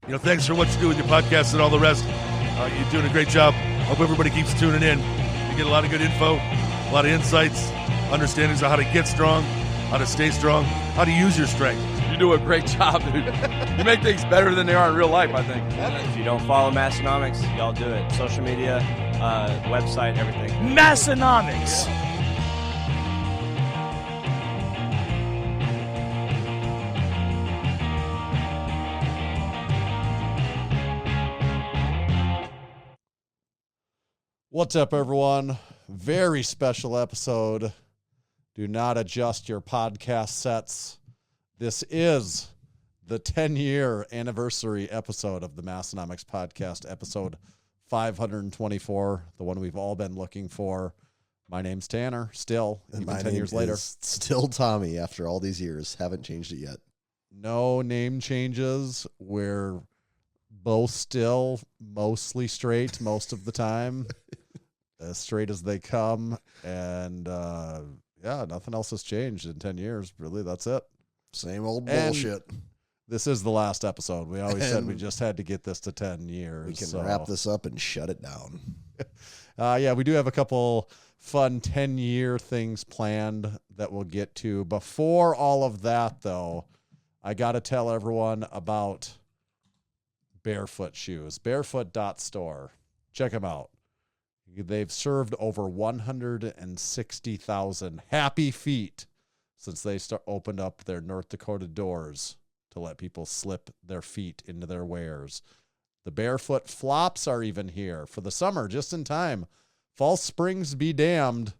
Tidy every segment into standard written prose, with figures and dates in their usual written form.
Thanks for what you do with your podcast and all the rest. You're doing a great job. Hope everybody keeps tuning in. You get a lot of good info, a lot of insights, understandings of how to get strong, how to stay strong, how to use your strength. You do a great job, dude. You make things better than they are in real life, I think. If you don't follow Massenomics, y'all do it. Social media, website, everything. Massenomics. What's up, everyone? Very special episode. Do not adjust your podcast sets. This is the 10-year anniversary episode of the Massenomics Podcast, episode 524, the one we've all been looking for. My name's Tanner, still, and even my 10 name years later. Is still Tommy after all these years. Haven't changed it yet. No name changes. We're both still mostly straight most of the time. As straight as they come. And, nothing else has changed in 10 years. Really, that's it. Same old bullshit. This is the last episode. We always said we just had to get this to 10 years. We can wrap this up and shut it down. We do have a couple fun 10-year things planned that we'll get to. Before all of that, though, I got to tell everyone about Barefoot shoes. Barefoot.store. Check them out. They've served over 160,000 happy feet since they opened up their North Dakota doors to let people slip their feet into their wares. The Barefoot flops are even here for the summer, just in time. Fall Springs be damned.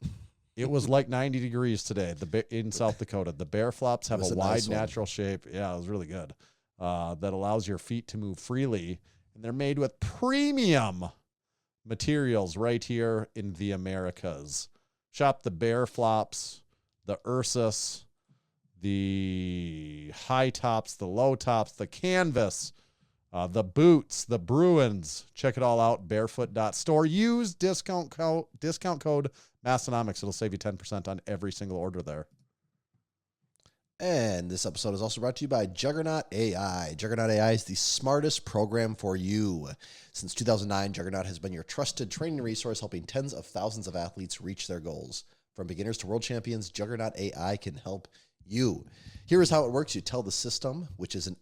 It was like 90 degrees today in South Dakota. The Bear flops have a wide natural shape. Yeah, it was really good. That allows your feet to move freely. And they're made with premium materials right here in the Americas. Shop the Bear flops, the Ursus, the high tops, the low tops, the canvas, the boots, the Bruins. Check it all out, barefoot.store. Use discount code Massenomics. It'll save you 10% on every single order there. And this episode is also brought to you by Juggernaut AI. Juggernaut AI is the smartest program for you. Since 2009, Juggernaut has been your trusted training resource, helping tens of thousands of athletes reach their goals. From beginners to world champions, Juggernaut AI can help you. Here is how it works. You tell the system, which is an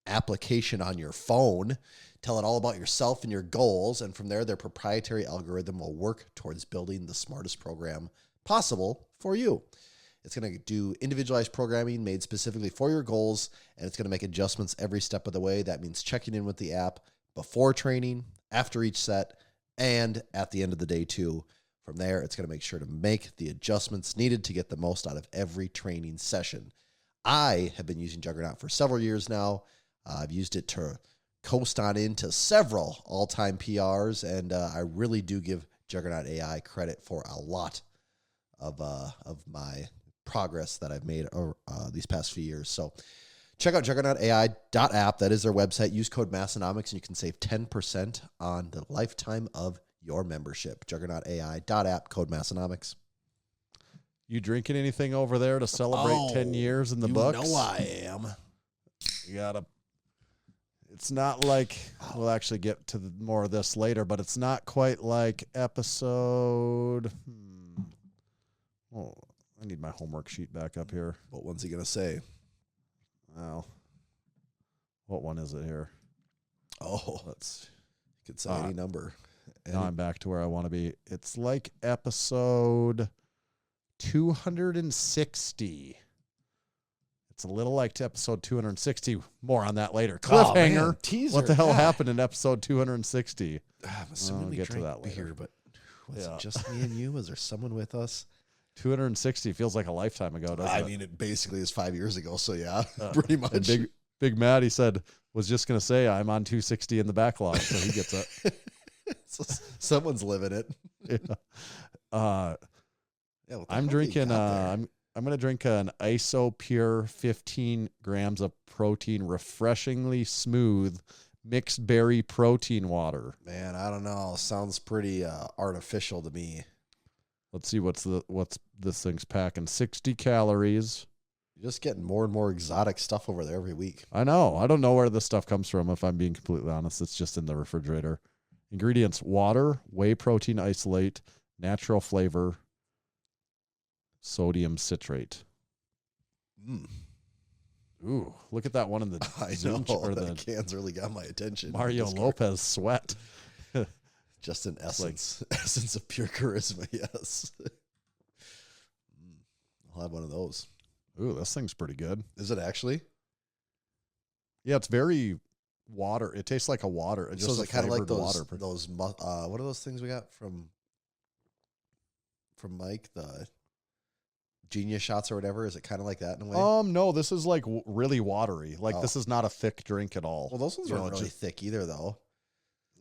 application on your phone, tell it all about yourself and your goals, and from there, their proprietary algorithm will work towards building the smartest program possible for you. It's going to do individualized programming made specifically for your goals, and it's going to make adjustments every step of the way. That means checking in with the app before training, after each set, and at the end of the day too. From there, it's going to make sure to make the adjustments needed to get the most out of every training session. I have been using Juggernaut for several years now. I've used it to coast on into several all-time PRs, and I really do give Juggernaut AI credit for a lot of my progress that I've made these past few years. So check out juggernautai.app. That is their website. Use code Massenomics and you can save 10% on the lifetime of your membership. juggernautai.app, code Massenomics. You drinking anything over there to celebrate 10 years in the books? You know I am. You gotta. It's not like, we'll actually get to more of this later, but it's not quite like episode. Oh, I need my homework sheet back up here. What one's he going to say? Well, what one is it here? Oh, you could say any number. Now I'm back to where I want to be. It's like episode 260. It's a little like to episode 260. More on that later. Cliffhanger. Teaser. What the hell happened in episode 260? I'm assuming we get to that later. later. But was it just me and you? Was there someone with us? 260 feels like a lifetime ago, doesn't it? I mean, it basically is 5 years ago, so yeah, pretty much. Big Matt, he said, was just going to say, I'm on 260 in the backlog, so he gets it. So someone's living it. I'm drinking, I'm going to drink an ISO Pure 15 grams of protein, refreshingly smooth mixed berry protein water. Man, I don't know. Sounds pretty artificial to me. Let's see what's this thing's packing. 60 calories. You're just getting more and more exotic stuff over there every week. I know. I don't know where this stuff comes from, if I'm being completely honest. It's just in the refrigerator. Ingredients: water, whey protein isolate, natural flavor, sodium citrate. Ooh, look at that one in the I Zoom know, or that the can's really got my attention. Mario Lopez sweat. Just an essence. Essence of pure charisma, yes. I'll have one of those. Ooh, this thing's pretty good. Is it actually? Yeah, it's very water. It tastes like a water. So is it kind of like those, water. what are those things we got from Mike, the Genius shots or whatever? Is it kind of like that in a way? No, this is like really watery. Like this is not a thick drink at all. Well, those ones aren't really thick either, though.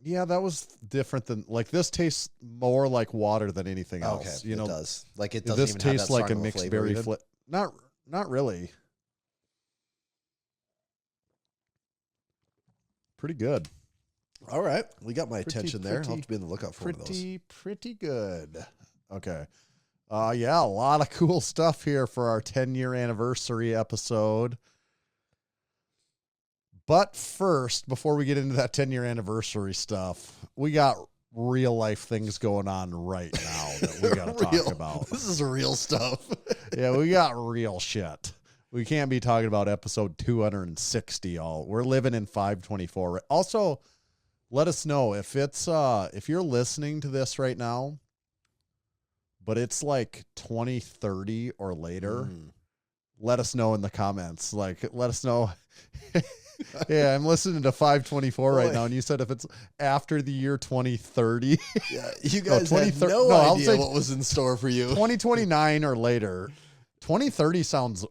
Yeah, that was different than like this tastes more like water than anything else. Okay, it does. Like it doesn't this even tastes have that like a strong of mixed flavor berry even? Not really. Pretty good. All right, we got my attention there. I'll have to be on the lookout for one of those. Pretty good. Okay. Yeah, a lot of cool stuff here for our 10-year anniversary episode. But first, before we get into that 10-year anniversary stuff, we got real life things going on right now that we got to talk about. This is real stuff. Yeah, we got real shit. We can't be talking about episode 260 all. We're living in 524. Also, let us know if it's if you're listening to this right now, but it's like 2030 or later. Let us know in the comments. Like, let us know. Yeah, I'm listening to 524 right now, and you said if it's after the year 2030. Yeah, you guys had no idea what was in store for you. 2029 or later. 2030 sounds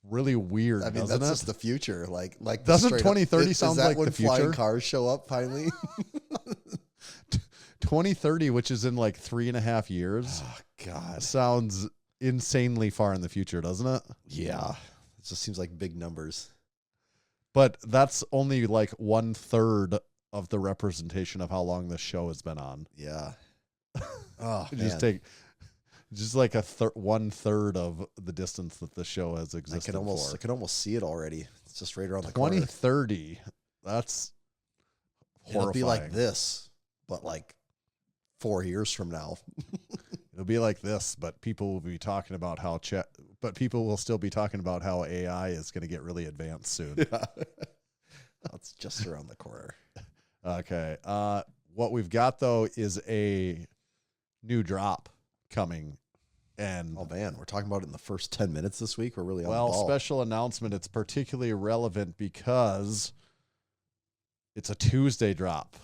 really weird. I mean, doesn't that's it? just the future. Like doesn't 2030 sound like when the future? flying cars show up finally? 2030, which is in like 3.5 years. Oh God, sounds insanely far in the future, doesn't it? Yeah, it just seems like big numbers. But that's only like 1/3 of the representation of how long this show has been on. Yeah. Oh, just take just like 1/3 of the distance that the show has existed. I can almost see it already. It's just right around the corner. 2030. That's horrifying. It'll be like this, but like 4 years from now. It'll be like this, but people will be talking about how but people will still be talking about how AI is going to get really advanced soon. Yeah. That's just around the corner. Okay. What we've got though is a new drop coming, and oh man, we're talking about it in the first 10 minutes this week. We're really on the ball. Special announcement. It's particularly relevant because it's a Tuesday drop.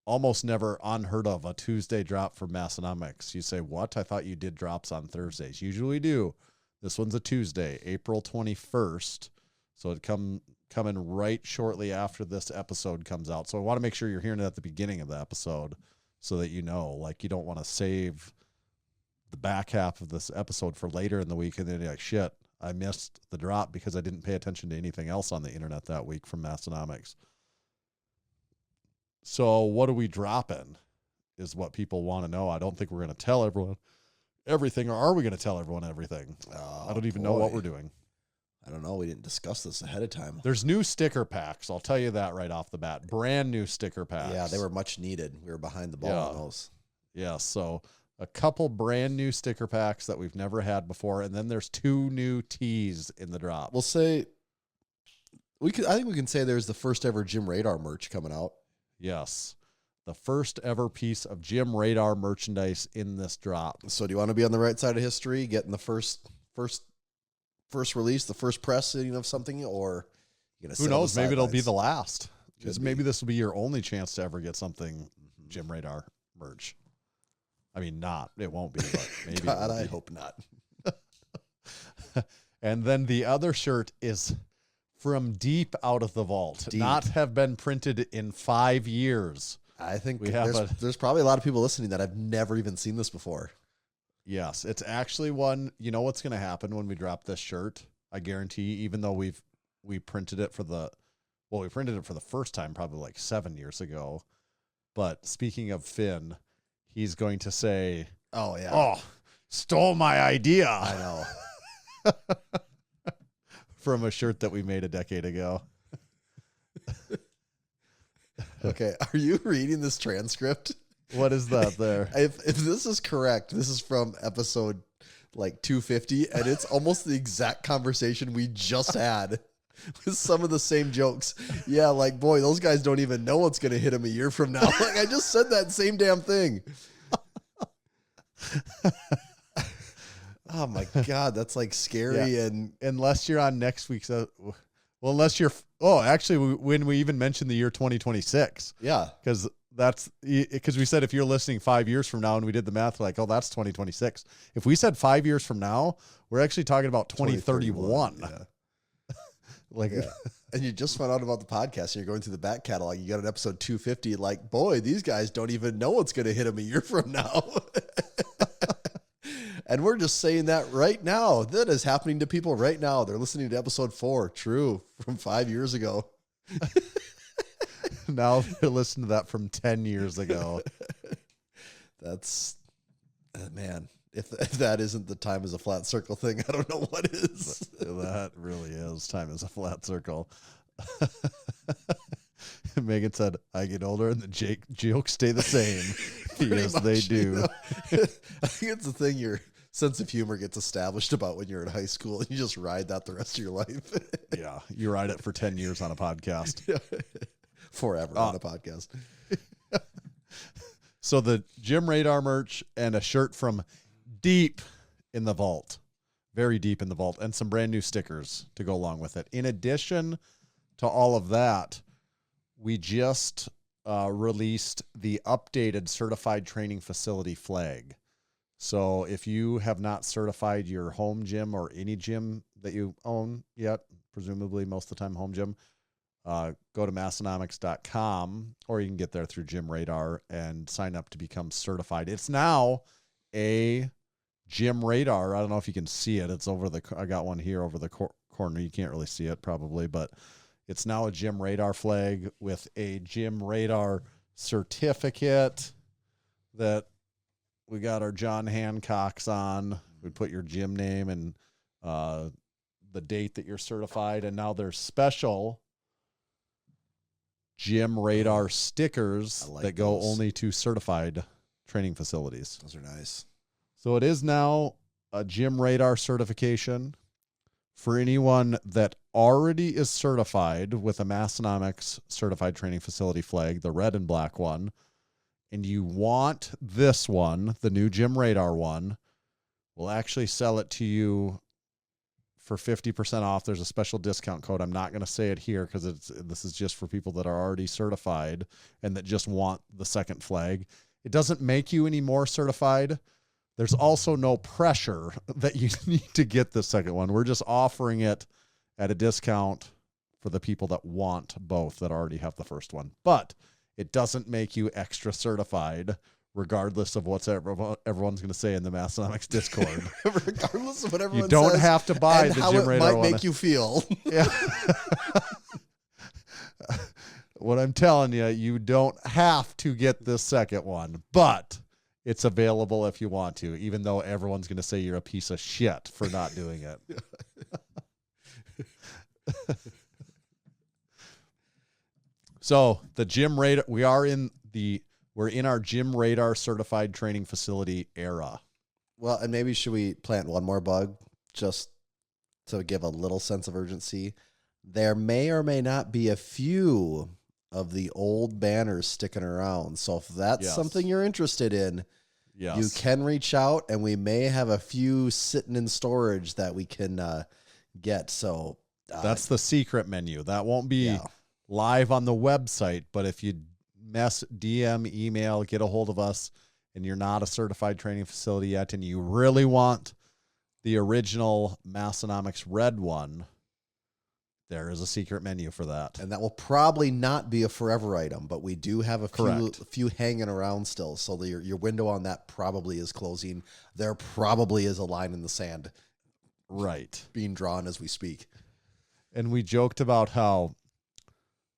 Almost never unheard of, a Tuesday drop for Massenomics. You say, what? I thought you did drops on Thursdays. Usually do. This one's a Tuesday, April 21st. So it coming right shortly after this episode comes out. So I want to make sure you're hearing it at the beginning of the episode so that you know, like, you don't want to save the back half of this episode for later in the week. And then you're like, shit, I missed the drop because I didn't pay attention to anything else on the internet that week from Massenomics. So what are we dropping is what people want to know. I don't think we're going to tell everyone everything, or are we going to tell everyone everything? I don't even know what we're doing. I don't know. We didn't discuss this ahead of time. There's new sticker packs. I'll tell you that right off the bat. Brand new sticker packs. Yeah, they were much needed. We were behind the ball on those. Yeah, so a couple brand new sticker packs that we've never had before, and then there's 2 new tees in the drop. We'll say I think we can say there's the first ever Gym Radar merch coming out. Yes. The first ever piece of Gym Radar merchandise in this drop. So do you want to be on the right side of history, getting the first release, the first pressing of something, or you gonna who knows? Maybe it'll be the last? last. Because maybe this will be your only chance to ever get something Gym Radar merch. I mean, it won't be, but maybe. God, I hope not. And then the other shirt is from deep out of the vault. Not have been printed in 5 years. I think there's probably a lot of people listening that have never even seen this before. Yes, it's actually one. You know what's going to happen when we drop this shirt? I guarantee, even though we printed it we printed it for the first time probably like 7 years ago. But speaking of Finn, he's going to say, "Oh yeah, oh, stole my idea." I know. from a shirt that we made a decade ago. Okay, are you reading this transcript? What is that there? If this is correct, this is from episode like 250, and it's almost the exact conversation we just had with some of the same jokes. Yeah, like, boy, those guys don't even know what's going to hit them a year from now. Like, I just said that same damn thing. Oh my God, that's like scary. Yeah. And unless you're on next week's, unless you're, actually, when we even mentioned the year 2026. yeah, Because we said if you're listening 5 years from now and we did the math, like, oh, that's 2026. If we said 5 years from now, we're actually talking about 2031. Yeah. Like, Yeah. And you just found out about the podcast and you're going through the back catalog. You got an episode 250. Like, boy, these guys don't even know what's going to hit them a year from now. And we're just saying that right now. That is happening to people right now. They're listening to episode 4. True. From 5 years ago. now they're listening to that from 10 years ago. That's, man, if that isn't the time is a flat circle thing, I don't know what is. That really is. Time is a flat circle. Megan said, I get older and the jokes stay the same. Yes, much, they do. You know? I think it's the thing your sense of humor gets established about when you're in high school and you just ride that the rest of your life. Yeah. You ride it for 10 years on a podcast. Forever on a podcast. So the Gym Radar merch and a shirt from deep in the vault, very deep in the vault, and some brand new stickers to go along with it. In addition to all of that, we just released the updated certified training facility flag. So if you have not certified your home gym or any gym that you own yet, presumably most of the time home gym, go to Massenomics.com, or you can get there through Gym Radar and sign up to become certified. It's now a Gym Radar. I don't know if you can see it. It's over I got one here over the corner. You can't really see it probably, but it's now a Gym Radar flag with a Gym Radar certificate that we got our John Hancocks on. We put your gym name and the date that you're certified, and now there's special Gym Radar stickers that go only to certified training facilities. Those are nice. So it is now a Gym Radar certification for anyone that already is certified with a Massenomics certified training facility flag, the red and black one, and you want this one, the new Gym Radar one. We'll actually sell it to you for 50% off. There's a special discount code. I'm not going to say it here because this is just for people that are already certified and that just want the second flag. It doesn't make you any more certified. There's also no pressure that you need to get the second one. We're just offering it at a discount for the people that want both, that already have the first one. But it doesn't make you extra certified, regardless of what everyone's going to say in the Massenomics Discord. Regardless of what everyone says. You don't have to buy and the how Gym Radar it might one. make you feel. Yeah. What I'm telling you, you don't have to get this second one, but it's available if you want to, even though everyone's going to say you're a piece of shit for not doing it. So the Gym Radar, we're in our Gym Radar certified training facility era. Well, and maybe should we plant one more bug just to give a little sense of urgency? There may or may not be a few of the old banners sticking around. So if that's something you're interested in, you can reach out, and we may have a few sitting in storage that we can get. So that's the secret menu. That won't be live on the website, but if you DM, email, get a hold of us, and you're not a certified training facility yet, and you really want the original Massenomics red one, there is a secret menu for that. And that will probably not be a forever item, but we do have a few hanging around still. So your window on that probably is closing. There probably is a line in the sand being drawn as we speak. And we joked about how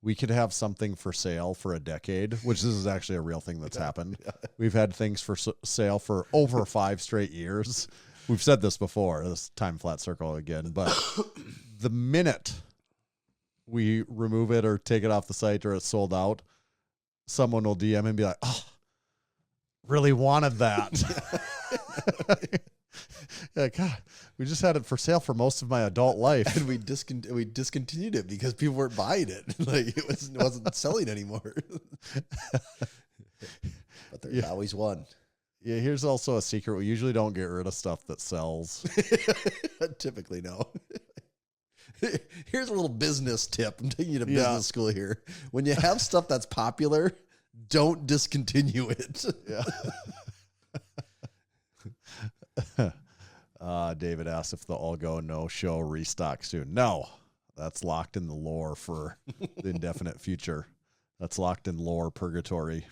we could have something for sale for a decade, which this is actually a real thing that's happened. We've had things for sale for over 5 straight years. We've said this before, this time flat circle again, but the minute we remove it or take it off the site or it's sold out, someone will DM and be like, oh, really wanted that. Yeah, God, we just had it for sale for most of my adult life. And we discontinued it because people weren't buying it. Like it wasn't selling anymore. But there's always one. Yeah, here's also a secret. We usually don't get rid of stuff that sells. Typically, no. Here's a little business tip. I'm taking you to business school here. When you have stuff that's popular, don't discontinue it. Yeah. David asked if the All Go No Show restock soon. No, that's locked in the lore for the indefinite future. That's locked in lore purgatory.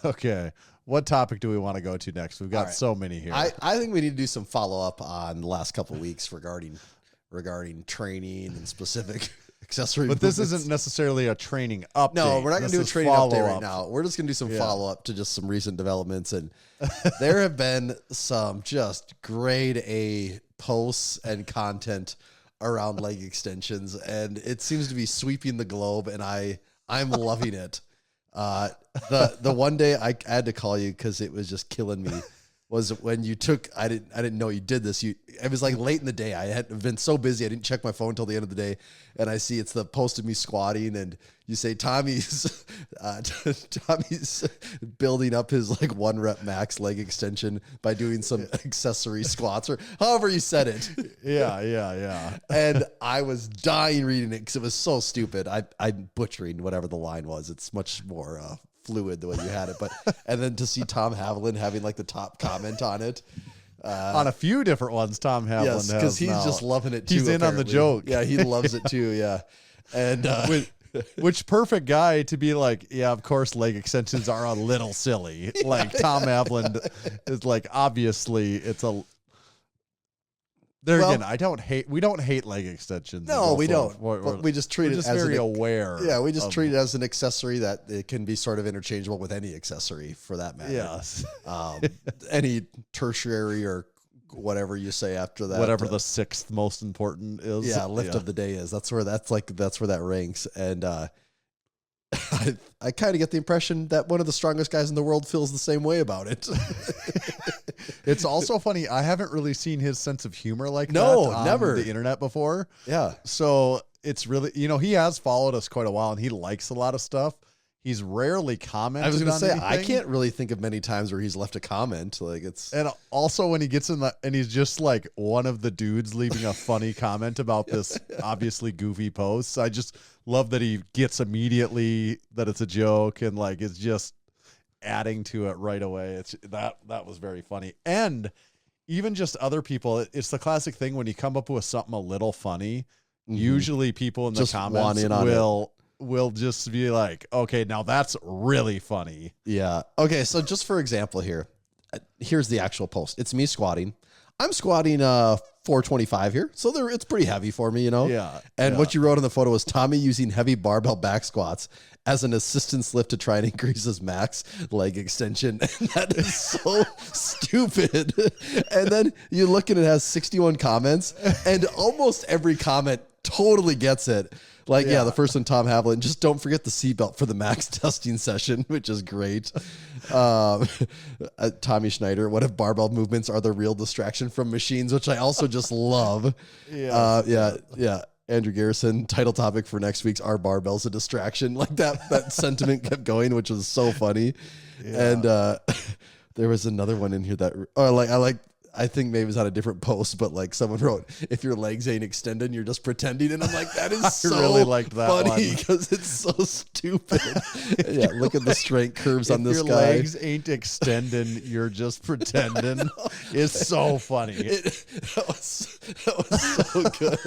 Okay. What topic do we want to go to next? We've got so many here. I think we need to do some follow-up on the last couple of weeks regarding training and specific accessory But this isn't necessarily a training update. No, we're not going to do a training update right now. We're just going to do some follow-up to just some recent developments. And there have been some just grade A posts and content around leg extensions, and it seems to be sweeping the globe, and I'm loving it. The one day I had to call you because it was just killing me was when you took, I didn't know you did this. It was like late in the day. I had been so busy. I didn't check my phone until the end of the day. And I see it's the post of me squatting, and you say Tommy's building up his like 1 rep max leg extension by doing some accessory squats or however you said it. Yeah. And I was dying reading it because it was so stupid. I'm butchering whatever the line was. It's much more fluid the way you had it, but and then to see Tom Haviland having like the top comment on it, on a few different ones, Tom Haviland has because he's just loving it too. He's in on the joke. Yeah, he loves it too. Yeah, and which perfect guy to be like, yeah, of course, leg extensions are a little silly. Like Tom Haviland is like, obviously, it's a. Again, we don't hate leg extensions. No, we don't. But we just treat it as very aware. Yeah, we just treat it as an accessory that it can be sort of interchangeable with any accessory for that matter. Yes. Any tertiary or whatever you say after that. Whatever the sixth most important is. Yeah, lift of the day is. That's where that ranks. And I kind of get the impression that one of the strongest guys in the world feels the same way about it. It's also funny. I haven't really seen his sense of humor like that on never. the internet before. Yeah. So it's really, he has followed us quite a while and he likes a lot of stuff. He's rarely commented. I was going to say, anything. I can't really think of many times where he's left a comment. Like and also when he gets and he's just like one of the dudes leaving a funny comment about this obviously goofy post. I just love that he gets immediately that it's a joke and like it's just adding to it right away. It's that was very funny. And even just other people, it's the classic thing when you come up with something a little funny, usually people in the just comments will just be like, okay, now that's really funny. Yeah. Okay. So just for example here's the actual post. It's me squatting. I'm squatting 425 here. So it's pretty heavy for me, Yeah. And what you wrote in the photo was Tommy using heavy barbell back squats as an assistance lift to try and increase his max leg extension. And that is so stupid. And then you look and it has 61 comments and almost every comment totally gets it. Like, the first one, Tom Haviland, just don't forget the seatbelt for the max testing session, which is great. Tommy Schneider, what if barbell movements are the real distraction from machines, which I also just love. Yeah. Andrew Garrison, title topic for next week's Are Barbells a Distraction? Like that sentiment kept going, which was so funny. Yeah. And there was another one in here that, I think maybe it's on a different post, but like someone wrote, if your legs ain't extending, you're just pretending. And I'm like, that is so really liked that funny because it's so stupid. Yeah, look at the strength curves on this guy. If your legs ain't extending, you're just pretending. It's so funny. That was so good.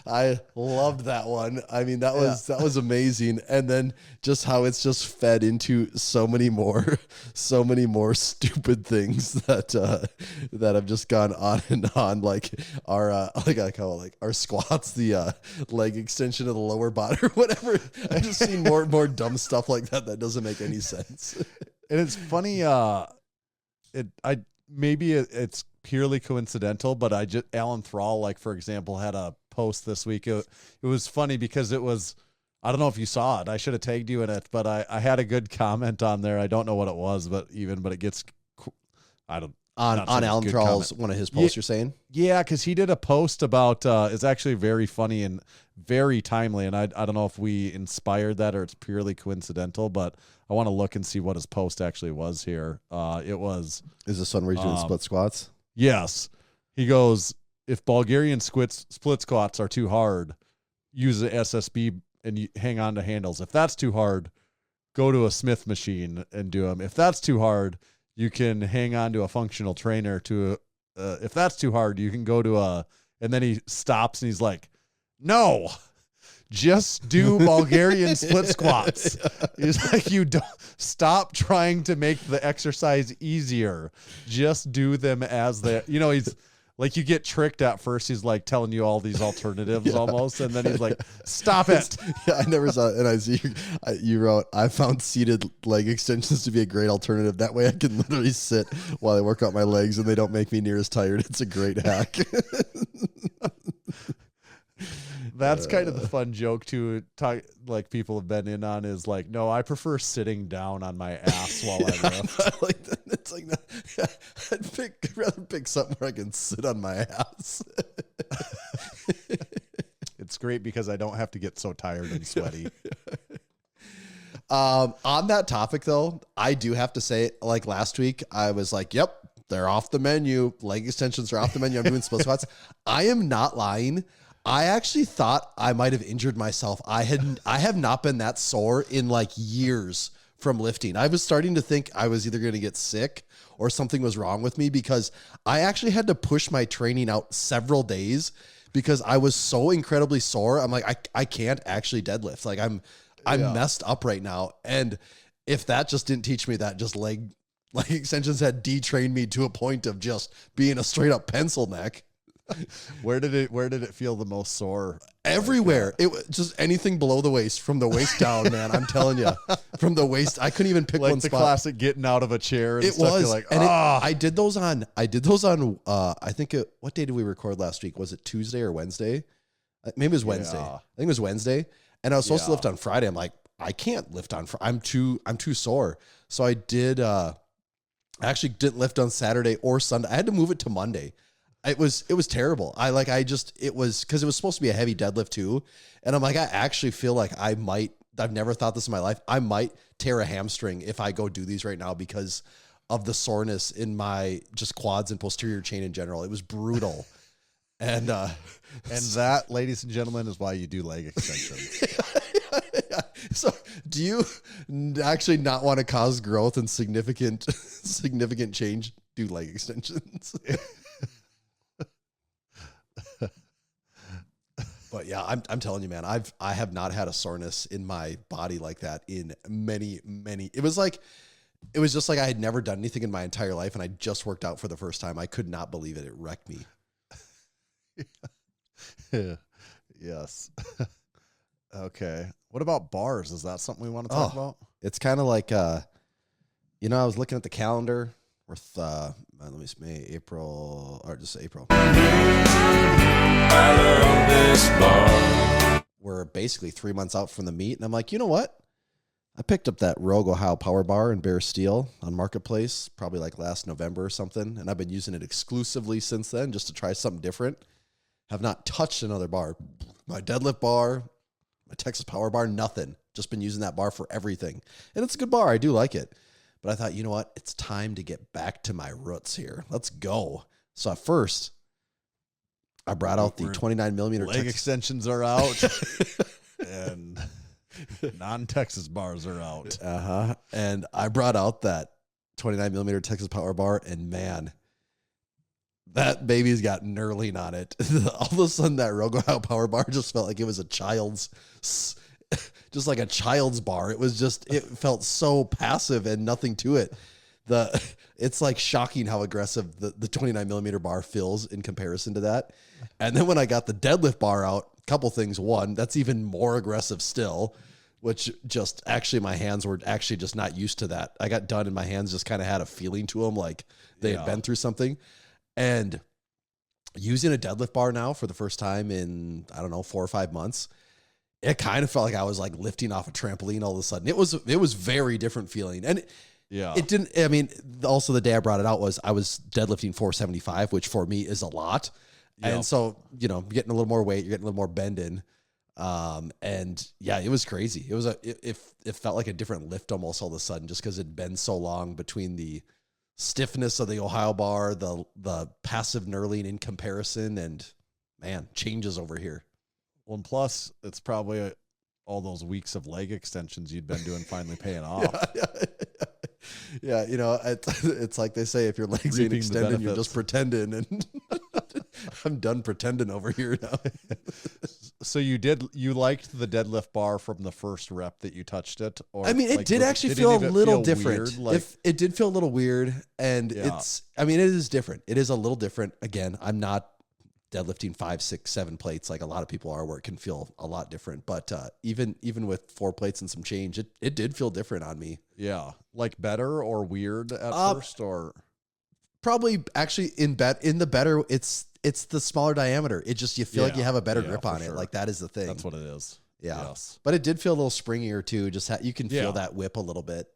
I loved that one. I mean, that was amazing. And then just how it's just fed into so many more stupid things that have just gone on and on, like our I call it like our squats, the leg extension of the lower body or whatever. I've just seen more and more dumb stuff like that doesn't make any sense. And it's funny, it's purely coincidental, but Alan Thrall, like for example, had a post this week. It was funny because it was, I don't know if you saw it. I should have tagged you in it, but I had a good comment on there. I don't know what it was, but it gets, I don't. On Alan Thrall's one of his posts, you're saying? Yeah, because he did a post about, it's actually very funny and very timely, and I don't know if we inspired that or it's purely coincidental, but I want to look and see what his post actually was here. Is this one where he's doing split squats? Yes. He goes, if Bulgarian split squats are too hard, use the SSB and you hang on to handles. If that's too hard, go to a Smith machine and do them. If that's too hard, you can hang on to a functional trainer if that's too hard, you can go to and then he stops and he's like, no, just do Bulgarian split squats. He's like, you don't stop trying to make the exercise easier. Just do them as he's like, you get tricked at first. He's like telling you all these alternatives almost. And then he's like, stop it. Yeah, I never saw it. And I see you wrote, I found seated leg extensions to be a great alternative. That way I can literally sit while I work out my legs and they don't make me near as tired. It's a great hack. That's kind of the fun joke too. Like people have been in on is like, no, I prefer sitting down on my ass while I lift. I like that. It's like, I'd rather pick something where I can sit on my ass. It's great because I don't have to get so tired and sweaty. On that topic though, I do have to say, like last week, I was like, yep, they're off the menu. Leg extensions are off the menu. I'm doing split squats. I am not lying. I actually thought I might have injured myself. I have not been that sore in like years from lifting. I was starting to think I was either going to get sick or something was wrong with me because I actually had to push my training out several days because I was so incredibly sore. I'm like, I can't actually deadlift. Like I'm messed up right now. And if that just didn't teach me that, just leg extensions had detrained me to a point of just being a straight up pencil neck. Where did it feel the most sore? Everywhere. It was just anything below the waist, from the waist down, man. I'm telling you, from the waist, I couldn't even pick like one the spot. Classic getting out of a chair. And it stuff. was You're like, and I did those on. I think what day did we record last week? Was it Tuesday or Wednesday? Maybe it was Wednesday. Yeah. I think it was Wednesday. And I was supposed to lift on Friday. I'm like, I can't lift on Friday. I'm too sore. So I did. I actually didn't lift on Saturday or Sunday. I had to move it to Monday. It was terrible. It was because it was supposed to be a heavy deadlift too. And I'm like, I actually feel like I've never thought this in my life. I might tear a hamstring if I go do these right now because of the soreness in my just quads and posterior chain in general. It was brutal. And that, ladies and gentlemen, is why you do leg extensions. So do you actually not want to cause growth and significant change? Do leg extensions. But yeah, I'm telling you, man, I have not had a soreness in my body like that in many. It was just like I had never done anything in my entire life, and I just worked out for the first time. I could not believe it. It wrecked me. Yes. Okay. What about bars? Is that something we want to talk about? It's kind of like, I was looking at the calendar with, let me see, April. I love this bar. We're basically 3 months out from the meet, and I'm like, you know what? I picked up that Rogue Ohio Power Bar in Bear Steel on Marketplace, probably like last November or something, and I've been using it exclusively since then just to try something different. Have not touched another bar. My deadlift bar, my Texas Power Bar, nothing. Just been using that bar for everything. And it's a good bar. I do like it. But I thought, you know what? It's time to get back to my roots here. Let's go. So at first, I brought out the 29 millimeter leg extensions are out, and non-Texas bars are out. And I brought out that 29 millimeter Texas Power Bar, and man, that baby's got knurling on it. All of a sudden, that Rogue Ohio Power Bar just felt like it was just like a child's bar. It felt so passive and nothing to it. It's like shocking how aggressive the 29 millimeter bar feels in comparison to that. And then when I got the deadlift bar out, a couple things. One, that's even more aggressive still, which just actually my hands were actually just not used to that. I got done and my hands just kind of had a feeling to them like they had been through something. And using a deadlift bar now for the first time in, I don't know, 4 or 5 months, it kind of felt like I was like lifting off a trampoline all of a sudden. It was very different feeling. And it didn't, I mean, also the day I brought it out was I was deadlifting 475, which for me is a lot. Yep. And so, you know, getting a little more weight, you're getting a little more bend in. And yeah, it was crazy. It was it felt like a different lift almost all of a sudden, just because it'd been so long between the stiffness of the Ohio bar, the passive knurling in comparison, and man, changes over here. Well, and plus it's probably all those weeks of leg extensions you'd been doing finally paying off. Yeah, you know, it's like they say, if your legs ain't extended, you're just pretending. And I'm done pretending over here now. So you liked the deadlift bar from the first rep that you touched it? Or I mean, it did actually feel a little different. It did feel a little weird, and it is different. It is a little different. Again, I'm not deadlifting 5, 6, 7 plates like a lot of people are, where it can feel a lot different. But even with 4 plates and some change, it did feel different on me. Yeah, like better or weird at first, or probably actually in the better. It's the smaller diameter. It just, you feel like you have a better grip on it. Like, that is the thing. That's what it is. Yeah, yes. But it did feel a little springier too. Just you can feel that whip a little bit.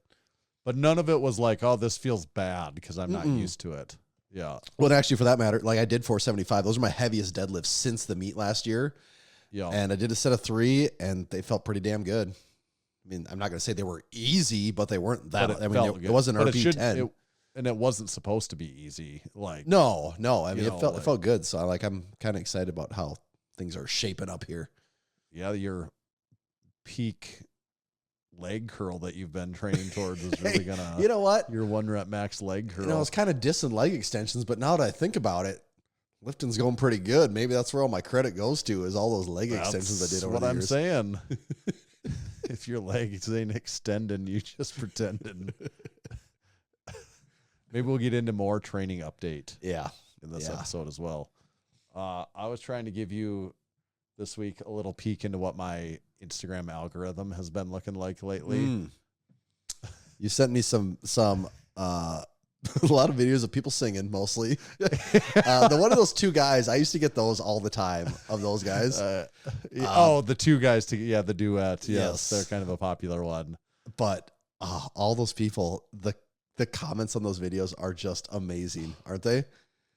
But none of it was like, oh, this feels bad because I'm not used to it. Yeah. Well, and actually, for that matter, like I did 475. Those are my heaviest deadlifts since the meet last year. Yeah. And I did a set of 3, and they felt pretty damn good. I mean, I'm not going to say they were easy, but they weren't that. I mean, it wasn't RP10. And it wasn't supposed to be easy. Like, no. I mean, it felt good. So I'm kind of excited about how things are shaping up here. Yeah, your peak leg curl that you've been training towards is really gonna. You know what? Your 1 rep max leg curl. You know, I was kind of dissing leg extensions, but now that I think about it, lifting's going pretty good. Maybe that's where all my credit goes to, is all those leg extensions I did over the years. That's what I'm saying. If your legs ain't extending, you just pretending. Maybe we'll get into more training update. Yeah, in this episode as well. I was trying to give you this week a little peek into what my Instagram algorithm has been looking like lately. You sent me some a lot of videos of people singing, mostly. The one of those 2 guys, I used to get those all the time, of those guys. The 2 guys, the duet. Yes, they're kind of a popular one. But all those people, the comments on those videos are just amazing, aren't they?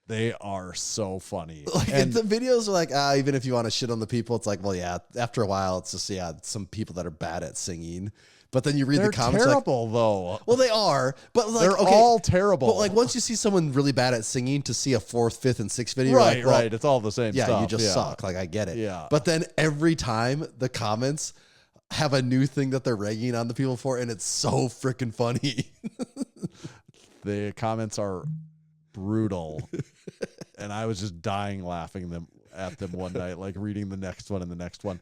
They are so funny. Like, and the videos are like, even if you want to shit on the people, it's like, well, yeah, after a while, it's just, some people that are bad at singing. But then you read the comments. They're terrible, though. Well, they are, but like, they're all terrible. But like, once you see someone really bad at singing, to see a 4th, 5th, and 6th video, right, right, it's all the same stuff. Yeah, you just suck. Like, I get it. Yeah. But then every time the comments have a new thing that they're ragging on the people for, and it's so freaking funny. The comments are brutal. And I was just dying laughing at them one night, like reading the next one and the next one.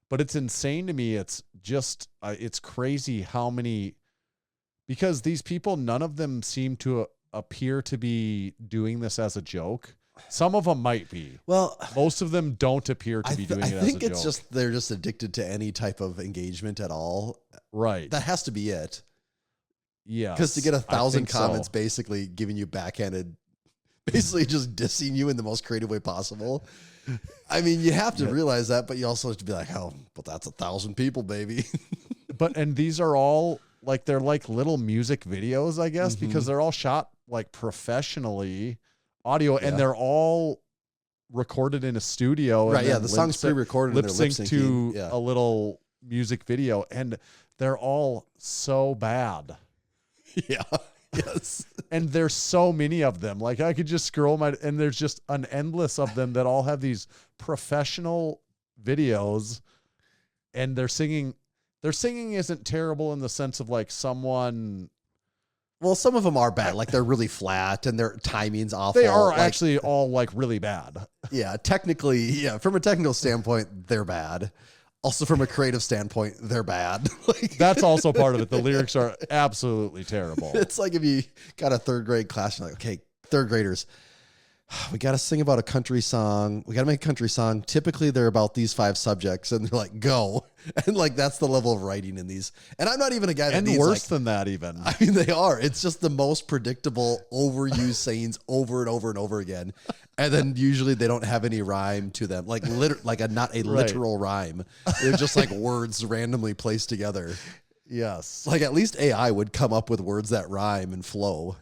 But it's insane to me. It's just, it's crazy how many, because these people, none of them seem to appear to be doing this as a joke. Some of them might be. Well, most of them don't appear to be doing it as a joke. I think it's just, they're just addicted to any type of engagement at all. Right. That has to be it. Yeah. Because to get 1,000 comments basically giving you backhanded, basically just dissing you in the most creative way possible. I mean, you have to realize that, but you also have to be like, oh, but that's 1,000 people, baby. And these are all like, they're like little music videos, I guess, because they're all shot like professionally audio, and they're all recorded in a studio. Right. Yeah. The song's pre-recorded. Lip sync to a little music video, and they're all so bad. Yeah. Yes. And there's so many of them. Like, I could just scroll and there's just an endless of them that all have these professional videos, and their singing isn't terrible in the sense of like someone. Well, some of them are bad. Like, they're really flat and their timing's awful. They are actually all like really bad. Yeah. Technically. Yeah. From a technical standpoint, they're bad. Also, from a creative standpoint, they're bad. Like, that's also part of it. The lyrics are absolutely terrible. It's like if you got a 3rd grade class, you're like, okay, 3rd graders, we got to sing about a country song. We got to make a country song. Typically, they're about these 5 subjects, and they're like, go. And like, that's the level of writing in these. And I'm not even a guy that And needs, worse than that, even. I mean, they are. It's just the most predictable, overused sayings over and over and over again. And then usually they don't have any rhyme to them, like not a literal rhyme. They're just like words randomly placed together. Yes. Like at least AI would come up with words that rhyme and flow.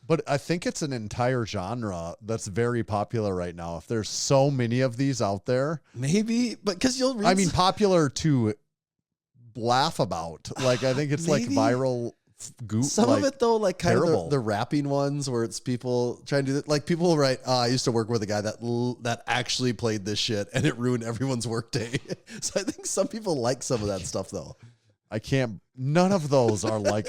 But I think it's an entire genre that's very popular right now. If there's so many of these out there, maybe, but because you'll read. I mean, popular to laugh about. Like, I think it's like viral goop. Some of it though, like kind terrible. of the rapping ones where it's people trying to do that. Like people write, I used to work with a guy that actually played this shit and it ruined everyone's workday. So I think some people like some of that stuff though. None of those are like,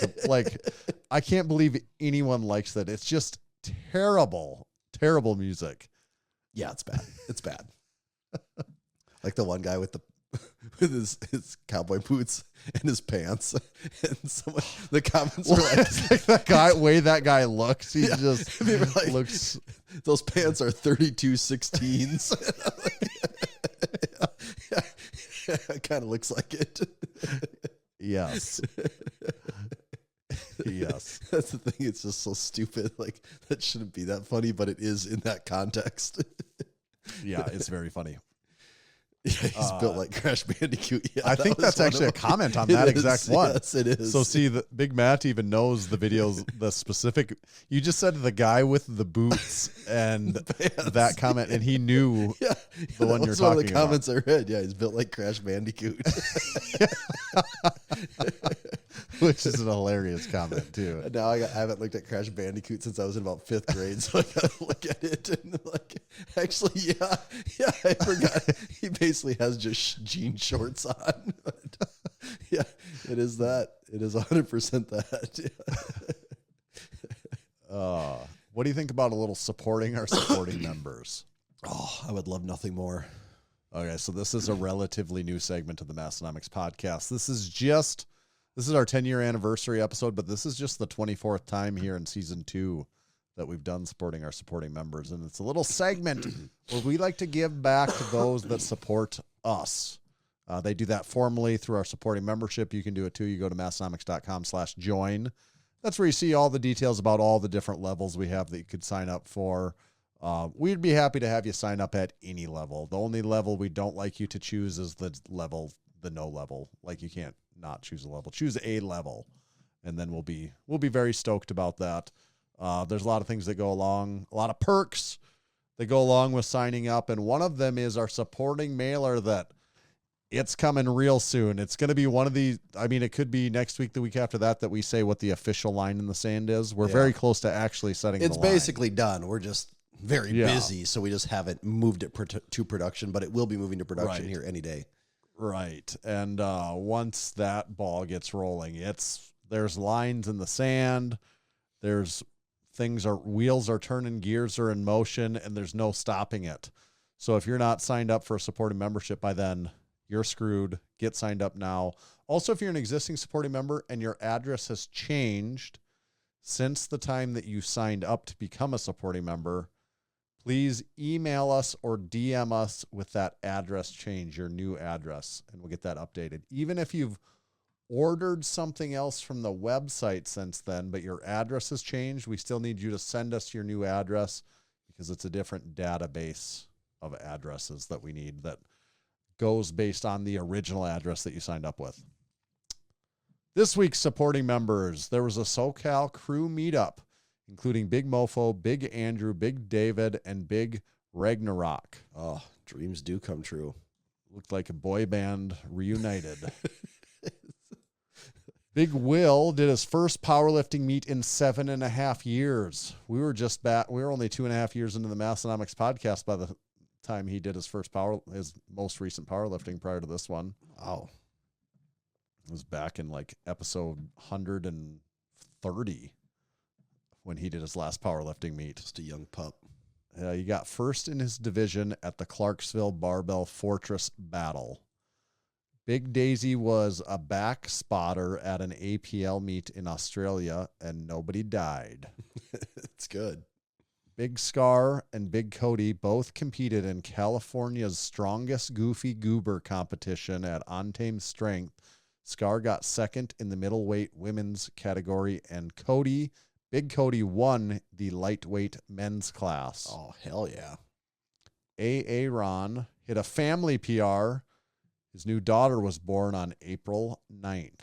I can't believe anyone likes that. It's just terrible music. Yeah, it's bad. It's bad. Like the one guy with his cowboy boots and his pants. And the comments were like that guy looks, he just like, looks. Those pants are 32/16s. It kind of looks like it. Yes. Yes. That's the thing. It's just so stupid. Like that shouldn't be that funny, but it is in that context. Yeah, it's very funny. Yeah, he's built like Crash Bandicoot. Yeah, I think that's actually a comment on that exact one. Yes, it is. So see, the Big Matt even knows the videos, the specific. You just said the guy with the boots and that comment, and he knew the one you're talking about. One of the comments I read. Yeah, he's built like Crash Bandicoot. Which is an hilarious comment too. Now I haven't looked at Crash Bandicoot since I was in about 5th grade, so I gotta look at it and like, actually, yeah, I forgot. He basically has just jean shorts on. But yeah, it is that. It is 100% that. Yeah. What do you think about a little supporting our supporting members? Oh, I would love nothing more. Okay, so this is a relatively new segment of the Massenomics Podcast. This is our 10-year anniversary episode, but this is just the 24th time here in season 2 that we've done supporting our supporting members. And it's a little segment where we like to give back to those that support us. They do that formally through our supporting membership. You can do it too. You go to massenomics.com/join. That's where you see all the details about all the different levels we have that you could sign up for. We'd be happy to have you sign up at any level. The only level we don't like you to choose is the no level. Like you can't not choose a level. Choose a level, and then we'll be very stoked about that. There's a lot of things that go along, a lot of perks that go along with signing up, and one of them is our supporting mailer that it's coming real soon. It's going to be one of these. I mean, it could be next week, the week after that we say what the official line in the sand is. We're very close to actually setting the line. It's basically done. We're just very busy, so we just haven't moved it to production, but it will be moving to production here any day. Right. And once that ball gets rolling, there's lines in the sand. There's wheels are turning, gears are in motion, and there's no stopping it. So if you're not signed up for a supporting membership by then, you're screwed. Get signed up now. Also, if you're an existing supporting member and your address has changed since the time that you signed up to become a supporting member, please email us or DM us with that address change, your new address, and we'll get that updated. Even if you've ordered something else from the website since then, but your address has changed, we still need you to send us your new address because it's a different database of addresses that we need that goes based on the original address that you signed up with. This week's supporting members, there was a SoCal crew meetup, including Big Mofo, Big Andrew, Big David, and Big Ragnarok. Oh, dreams do come true. Looked like a boy band reunited. Big Will did his first powerlifting meet in 7.5 years. We were only 2.5 years into the Massenomics podcast by the time he did his most recent powerlifting prior to this one. Wow. It was back in like episode 130 when he did his last powerlifting meet. Just a young pup. He got first in his division at the Clarksville Barbell Fortress Battle. Big Daisy was a back spotter at an APL meet in Australia, and nobody died. It's good. Big Scar and Big Cody both competed in California's Strongest Goofy Goober competition at Untamed Strength. Scar got second in the middleweight women's category, and Big Cody won the lightweight men's class. Oh, hell yeah. Ron hit a family PR. His new daughter was born on April 9th.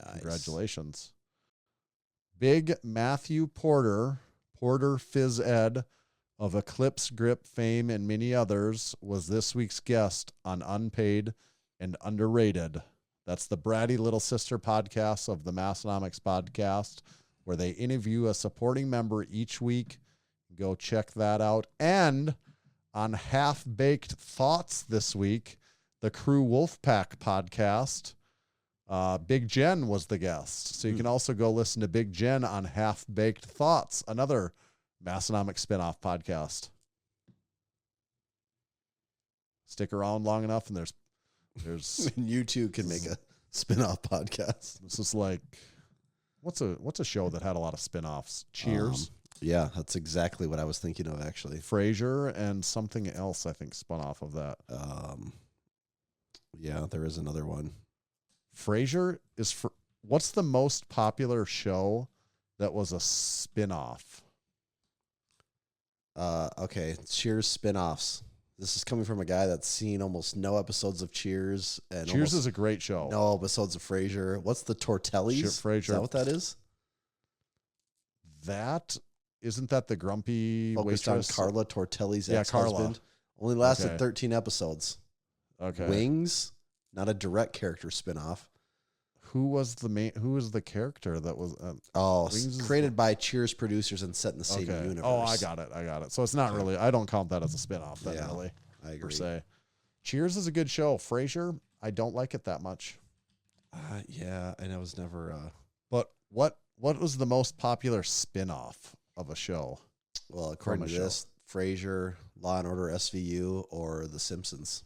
Nice. Congratulations. Big Matthew Porter Phys Ed of Eclipse Grip fame and many others, was this week's guest on Unpaid and Underrated. That's the bratty little sister podcast of the Massenomics Podcast, where they interview a supporting member each week. Go check that out. And on Half-Baked Thoughts this week, the Crew Wolfpack podcast, Big Jen was the guest. So you can also go listen to Big Jen on Half-Baked Thoughts, another Massenomics spinoff podcast. Stick around long enough, and there's And you too can make a spin-off podcast. this is like, what's a show that had a lot of spinoffs? Cheers. Yeah, that's exactly what I was thinking of, actually. Frasier and something else, I think, spun off of that. Yeah, there is another one. Frasier is what's the most popular show that was a spin-off? Okay, Cheers spin-offs. This is coming from a guy that's seen almost no episodes of Cheers. And Cheers is a great show. no episodes of Frasier. What's the Tortellis? Frasier. Is that what that is? Isn't that the grumpy Focused waitress? on Carla Tortelli's Yeah, ex-husband. Carla. Only lasted Okay. 13 episodes. Okay. Wings, not a direct character spin-off. Who was the character that was? Wings is Created by Cheers producers and set in the same Okay. universe. Oh, I got it. So it's not really. I don't count that as a spin-off. Then Yeah, really, I agree. per se. Cheers is a good show. Frasier, I don't like it that much. Yeah, and I was never. But what was the most popular spin-off of a show? Well, according From to a show. this, Frasier, Law and Order SVU, or The Simpsons.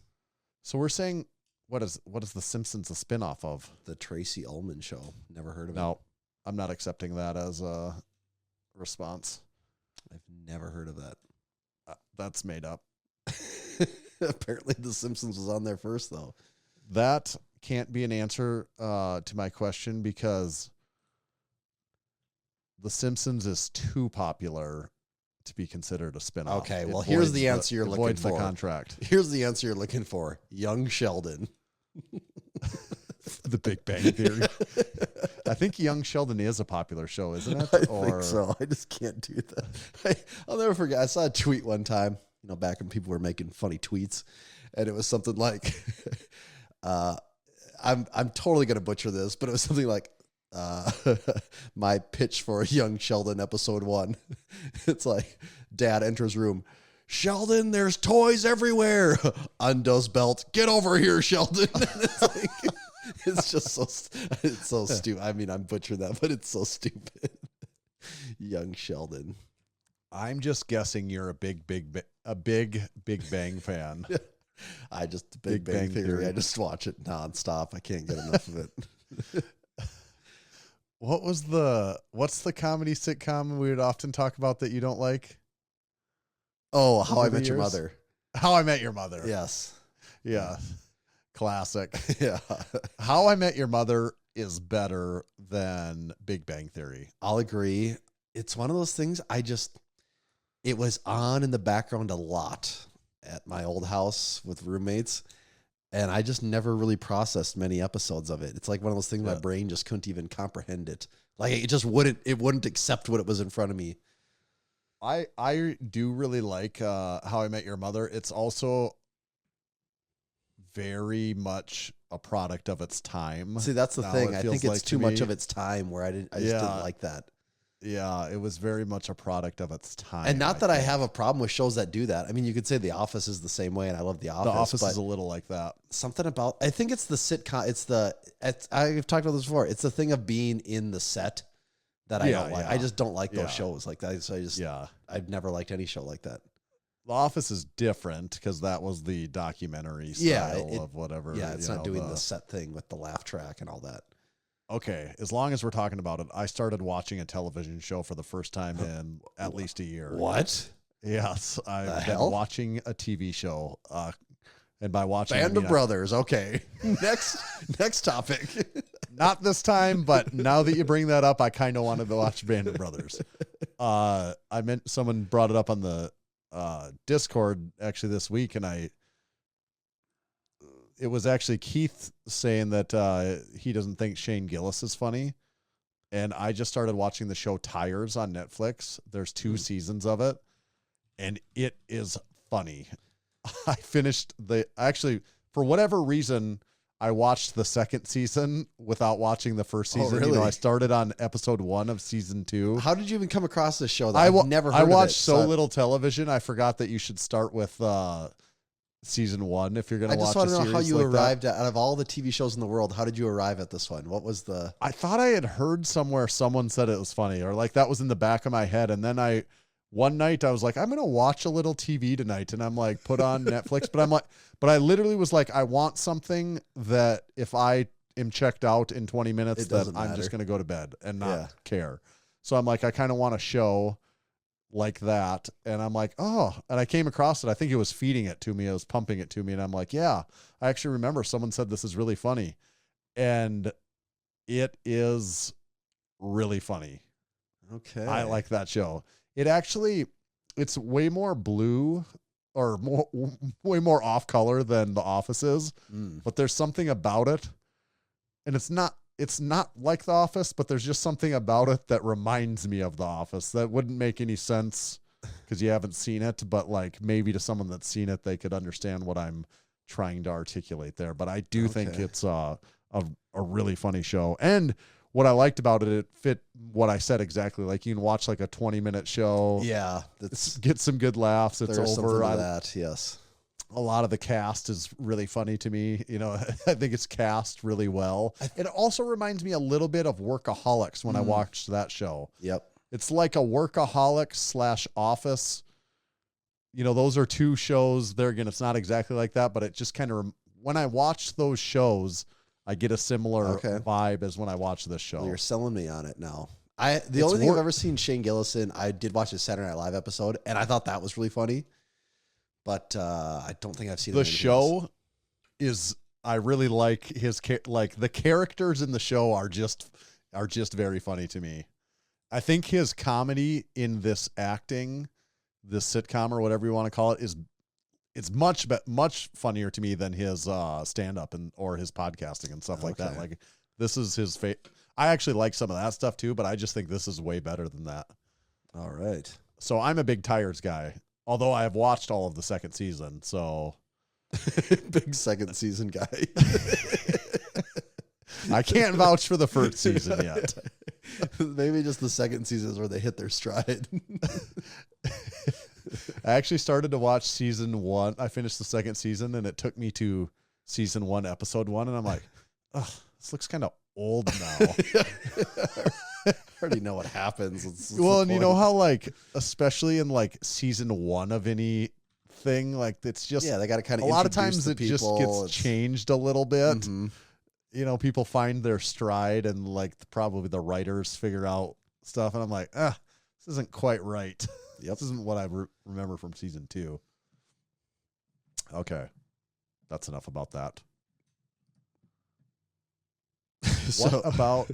So we're saying, what is The Simpsons a spin-off of? The Tracy Ullman Show. Never heard of it. No, I'm not accepting that as a response. I've never heard of that. That's made up. Apparently, The Simpsons was on there first, though. That can't be an answer to my question because The Simpsons is too popular to be considered a spin-off. Okay, It well, here's voids the answer you're looking voids for. the contract. Here's the answer you're looking for. Young Sheldon. The Big Bang Theory. I think Young Sheldon is a popular show, isn't it? I think so. I just can't do that. I'll never forget. I saw a tweet one time, back when people were making funny tweets, and it was something like, I'm totally going to butcher this, but it was something like, my pitch for Young Sheldon episode 1. It's like, Dad enters room. Sheldon, there's toys everywhere. Undoes belt. Get over here, Sheldon. It's like, it's just it's so stupid. I mean, I'm butchering that, but it's so stupid. Young Sheldon. I'm just guessing you're a big Bang fan. I just Big Bang Theory. I just watch it nonstop. I can't get enough of it. What's the comedy sitcom we would often talk about that you don't like? Oh, How Over I the Met Your years? Mother. How I Met Your Mother. Yes. Yeah. Classic. Yeah. How I Met Your Mother is better than Big Bang Theory. I'll agree. It's one of those things it was on in the background a lot at my old house with roommates, and I just never really processed many episodes of it. It's like one of those things my brain just couldn't even comprehend it. Like it wouldn't accept what it was in front of me. I do really like How I Met Your Mother. It's also very much a product of its time. See, that's the Now thing. it I feels think it's like too to much me. of its time where I just didn't like that. Yeah, it was very much a product of its time. And not that I think. have a problem with shows that do that. I mean, you could say The Office is the same way, and I love The Office. The Office but is a little like that. something about, I think it's the sitcom. I've talked about this before. It's the thing of being in the set that I don't like. Yeah. I just don't like those Yeah. shows like that. So I've never liked any show like that. The Office is different because that was the documentary style of whatever. Yeah, it's not know, doing the set thing with the laugh track and all that. Okay, as long as we're talking about it, I started watching a television show for the first time in at least a year. What? Yes, I've been hell? watching a TV show. And by watching, Band I mean, of Brothers. Okay. Next topic. not this time, but now that you bring that up, I kind of wanted to watch Band of Brothers. Someone brought it up on the Discord actually this week, and it was actually Keith saying that he doesn't think Shane Gillis is funny. And I just started watching the show Tires on Netflix. There's 2 seasons of it, and it is funny. I finished for whatever reason, I watched the second season without watching the first season. really? I started on episode 1 of season 2. How did you even come across this show? I've never heard of it. I watched so little television. I forgot that you should start with season 1 if you're going to watch a series. I just want to know how you like arrived that. out of all the TV shows in the world. How did you arrive at this one? What was the? I thought I had heard somewhere someone said it was funny, or like that was in the back of my head, and then one night I was like, I'm going to watch a little TV tonight. And I'm like, put on Netflix. But I literally was like, I want something that if I am checked out in 20 minutes, that I'm just going to go to bed and not care. So I'm like, I kind of want a show like that. And I'm like, oh, and I came across it. I think it was feeding it to me. It was pumping it to me. And I'm like, yeah, I actually remember someone said this is really funny. And it is really funny. Okay. I like that show. It's way more blue or way more off color than The Office is, but there's something about it. And it's not like The Office, but there's just something about it that reminds me of The Office that wouldn't make any sense because you haven't seen it, but like maybe to someone that's seen it, they could understand what I'm trying to articulate there. But I do think it's a really funny show. And what I liked about it, it fit what I said exactly. Like you can watch like a 20-minute show. Yeah. Get some good laughs. It's over. That, yes. A lot of the cast is really funny to me. I think it's cast really well. It also reminds me a little bit of Workaholics when I watched that show. Yep. It's like a Workaholics / Office. Those are 2 shows. There again, it's not exactly like that, but it just kind of, when I watch those shows, I get a similar vibe as when I watch this show. Well, you're selling me on it now. The only thing I've ever seen Shane Gillis in, I did watch his Saturday Night Live episode, and I thought that was really funny. But I don't think I've seen the show. I really like the characters in the show are just very funny to me. I think his comedy in this acting, this sitcom or whatever you want to call it, it's much funnier to me than his stand-up or his podcasting and stuff like that. Like this is his I actually like some of that stuff too, but I just think this is way better than that. All right. So I'm a big Tires guy, although I have watched all of the second season. So big second season guy. I can't vouch for the first season yet. Maybe just the second season is where they hit their stride. I actually started to watch season 1. I finished the second season, and it took me to season 1, episode 1, and I'm like, oh, this looks kind of old now. I already know what happens. Well, and you know how, like, especially in, like, season 1 of anything, like, it's just... Yeah, they got to kind of a lot of times it just gets changed a little bit. Mm-hmm. People find their stride, and, like, probably the writers figure out stuff, and I'm like, this isn't quite right. Yep. This isn't what I remember from season 2. Okay. That's enough about that. What about...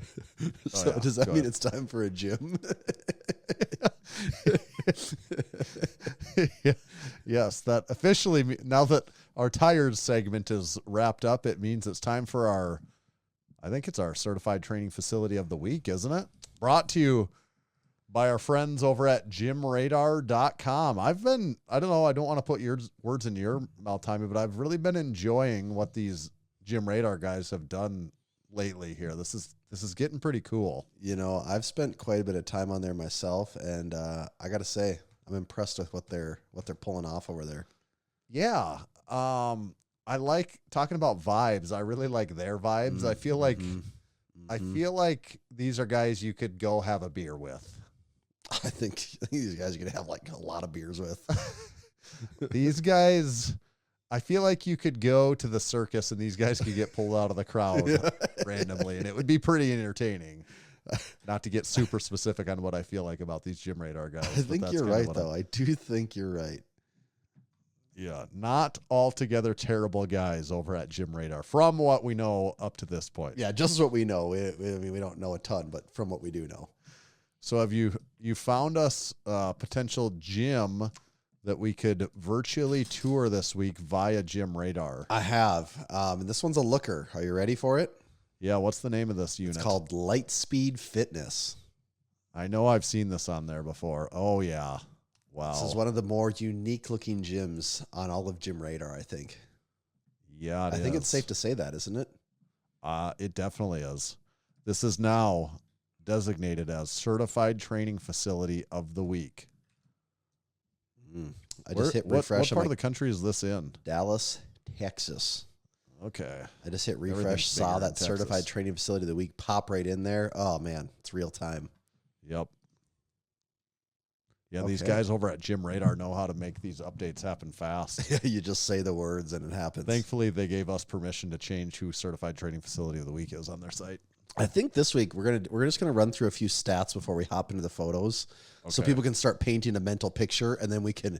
does that mean it's time for a gym? Yes, that officially, now that our tires segment is wrapped up, it means it's time for I think it's our certified training facility of the week, isn't it? Brought to you by our friends over at gymradar.com. I don't know, I don't want to put your words in your mouth, Tommy, but I've really been enjoying what these Gym Radar guys have done lately here. This is getting pretty cool. I've spent quite a bit of time on there myself, and I got to say, I'm impressed with what they're pulling off over there. Yeah. I like talking about vibes. I really like their vibes. I feel like I feel like these are guys you could go have a beer with. I think these guys are going to have like a lot of beers with. These guys, I feel like you could go to the circus and these guys could get pulled out of the crowd randomly, and it would be pretty entertaining. Not to get super specific on what I feel like about these Gym Radar guys. I think you're right, though. I do think you're right. Yeah, not altogether terrible guys over at Gym Radar, from what we know up to this point. Yeah, just what we know. I mean, we don't know a ton, but from what we do know. So have you found us a potential gym that we could virtually tour this week via Gym Radar? I have. And this one's a looker. Are you ready for it? Yeah, what's the name of this unit? It's called Lightspeed Fitness. I know I've seen this on there before. Oh, yeah. Wow. This is one of the more unique looking gyms on all of Gym Radar, I think. Yeah, I think it's safe to say that, isn't it? It definitely is. This is now designated as Certified Training Facility of the Week. I just hit refresh. What part of the country is this in? Dallas, Texas. Okay. I just hit refresh, Everything's saw bigger in that Certified Texas. Training Facility of the Week pop right in there. Oh, man, it's real time. Yep. Yeah, these Okay. guys over at Gym Radar know how to make these updates happen fast. You just say the words and it happens. Thankfully, they gave us permission to change who Certified Training Facility of the Week is on their site. I think this week we're just gonna run through a few stats before we hop into the photos, so Okay. people can start painting a mental picture, and then we can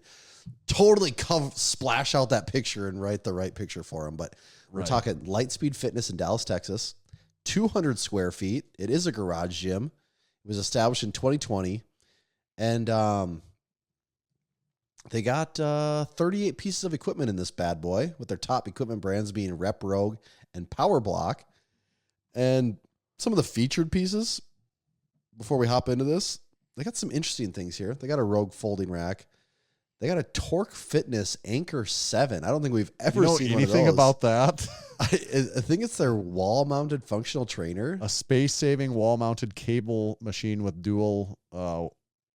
totally splash out that picture and write the right picture for them. But we're Right. talking Lightspeed Fitness in Dallas, Texas, 200 square feet. It is a garage gym. It was established in 2020, and they got 38 pieces of equipment in this bad boy, with their top equipment brands being Rep Rogue and Power Block. And some of the featured pieces, before we hop into this, they got some interesting things here. They got a Rogue folding rack. They got a Torque Fitness Anchor 7. I don't think we've ever seen anything one of those. about that? I think it's their wall-mounted functional trainer. A space-saving wall-mounted cable machine with dual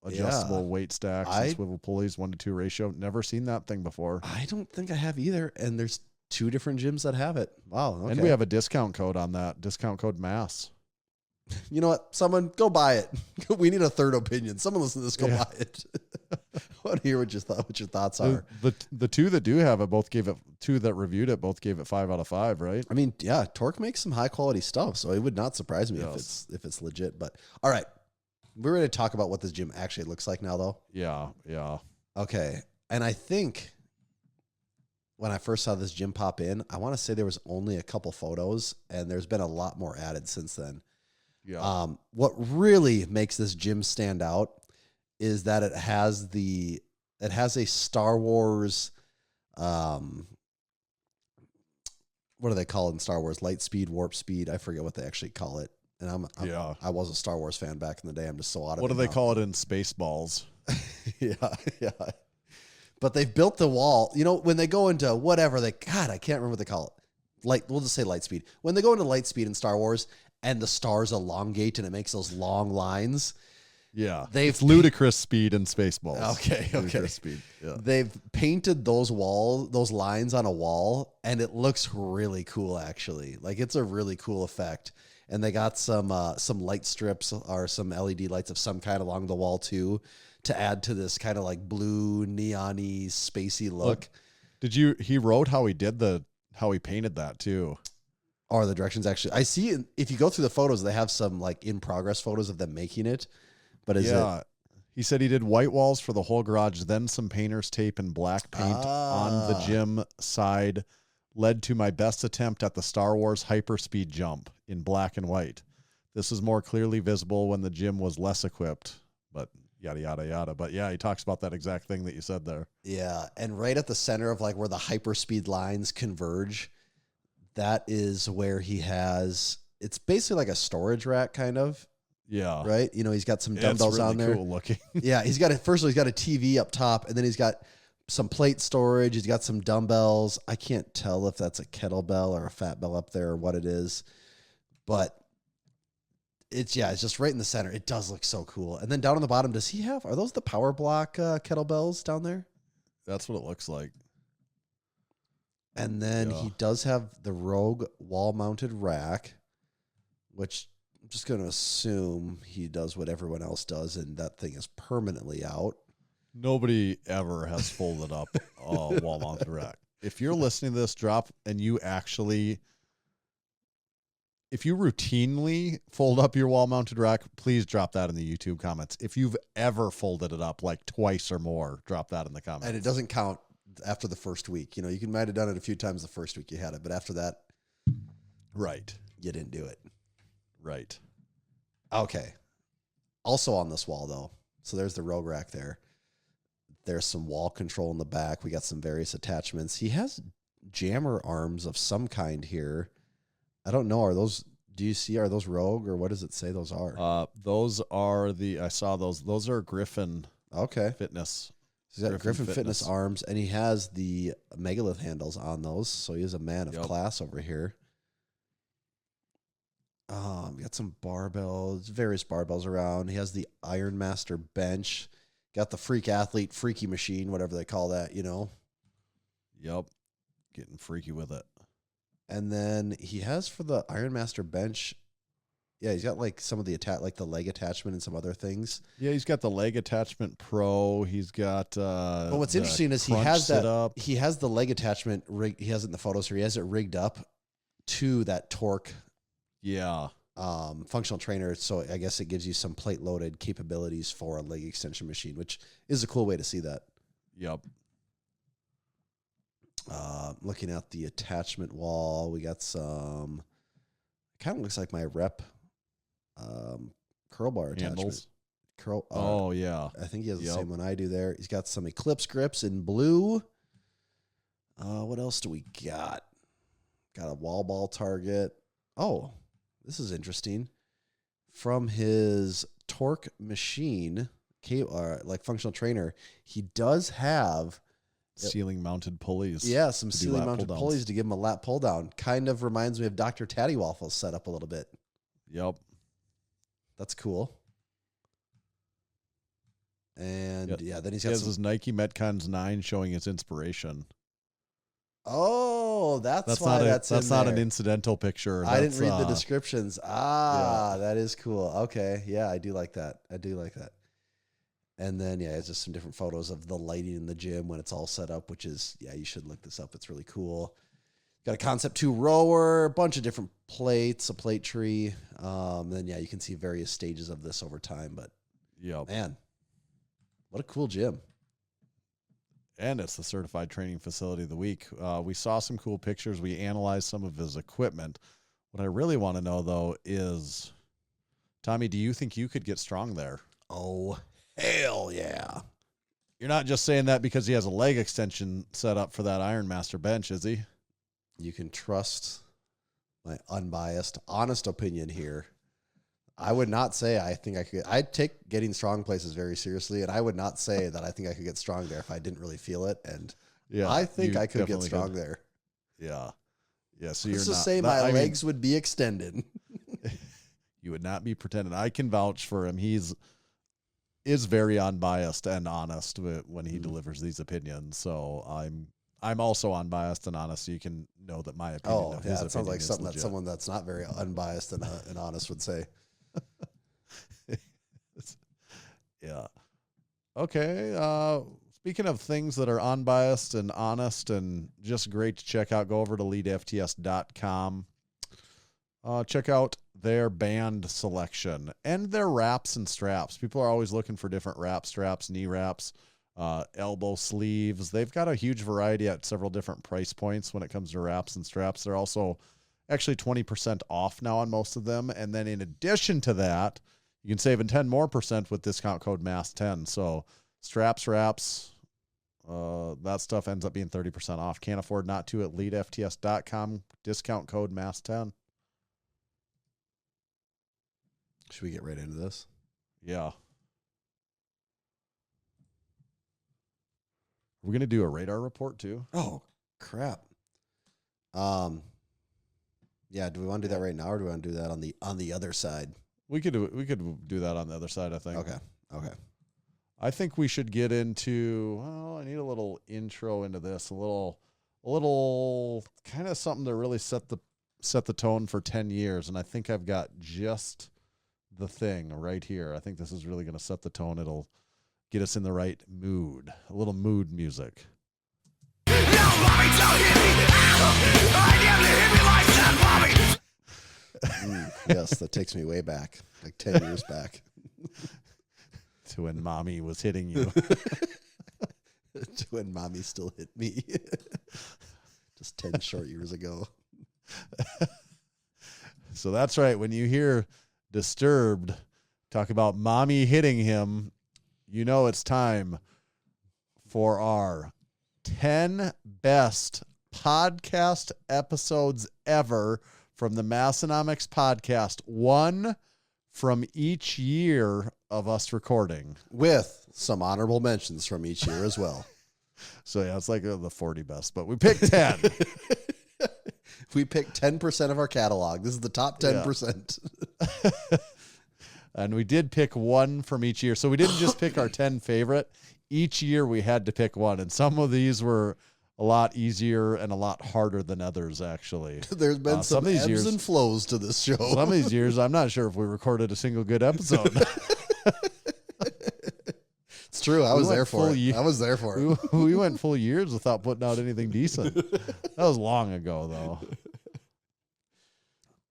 adjustable weight stacks and swivel pulleys, 1-to-2 ratio. Never seen that thing before. I don't think I have either. And there's 2 different gyms that have it. Wow. Okay. And we have a discount code on that. Discount code MASS. You know what? Someone go buy it. We need a third opinion. Someone listen to this. Go buy it. I want to hear what your thoughts are. The 2 that do have it both gave it 2 that reviewed it both gave it 5 out of 5, right? I mean, yeah, Torque makes some high quality stuff, so it would not surprise me if it's legit. But all right, we're ready to talk about what this gym actually looks like now, though. Yeah. Okay, and I think when I first saw this gym pop in, I want to say there was only a couple photos, and there's been a lot more added since then. Yeah. What really makes this gym stand out is that it has a Star Wars, what do they call it in Star Wars? Light speed, warp speed. I forget what they actually call it. And I was a Star Wars fan back in the day. I'm just so out of it. What do they call it in Spaceballs? Yeah. But they've built the wall. You know, when they go into whatever I can't remember what they call it. We'll just say light speed. When they go into light speed in Star Wars and the stars elongate and it makes those long lines. Yeah. It's ludicrous speed in Spaceballs. Okay. Ludicrous speed. Yeah. They've painted those lines on a wall, and it looks really cool, actually. Like, it's a really cool effect. And they got some light strips or some LED lights of some kind along the wall, too, to add to this kind of like blue, neon-y, spacey look. He wrote how he painted that, too. Or the directions, actually. I see, if you go through the photos, they have some like in-progress photos of them making it. But he said he did white walls for the whole garage, then some painter's tape and black paint on the gym side led to my best attempt at the Star Wars hyperspeed jump in black and white. This was more clearly visible when the gym was less equipped, but yada, yada, yada. But yeah, he talks about that exact thing that you said there. Yeah, and right at the center of like where the hyperspeed lines converge, that is where he has, it's basically like a storage rack kind of. Yeah. Right? You know, he's got some dumbbells really on there. Cool looking. Yeah, he's got a TV up top, and then he's got some plate storage. He's got some dumbbells. I can't tell if that's a kettlebell or a fat bell up there or what it is. But it's just right in the center. It does look so cool. And then down on the bottom, are those the Power Block kettlebells down there? That's what it looks like. And then he does have the Rogue wall-mounted rack, which I'm just going to assume he does what everyone else does, and that thing is permanently out. Nobody ever has folded up a wall-mounted rack. If you're listening to this drop and you actually if you routinely fold up your wall-mounted rack, please drop that in the YouTube comments. If you've ever folded it up like twice or more, drop that in the comments. And it doesn't count after the first week. You know, you might have done it a few times the first week you had it, but after that, right, you didn't do it. Right. Okay. Also on this wall, though, so there's the Rogue rack there. There's some wall control in the back. We got some various attachments. He has jammer arms of some kind here. I don't know. Are those, do you see, are those Rogue or what does it say those are? Those are I saw those. Those are Griffin Fitness. He's got Griffin Fitness arms, and he has the megalith handles on those. So he is a man of class over here. We got some barbells, various barbells around. He has the Iron Master bench. Got the Freak Athlete, Freaky Machine, whatever they call that, you know. Yep. Getting freaky with it. And then he has for the Iron Master bench, yeah, he's got like some of the like the leg attachment and some other things. Yeah, he's got the leg attachment pro. He's got but what's interesting is he has that he has the leg attachment rig, he has it in the photos here. He has it rigged up to that torque functional trainer, so I guess it gives you some plate loaded capabilities for a leg extension machine, which is a cool way to see that. Yep. Looking at the attachment wall, we got some, kind of looks like my rep curl bar attachment. Oh yeah, I think he has the same one I do there. He's got some Eclipse grips in blue. What else do we got? Got a wall ball target. Oh, this is interesting. From his torque machine, like functional trainer, he does have ceiling mounted pulleys. Yeah, some ceiling mounted pulleys to give him a lat pull down. Kind of reminds me of Dr. Taddywaffle's setup a little bit. Yep. That's cool. And then he has his Nike Metcons 9 showing its inspiration. Oh, that's why that's not an incidental picture. I didn't read the descriptions. That is cool. Okay. Yeah, I do like that. And then, it's just some different photos of the lighting in the gym when it's all set up, which is, you should look this up. It's really cool. Got a Concept 2 rower, a bunch of different plates, a plate tree. Then, you can see various stages of this over time. But, man, what a cool gym. And it's the certified training facility of the week. We saw some cool pictures. We analyzed some of his equipment. What I really want to know, though, is, Tommy, do you think you could get strong there? Oh, hell yeah. You're not just saying that because he has a leg extension set up for that Iron Master bench, is he? You can trust my unbiased, honest opinion here. I would not say I think I could. I take getting strong places very seriously, and I would not say that I think I could get strong there if I didn't really feel it. And I think I could get strong there. Yeah. So let's just say my legs would be extended. You would not be pretending. I can vouch for him. Is very unbiased and honest when he delivers these opinions. So I'm also unbiased and honest. So you can know that my opinion. It sounds like something that someone that's not very unbiased and honest would say. Yeah. Okay. Speaking of things that are unbiased and honest and just great to check out, go over to EliteFTS.com. Check out their band selection and their wraps and straps. People are always looking for different wrap straps, knee wraps, elbow sleeves. They've got a huge variety at several different price points when it comes to wraps and straps. They're also actually 20% off now on most of them. And then in addition to that, you can save 10% more with discount code MASS10. So straps, wraps, that stuff ends up being 30% off. Can't afford not to at EliteFTS.com. Discount code MASS10. Should we get right into this? Yeah. We're going to do a radar report too. Oh, crap. Yeah, do we want to do that right now or do we want to do that on the other side? We could do that on the other side, I think. Okay. I think we should get into, I need a little intro into this, a little kind of something to really set the tone for 10 years. And I think I've got just the thing right here. I think this is really going to set the tone. It'll get us in the right mood. A little mood music. Yes, that takes me way back, like 10 years back. To when mommy was hitting you. To when mommy still hit me. Just 10 short years ago. So that's right. When you hear Disturbed talk about mommy hitting him, you know it's time for our 10 best podcast episodes ever from the Massenomics Podcast. One from each year of us recording. With some honorable mentions from each year as well. So yeah, it's like the 40 best, but we picked 10. We picked 10% of our catalog. This is the top 10%. Yeah. And we did pick one from each year. So we didn't just pick our 10 favorite. Each year we had to pick one. And some of these were a lot easier and a lot harder than others, actually. There's been some of these ebbs years, and flows to this show. Some of these years, I'm not sure if we recorded a single good episode. It's true. I was there for it. I was there for it. We went full years without putting out anything decent. That was long ago, though.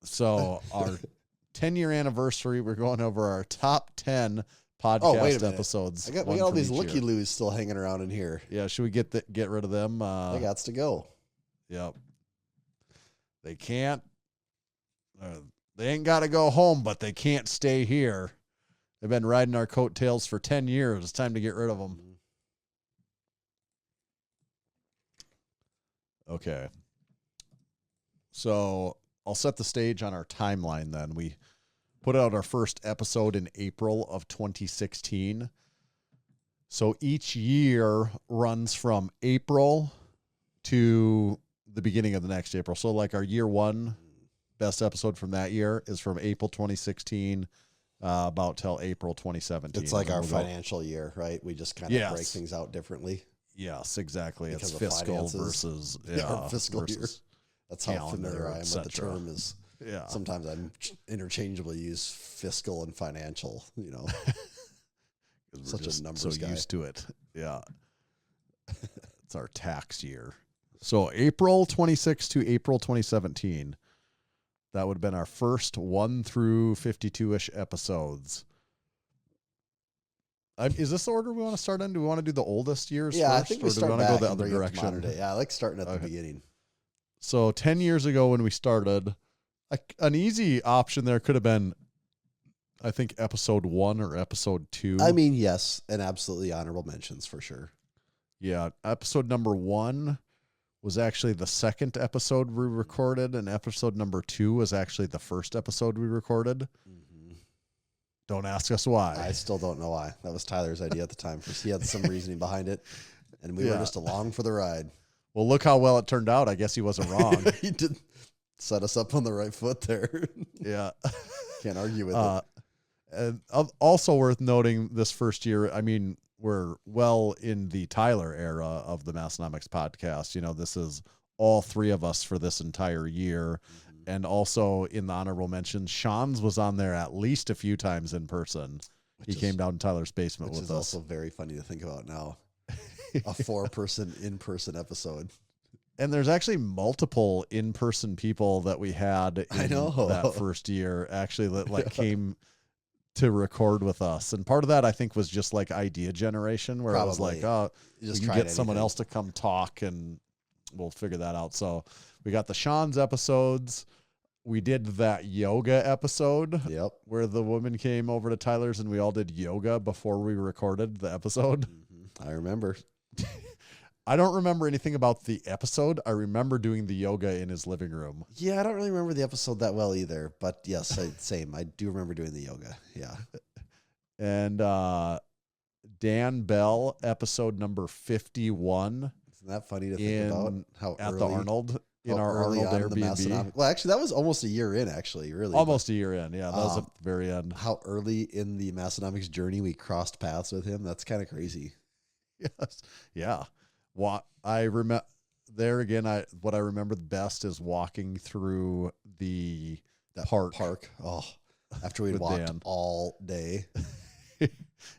So our 10-year anniversary, we're going over our top 10 podcast episodes. We got all these looky-loos still hanging around in here. Yeah, should we get rid of them? They got to go. Yep. They can't. They ain't got to go home, but they can't stay here. They've been riding our coattails for 10 years. It's time to get rid of them. Okay. So I'll set the stage on our timeline then. We put out our first episode in April of 2016. So each year runs from April to the beginning of the next April. So like our year one best episode from that year is from April 2016 about till April 2017. It's like our financial year, right? We just kind of break things out differently. Yes, exactly. Because it's fiscal versus fiscal year. That's how familiar I am with the term is. Yeah. Sometimes I'm interchangeably use fiscal and financial, you know. Such a numbers guy. So used to it. Yeah. It's our tax year. So April 26 to April 2017. That would have been our first 1 through 52-ish episodes. Is this the order we want to start in? Do we want to do the oldest years first? I think we start back go the and other bring it to direction? modern day. Yeah, I like starting at the beginning. So 10 years ago when we started, an easy option there could have been, I think, episode 1 or episode 2. I mean, yes, and absolutely honorable mentions for sure. Yeah, episode number 1 was actually the second episode we recorded, and episode number 2 was actually the first episode we recorded. Mm-hmm. Don't ask us why. I still don't know why. That was Tyler's idea at the time. He had some reasoning behind it, and we were just along for the ride. Well, look how well it turned out. I guess he wasn't wrong. He did set us up on the right foot there. Yeah. Can't argue with it. And also worth noting this first year, I mean, we're well in the Tyler era of the Massenomics Podcast. You know, this is all three of us for this entire year. Mm-hmm. And also in the honorable mentions, Sean's was on there at least a few times in person. He came down to Tyler's basement with us. Which is also very funny to think about now. A 4-person in-person episode. And there's actually multiple in-person people that we had in that first year actually that came to record with us. And part of that I think was just like idea generation where I was like, oh, you can get someone else to come talk and we'll figure that out. So we got the Sean's episodes. We did that yoga episode where the woman came over to Tyler's and we all did yoga before we recorded the episode. Mm-hmm. I remember. I don't remember anything about the episode. I remember doing the yoga in his living room. Yeah, I don't really remember the episode that well either. But yes, same. I do remember doing the yoga. Yeah. And Dan Bell, episode number 51. Isn't that funny to think about? How at early, the Arnold, in our Arnold Airbnb. Well, actually, that was almost a year in, actually, really. Almost a year in, yeah. That was at the very end. How early in the Massenomics journey we crossed paths with him. That's kind of crazy. Yes. Yeah. What I remember there again, what I remember the best is walking through the park. Oh, after we'd walked all day.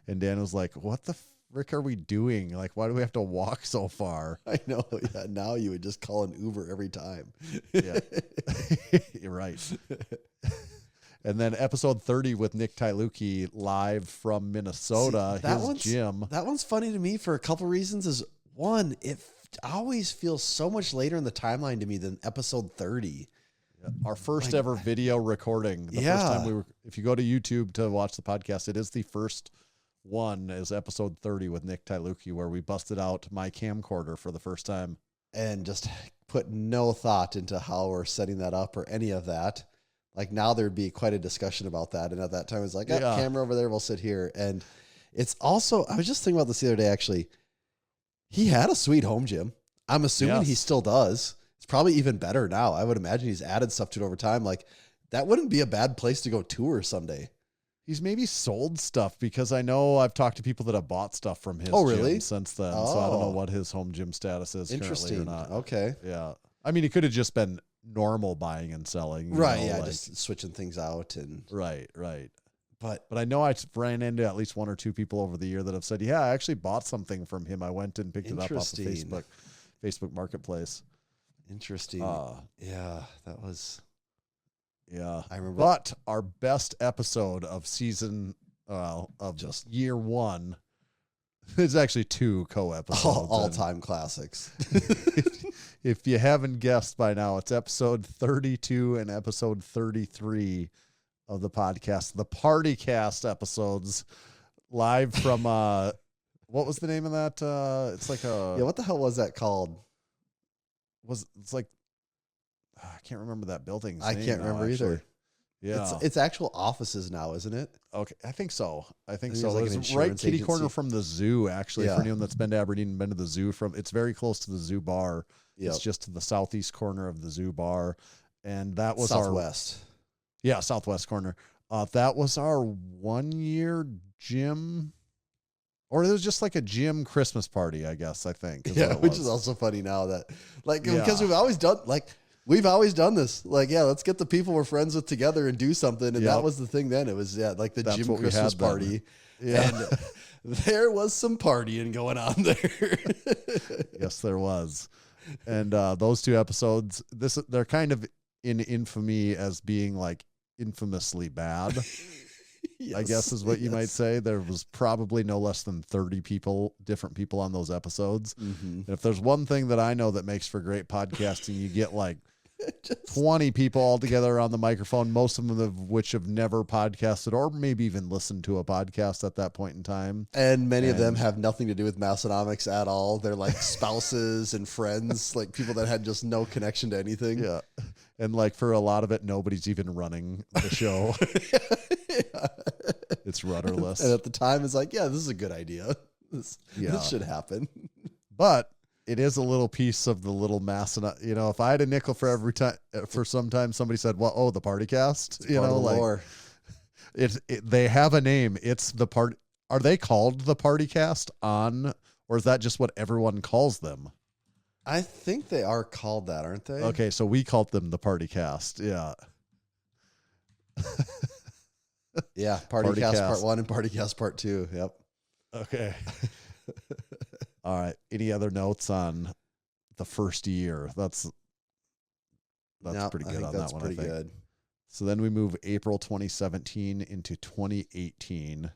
And Dan was like, what the frick are we doing? Like, why do we have to walk so far? I know. Yeah. Now you would just call an Uber every time. Yeah. You're right. And then episode 30 with Nick Tyluki live from Minnesota, his gym. That one's funny to me for a couple reasons. Is one, it always feels so much later in the timeline to me than episode 30. Our first ever video recording. The first time if you go to YouTube to watch the podcast, it is the first one is episode 30 with Nick Tyluki, where we busted out my camcorder for the first time. And just put no thought into how we're setting that up or any of that. Like now there'd be quite a discussion about that. And at that time it's like, camera over there, we'll sit here. And it's also, I was just thinking about this the other day, actually. He had a sweet home gym. I'm assuming he still does. It's probably even better now. I would imagine he's added stuff to it over time. Like that wouldn't be a bad place to go tour someday. He's maybe sold stuff, because I know I've talked to people that have bought stuff from his gym since then. So I don't know what his home gym status is currently or not. Okay. Yeah. I mean, it could have just been normal buying and selling. Right. Just switching things out. And Right. But I know I ran into at least one or two people over the year that have said, I actually bought something from him. I went and picked it up off the Facebook Marketplace. Interesting. That was... Yeah, I remember. But our best episode of season of just year one, it's actually 2 co-episodes, all-time classics. If you haven't guessed by now, it's episode 32 and episode 33 of the podcast, the Party Cast episodes, live from what was the name of that? It's like a what the hell was that called? It's like. I can't remember that building's name. I can't remember either. Yeah. It's actual offices now, isn't it? Okay. I think so. Like it's right kitty corner from the zoo, actually, for anyone that's been to Aberdeen and been to the zoo. It's very close to the zoo bar. It's just to the southeast corner of the zoo bar. And that was Southwest. Southwest corner. That was our 1-year gym. Or it was just like a gym Christmas party, I guess, I think. Which is also funny now that, because we've always done this. Let's get the people we're friends with together and do something. And that was the thing then. It was, the gym Christmas party. Yeah. And there was some partying going on there. Yes, there was. And those 2 episodes, they're kind of in infamy as being like infamously bad. I guess is what you might say. There was probably no less than 30 different people on those episodes. Mm-hmm. And if there's one thing that I know that makes for great podcasting, you get like 20 people all together on the microphone, most of them of which have never podcasted or maybe even listened to a podcast at that point in time. And many of them have nothing to do with Massenomics at all. They're like spouses and friends, like people that had just no connection to anything. Yeah. And like for a lot of it, nobody's even running the show. It's rudderless. And at the time, it's like, this is a good idea. This should happen. But it is a little piece of the little Massenomics. If I had a nickel for every time, for some time somebody said, the Party Cast, they have a name. It's the part. Are they called the Party Cast or is that just what everyone calls them? I think they are called that, aren't they? Okay, so we called them the Party Cast. Yeah. Yeah, Party Cast Part 1 and Party Cast Part 2. Yep. Okay. All right. Any other notes on the first year? That's pretty good on that one, I think. Good. So then we move April 2017 into 2018.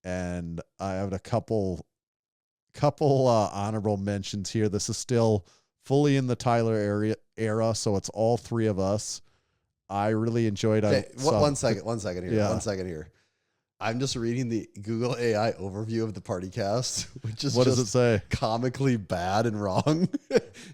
And I have a couple honorable mentions here. This is still fully in the Tyler era, so it's all 3 of us. I really enjoyed it. One second here. Yeah. 1 second here. I'm just reading the Google AI overview of the Party Cast, which is what does it say? Comically bad and wrong.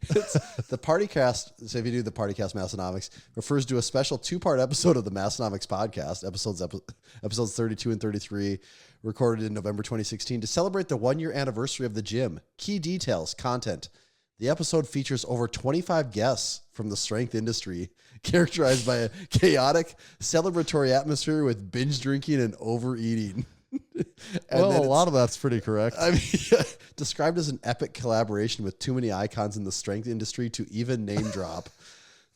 It's the Party Cast. So if you do the Party Cast Massenomics, refers to a special 2-part episode of the Massenomics Podcast, episodes 32 and 33, recorded in November 2016 to celebrate the 1-year anniversary of the gym. Key details, content. The episode features over 25 guests from the strength industry, characterized by a chaotic, celebratory atmosphere with binge drinking and overeating. A lot of that's pretty correct. I mean, described as an epic collaboration with too many icons in the strength industry to even name drop,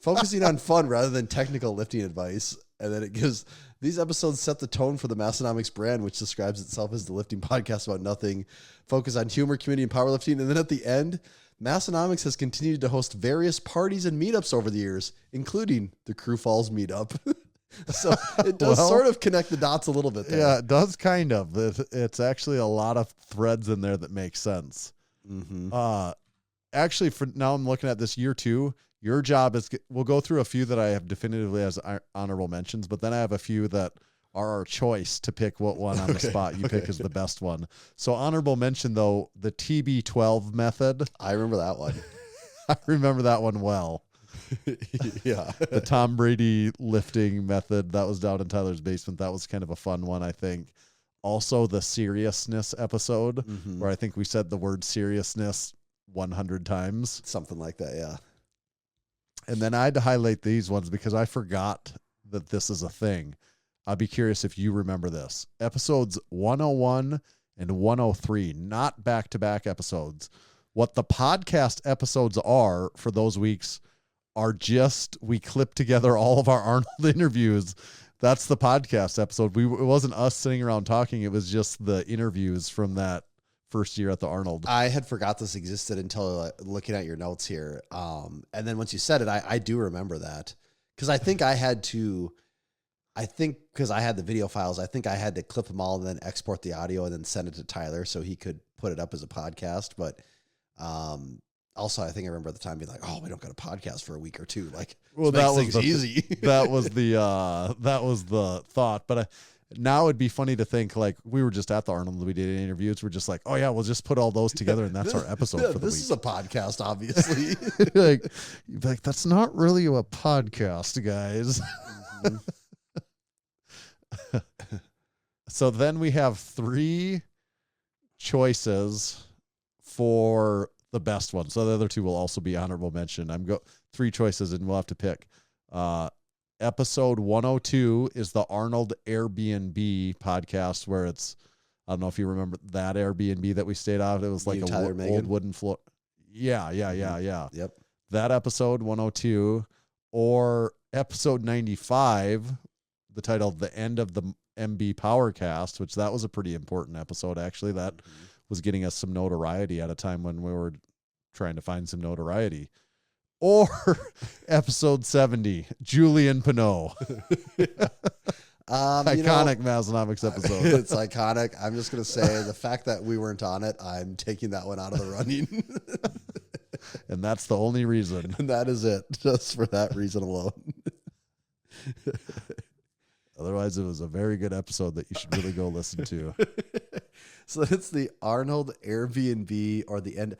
focusing on fun rather than technical lifting advice. And then it gives these episodes set the tone for the Massenomics brand, which describes itself as the lifting podcast about nothing, focus on humor, community, and powerlifting. And then at the end, Massenomics has continued to host various parties and meetups over the years, including the Crew Falls meetup. So it does sort of connect the dots a little bit there. Yeah, it does kind of. It's actually a lot of threads in there that make sense. Actually, for now, I'm looking at this year 2. Your job is, we'll go through a few that I have definitively as honorable mentions, but then I have a few that are our choice to pick what one on the spot you pick as the best one. So honorable mention, though, the TB12 method. I remember that one. I remember that one well. Yeah. The Tom Brady lifting method, that was down in Tyler's basement. That was kind of a fun one, I think. Also, the seriousness episode, where I think we said the word seriousness 100 times. Something like that, yeah. And then I had to highlight these ones because I forgot that this is a thing. I'd be curious if you remember this. Episodes 101 and 103, not back-to-back episodes. What the podcast episodes are for those weeks are just, we clip together all of our Arnold interviews. That's the podcast episode. It wasn't us sitting around talking. It was just the interviews from that first year at the Arnold. I had forgot this existed until looking at your notes here. And then once you said it, I do remember that. Because I think because I had the video files, I think I had to clip them all and then export the audio and then send it to Tyler so he could put it up as a podcast. But also, I think I remember at the time being like, "Oh, we don't got a podcast for a week or two." Like, well, that was easy. that was the thought. But now it'd be funny to think, like, we were just at the Arnold, we did interviews. We're just like, "Oh yeah, we'll just put all those together, and that's our episode for the week." This is a podcast, obviously. like that's not really a podcast, guys. So then we have 3 choices for the best one. So the other 2 will also be honorable mention. 3 choices and we'll have to pick. Episode 102 is the Arnold Airbnb podcast where it's, I don't know if you remember that Airbnb that we stayed out. It was like old wooden floor. Yeah. Yep. That episode 102 or episode 95, the title, The End of the MB Powercast, which that was a pretty important episode. Actually, that was getting us some notoriety at a time when we were trying to find some notoriety. Or episode 70, Julian Pinot. Iconic Massenomics episode. It's iconic. I'm just going to say the fact that we weren't on it, I'm taking that one out of the running. And that's the only reason. And that is it. Just for that reason alone. Otherwise, it was a very good episode that you should really go listen to. So it's the Arnold Airbnb or the end.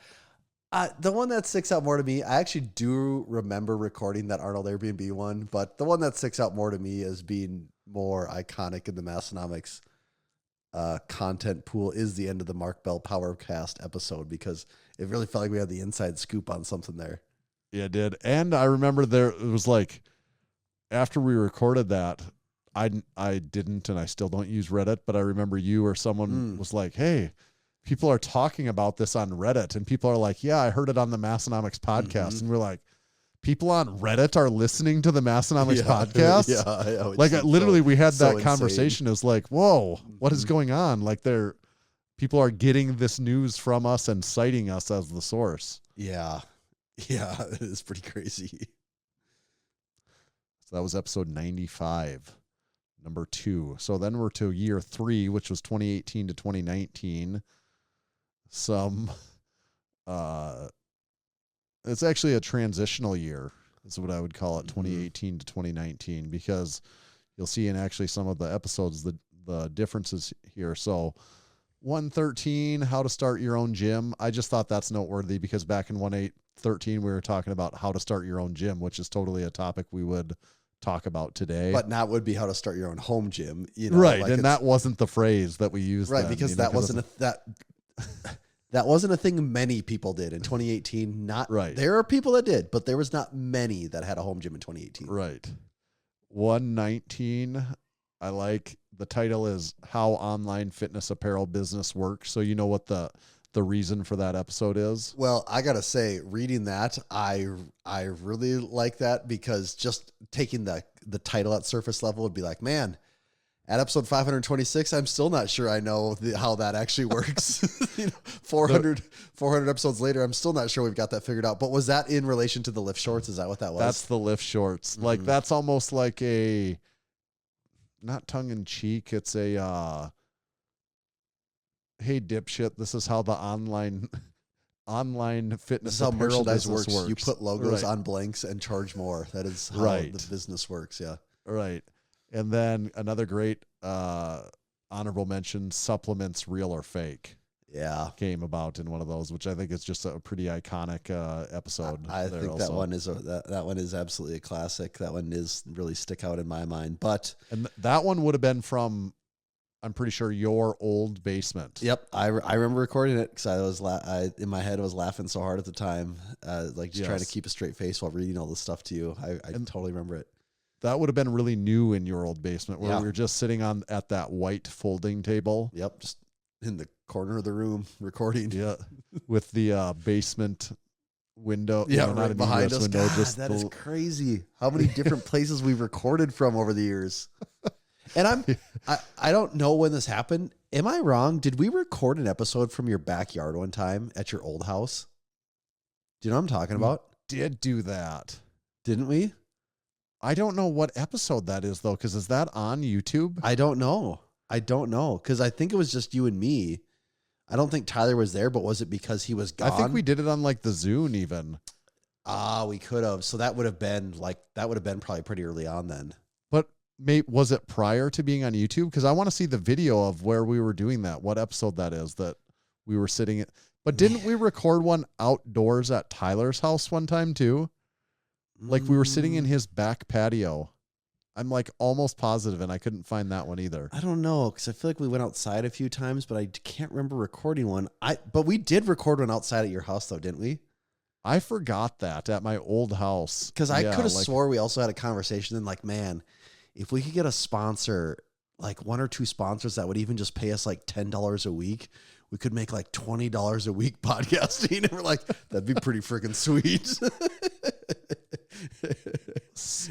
The one that sticks out more to me, I actually do remember recording that Arnold Airbnb one, but the one that sticks out more to me as being more iconic in the Massenomics content pool is the End of the Mark Bell Powercast episode, because it really felt like we had the inside scoop on something there. Yeah, it did. And I remember it was like, after we recorded that, I didn't, and I still don't use Reddit, but I remember you or someone was like, "Hey, people are talking about this on Reddit," and people are like, "Yeah, I heard it on the Massenomics podcast." And we're like, people on Reddit are listening to the Massenomics podcast? Yeah. Like literally we had that insane conversation. It was like, whoa, what is going on? Like people are getting this news from us and citing us as the source. Yeah. Yeah, it is pretty crazy. So that was episode 95. Number 2. So then we're to year 3, which was 2018 to 2019. It's actually a transitional year, is what I would call it, 2018 to 2019, because you'll see in actually some of the episodes the differences here. So 113, how to start your own gym. I just thought that's noteworthy because back in 113 we were talking about how to start your own gym, which is totally a topic we would talk about today, but not would be how to start your own home gym, right? Like, and that wasn't the phrase that we used, right? Then, because that wasn't that wasn't a thing many people did in 2018. Not right. There are people that did, but there was not many that had a home gym in 2018. Right. 119. I like the title is How Online Fitness Apparel Business Works. So you know what the reason for that episode is? Well, I got to say, reading that, I really like that, because just taking the title at surface level would be like, man, at episode 526, I'm still not sure I know how that actually works. 400 episodes later, I'm still not sure we've got that figured out. But was that in relation to the lift shorts? Is that what that was? That's the lift shorts. Like, that's almost like not tongue in cheek. It's a hey dipshit, this is how the online fitness This is how apparel merchandise business works. You put logos Right. on blanks and charge more. That is how Right. the business works. Yeah. Right. And then another great honorable mention, supplements real or fake, Yeah. came about in one of those, which I think is just a pretty iconic episode. I there think that also. one is that one is absolutely a classic. That one is really stick out in my mind. But And that one would have been from, I'm pretty sure, your old basement. yep, I remember recording it because I was in my head I was laughing so hard at the time, like just trying to Yes. keep a straight face while reading all this stuff to you. I totally remember it. That would have been really new in your old basement, where Yeah. we were just sitting at that white folding table. Yep, just in the corner of the room recording. Yeah, with the basement window. Yeah, not right an behind egress us. window, God, just that the- is crazy. How many different places we've recorded from over the years. And I don't know when this happened. Am I wrong? Did we record an episode from your backyard one time at your old house? Do you know what I'm talking about? did do that. Didn't we? I don't know what episode that is though, because is that on YouTube? I don't know. Because I think it was just you and me. I don't think Tyler was there, but was it because he was gone? I think we did it on like the Zune even. We could have. So that would have been probably pretty early on then. But was it prior to being on YouTube? Because I want to see the video of where we were doing that. What episode that is that we were sitting at. But didn't we record one outdoors at Tyler's house one time too? Like we were sitting in his back patio. I'm like almost positive, and I couldn't find that one either. I don't know, because I feel like we went outside a few times, but I can't remember recording one. But we did record one outside at your house, though, didn't we? I forgot that at my old house. Because I Yeah, could have like- swore we also had a conversation and like, man, if we could get a sponsor, like one or two sponsors that would even just pay us like $10 a week, we could make like $20 a week podcasting. And we're like, that'd be pretty freaking sweet.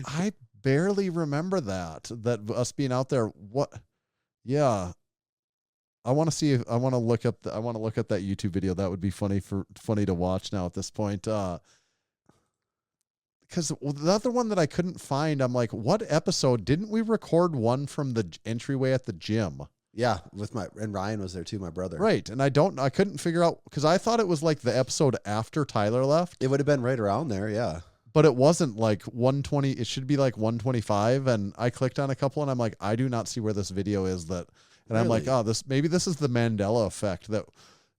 I barely remember that us being out there. What? Yeah. I want to see if I want to look up that YouTube video. That would be funny to watch now at this point. Because the other one that I couldn't find, I'm like, what episode? Didn't we record one from the entryway at the gym? Yeah, and Ryan was there too, my brother. Right. And I couldn't figure out, because I thought it was like the episode after Tyler left. It would have been right around there, yeah. But it wasn't like 120. It should be like 125. And I clicked on a couple and I'm like, I do not see where this video is that. And I'm like, Really? maybe this is the Mandela effect that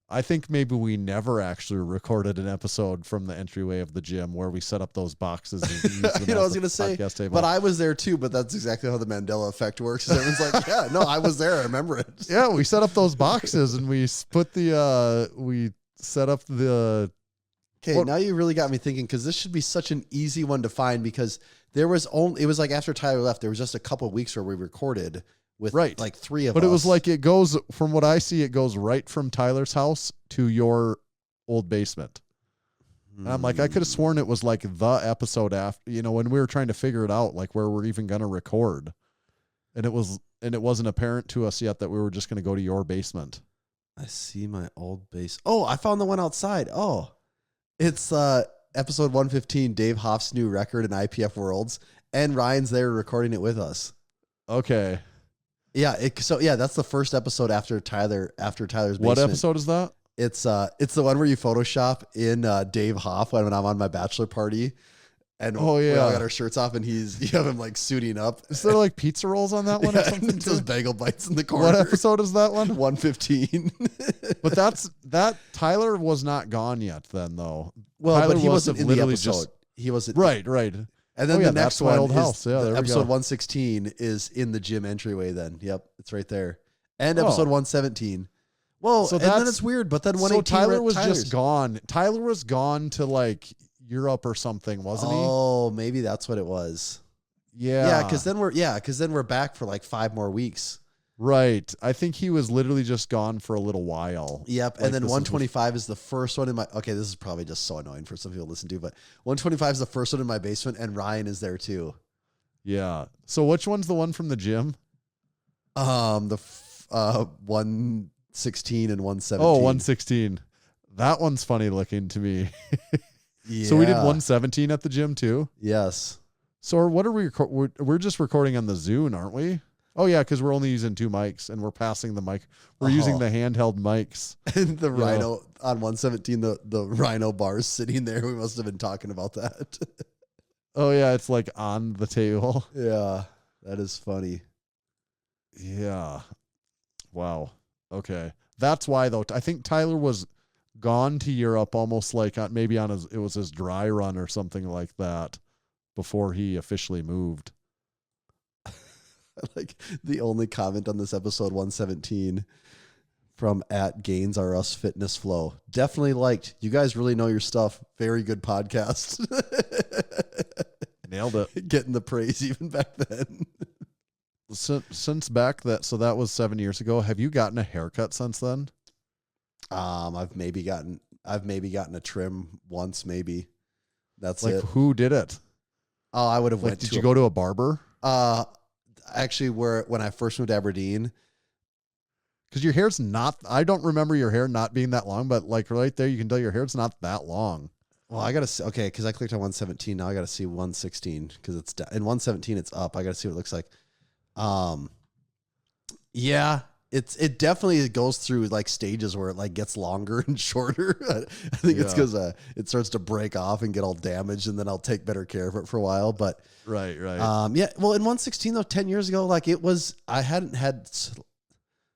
I think maybe we never actually recorded an episode from the entryway of the gym where we set up those boxes. And used them You know, I as was the going to say, podcast table. but I was there too, but that's exactly how the Mandela effect works. Everyone's like, yeah, no, I was there. I remember it. Yeah, we set up those boxes and we put we set up the. Okay, What- now you really got me thinking, because this should be such an easy one to find, because it was like after Tyler left, there was just a couple of weeks where we recorded with Right. like three of us. But it was like it goes, from what I see, it goes right from Tyler's house to your old basement. And I'm like, I could have sworn it was like the episode after, when we were trying to figure it out, like where we're even going to record. And it wasn't apparent to us yet that we were just going to go to your basement. I see my old base. Oh, I found the one outside. Oh, it's episode 115, Dave Hoff's new record in IPF Worlds, and Ryan's there recording it with us. Okay. Yeah, that's the first episode after Tyler's basement. What episode is that? It's the one where you Photoshop in Dave Hoff when I'm on my bachelor party, and Oh, we all yeah. got our shirts off, and you have him like suiting up. Is there like pizza rolls on that one or Yeah, something? and those too? bagel bites in the corner. What episode is that one? 115. But Tyler was not gone yet then though. Well, Tyler but he must wasn't have in the literally episode. He wasn't Right. And then Oh, yeah, the next that's my one old is house. Yeah, there we episode go. 116 is in the gym entryway. Then, yep, it's right there. And Oh. episode 117. Well, So and then that's- it's weird. But then So 118. Tyler was Tyler's. just gone. Tyler was gone to like Europe or something, wasn't Oh, maybe that's what it was. he? Yeah, because then we're back for like 5 more weeks. Right. I think he was literally just gone for a little while. Yep, Like, and then this is 125 is the first one in my. Okay, this is probably just so annoying for some people to listen to, but 125 is the first one in my basement, and Ryan is there too. Yeah. So which one's the one from the gym? 116 and 117. Oh, 116. That one's funny looking to me. Yeah. So we did 117 at the gym too. Yes. So what are we? We're just recording on the Zune, aren't we? Oh yeah, because we're only using 2 mics and we're passing the mic. We're using the handheld mics. And the Rhino on 117, the Rhino bar's sitting there. We must have been talking about that. Oh yeah, it's like on the table. Yeah, that is funny. Yeah. Wow. Okay. That's why though. I think Tyler was gone to Europe almost like maybe on it was his dry run or something like that before he officially moved. Like the only comment on this episode 117 from @GainsRUs Fitness Flow. Definitely liked. You guys really know your stuff. Very good podcast. Nailed it. Getting the praise even back then. Since back that was 7 years ago. Have you gotten a haircut since then? I've maybe gotten a trim once, maybe. That's like it. Who did it? Oh, I would have Did you go to a barber? Actually, when I first moved to Aberdeen, because your hair's not. I don't remember your hair not being that long, but like right there, you can tell your hair's not that long. well, I gotta see. Okay, because I clicked on 117. Now I gotta see 116 because it's in 117. It's up. I gotta see what it looks like. Yeah, it definitely goes through like stages where it like gets longer and shorter. I think it's because it starts to break off and get all damaged, and then I'll take better care of it for a while. But Right. yeah. Well, in 116 though, 10 years ago, like it was. I hadn't had.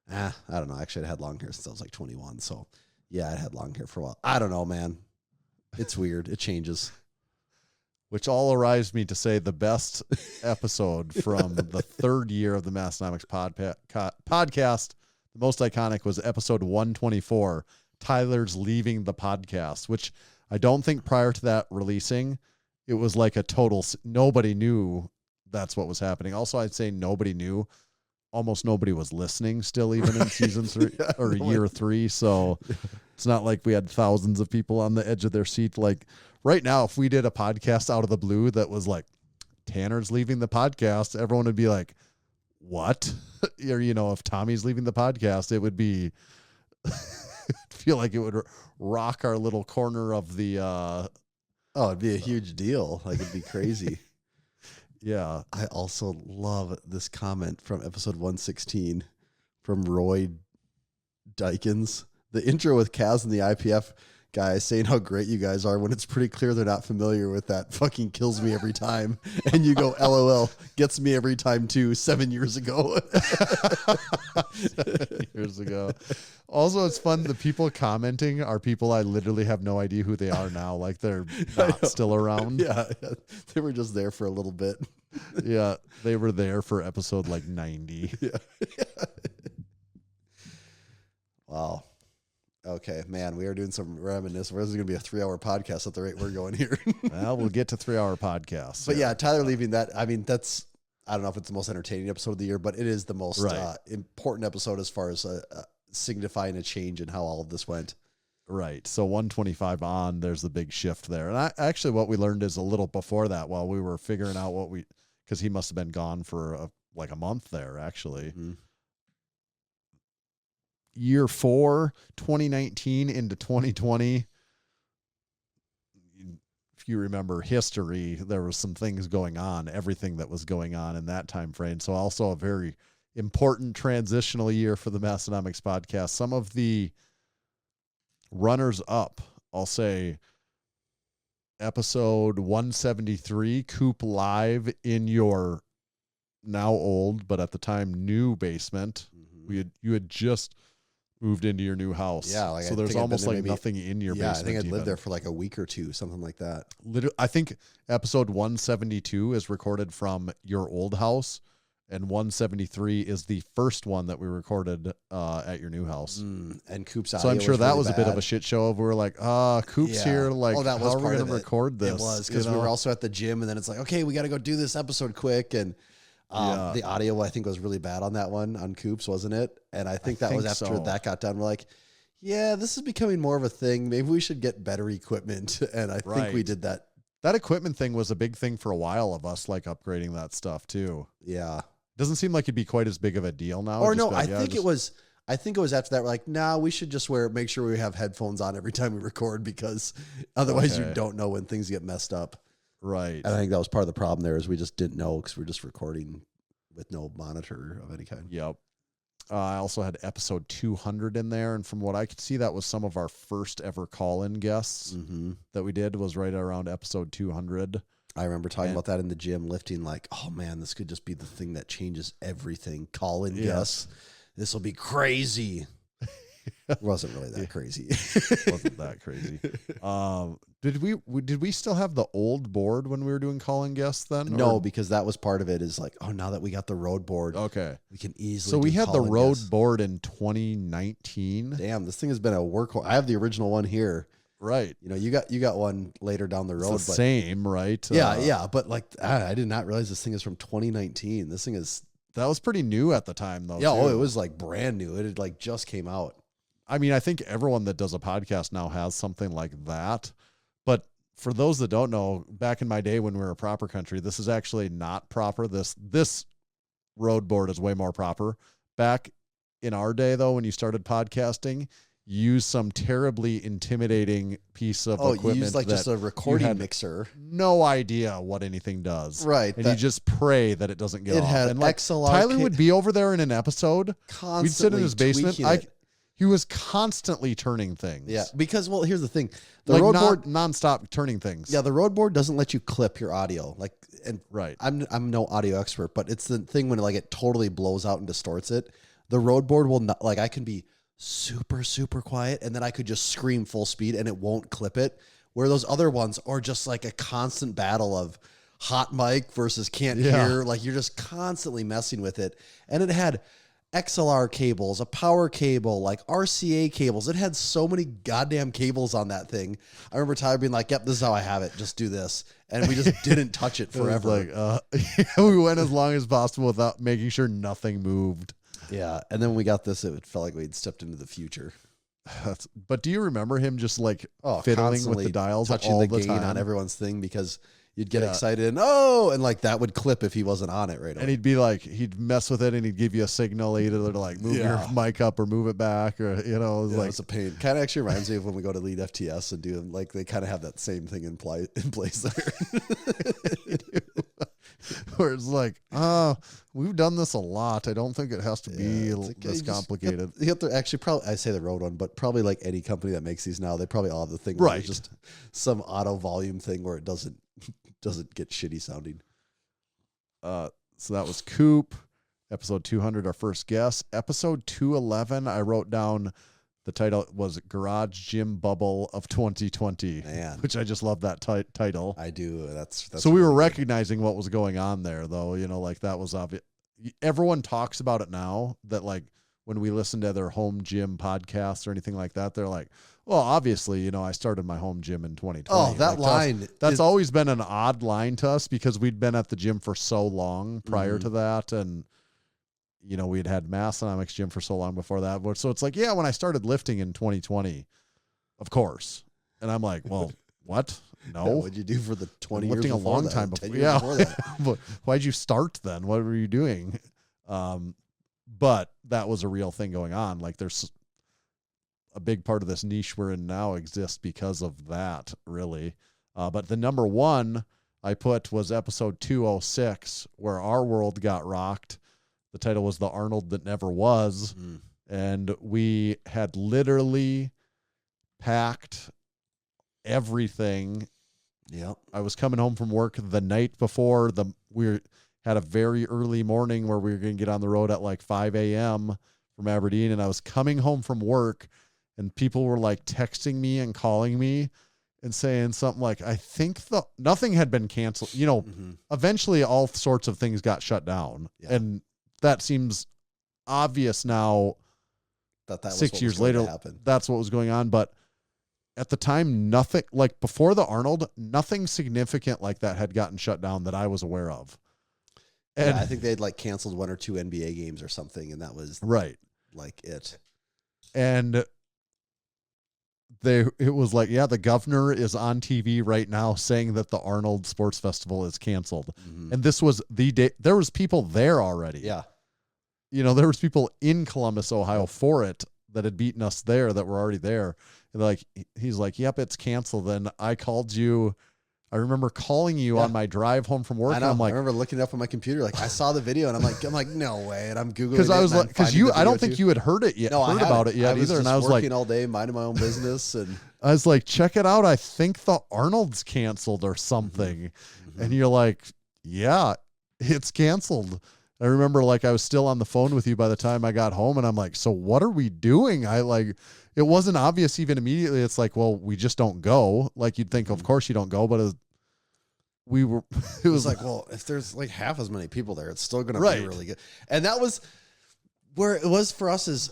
I don't know. Actually, I had long hair since I was like 21. So yeah, I had long hair for a while. I don't know, man. It's weird. It changes. Which all arrives me to say the best episode from the 3rd year of the Massenomics podcast. The most iconic was episode 124, Tyler's leaving the podcast, which I don't think prior to that releasing, it was like a total, nobody knew that's what was happening. Also, I'd say nobody knew. Almost nobody was listening still, even in season 3 or year 3. So it's not like we had thousands of people on the edge of their seat. Like right now, if we did a podcast out of the blue that was like, Tanner's leaving the podcast, everyone would be like, what? Or, if Tommy's leaving the podcast, it would be, feel like it would rock our little corner of the, oh, it'd be a huge deal. Like it'd be crazy. Yeah. I also love this comment from episode 116 from Roy Dykins. The intro with Kaz and the IPF guys saying how great you guys are when it's pretty clear they're not familiar with that fucking kills me every time. And you go, LOL, gets me every time too, 7 years ago. 7 years ago. Also, it's fun. The people commenting are people I literally have no idea who they are now. Like they're not still around. Yeah. They were just there for a little bit. Yeah. They were there for episode like 90. Yeah. Wow. Okay, man, we are doing some reminiscence. This is going to be a 3-hour podcast at the rate we're going here. Well, we'll get to 3-hour podcasts. But yeah, Tyler leaving that, I mean, I don't know if it's the most entertaining episode of the year, but it is the most important episode as far as signifying a change in how all of this went. Right. So 125 on, there's the big shift there. And actually what we learned is a little before that while we were figuring out because he must have been gone for like a month there, actually. Mm-hmm. Year 4, 2019 into 2020. If you remember history, there was some things going on, everything that was going on in that time frame. So also a very important transitional year for the Massenomics podcast. Some of the runners up, I'll say episode 173, Coop Live in your now old, but at the time new basement. Mm-hmm. You had just moved into your new house. Yeah. Like so there's almost like nothing in your basement. Yeah, I think I'd lived there for like a week or two, something like that. I think episode 172 is recorded from your old house, and 173 is the first one that we recorded at your new house. And Coop's audio. So I'm sure was that really was a bit bad. of a shit show. We were like, Coop's here. Like, that was how are we going to record this? It was because we were also at the gym, and then it's like, okay, we got to go do this episode quick. And the audio, I think, was really bad on that one on Coop's, wasn't it? And I think that was after that got done. We're like, yeah, this is becoming more of a thing. Maybe we should get better equipment. And I think we did that. That equipment thing was a big thing for a while of us, like upgrading that stuff too. Yeah. Doesn't seem like it'd be quite as big of a deal now. Or no, I think it was after that. We're like, nah, we should just make sure we have headphones on every time we record, because otherwise you don't know when things get messed up. Right. And I think that was part of the problem there is we just didn't know because we're just recording with no monitor of any kind. Yep. I also had episode 200 in there, and from what I could see, that was some of our first ever call-in guests that we did. Was right around episode 200. I remember talking about that in the gym, lifting, like, oh man, this could just be the thing that changes everything. Call-in guests. This will be crazy. It wasn't really that crazy. Wasn't that crazy. Did we still have the old board when we were doing call-in guests then? No, because that was part of it, is like, oh, now that we got the road board, okay, we can easily So we had the call-in road guests. board in 2019. Damn, this thing has been a workhorse. I have the original one here. Right. You know, you got one later down the road. It's the same, right? Yeah, but like, I did not realize this thing is from 2019. This thing is... That was pretty new at the time, though. Yeah, too. it was like brand new. It had like just came out. I mean, I think everyone that does a podcast now has something like that. But for those that don't know, back in my day when we were a proper country, this is actually not proper. This road board is way more proper. Back in our day, though, when you started podcasting, you used some terribly intimidating piece of equipment. You used like just a recording mixer. No idea what anything does. Right. And you just pray that it doesn't get off. It had and like XLR. Tyler would be over there in an episode. constantly We'd sit in his basement. tweaking it. He was constantly turning things. Yeah, because, well, here's the thing. The Like road board, nonstop turning things. yeah, the road board doesn't let you clip your audio. Like, and Right. I'm no audio expert, but it's the thing when like it totally blows out and distorts it. The road board will not, like, I can be super, super quiet and then I could just scream full speed and it won't clip it. Where those other ones are just like a constant battle of hot mic versus can't hear. Like, you're just constantly messing with it. And it had XLR cables, a power cable, like RCA cables. It had so many goddamn cables on that thing. I remember Tyler being like, yep, this is how I have it. Just do this. And we just didn't touch it forever. We went as long as possible without making sure nothing moved. Yeah. And then when we got this, it felt like we'd stepped into the future. But do you remember him just like fiddling with Constantly the dials touching all the the gain time on everyone's thing because you'd get excited and like that would clip if he wasn't on it right away. And he'd be like, he'd mess with it and he'd give you a signal either to like move your mic up or move it back, or, you know, it was like, it's a pain. Kind of actually reminds me of when we go to EliteFTS and do, like, they kind of have that same thing in place there. where it's like, we've done this a lot. I don't think it has to be this complicated. You have to actually probably, I say the road one, but probably like any company that makes these now, they probably all have the thing where there's just some auto volume thing where it doesn't get shitty sounding. So that was Coop. Episode 200, our first guest. Episode 211, I wrote down the title was Garage Gym Bubble of 2020, Man. which I just love that title. I do. That's so we were really recognizing what was going on there, though. You know, like that was obvious. Everyone talks about it now, that like when we listen to their home gym podcasts or anything like that, they're like, well, obviously, you know, I started my home gym in 2020. Oh, that like, line. That's always been an odd line to us because we'd been at the gym for so long prior to that. And, you know, we'd had Massenomics gym for so long before that. So it's like, yeah, when I started lifting in 2020, of course. And I'm like, well, what? No. What'd you do for the 20 years lifting a before long that, time 10 before. years Yeah. before that? But why'd you start then? What were you doing? But that was a real thing going on. Like there's a big part of this niche we're in now exists because of that, really. But the number one I put was episode 206, where our world got rocked. The title was The Arnold That Never Was. And we had literally packed everything. Yep. I was coming home from work the night before. We had a very early morning where we were going to get on the road at like 5 a.m. from Aberdeen. And I was coming home from work and people were like texting me and calling me and saying something like, I think nothing had been canceled. You know, eventually all sorts of things got shut down. Yeah. And that seems obvious now. That was 6 years later, that's what was going on. But at the time, nothing, like before the Arnold, nothing significant like that had gotten shut down that I was aware of. And I think they'd like canceled 1 or 2 NBA games or something. And that was like it. And it was like, yeah, the governor is on TV right now saying that the Arnold Sports Festival is canceled. And this was the day there was people there already. Yeah. You know, there was people in Columbus, Ohio for it that had beaten us there that were already there. And he's like, yep, it's canceled. And I called you I remember calling you on my drive home from work. I know. And I'm like, I remember looking it up on my computer. Like I saw the video and I'm like, no way. And I'm Googling because I was like, because I don't think you you had heard it yet, no, heard about it yet I was either. Just and I was like, working all day, minding my own business. And I was like, check it out. I think the Arnold's canceled or something. And you're like, yeah, it's canceled. I remember like I was still on the phone with you by the time I got home and I'm like, so what are we doing? It wasn't obvious even immediately. It's like, well, we just don't go. Like you'd think, of course you don't go, but it was like, well, if there's like half as many people there, it's still going to Right. be really good. And that was where it was for us is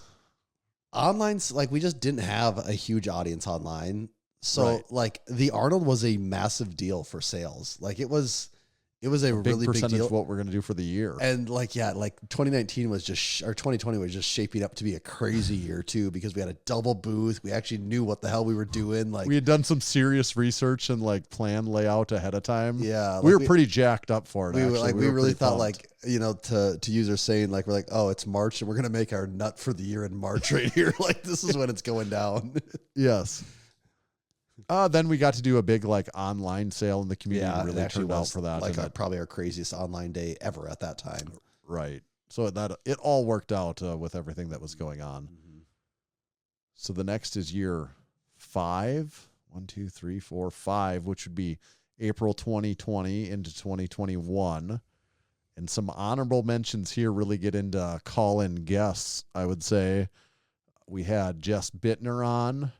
online. Like we just didn't have a huge audience online. So Right. like the Arnold was a massive deal for sales. Like it was a really big percentage deal. of what we're going to do for the year. And like, yeah, like 2019 was just, or 2020 was just shaping up to be a crazy year too, because we had a double booth. We actually knew what the hell we were doing. Like we had done some serious research and like plan layout ahead of time. yeah, we like were pretty jacked up for it. we were actually. like, we were really pretty thought pumped. like, you know, to use our saying, like, we're like, oh, it's March and we're going to make our nut for the year in March right here. Like this is when it's going down. yes. Then we got to do a big like online sale in the community. Yeah, Really it actually turned out was for that. like and probably our craziest online day ever at that time. right. So that it all worked out with everything that was going on. So the next is year 5, 1, 2, 3, 4, 5, which would be April 2020 into 2021. And some honorable mentions here really get into call-in guests, I would say. We had Jess Bittner on.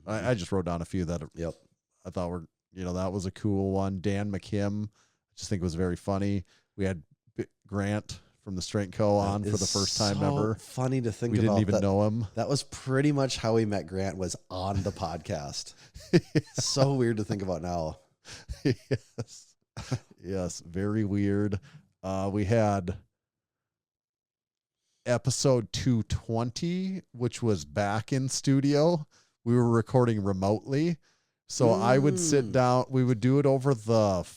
I just wrote down a few that Yep. I thought were, that was a cool one. Dan McKim, I just think it was very funny. We had Grant from the Strength Co. on for the first time ever. Funny to think We about. didn't even that. know him. That was pretty much how we met Grant, was on the podcast. So weird to think about now. Yes. Yes, very weird. We had episode 220, which was back in studio. We were recording remotely. So I would sit down. We would do it over the...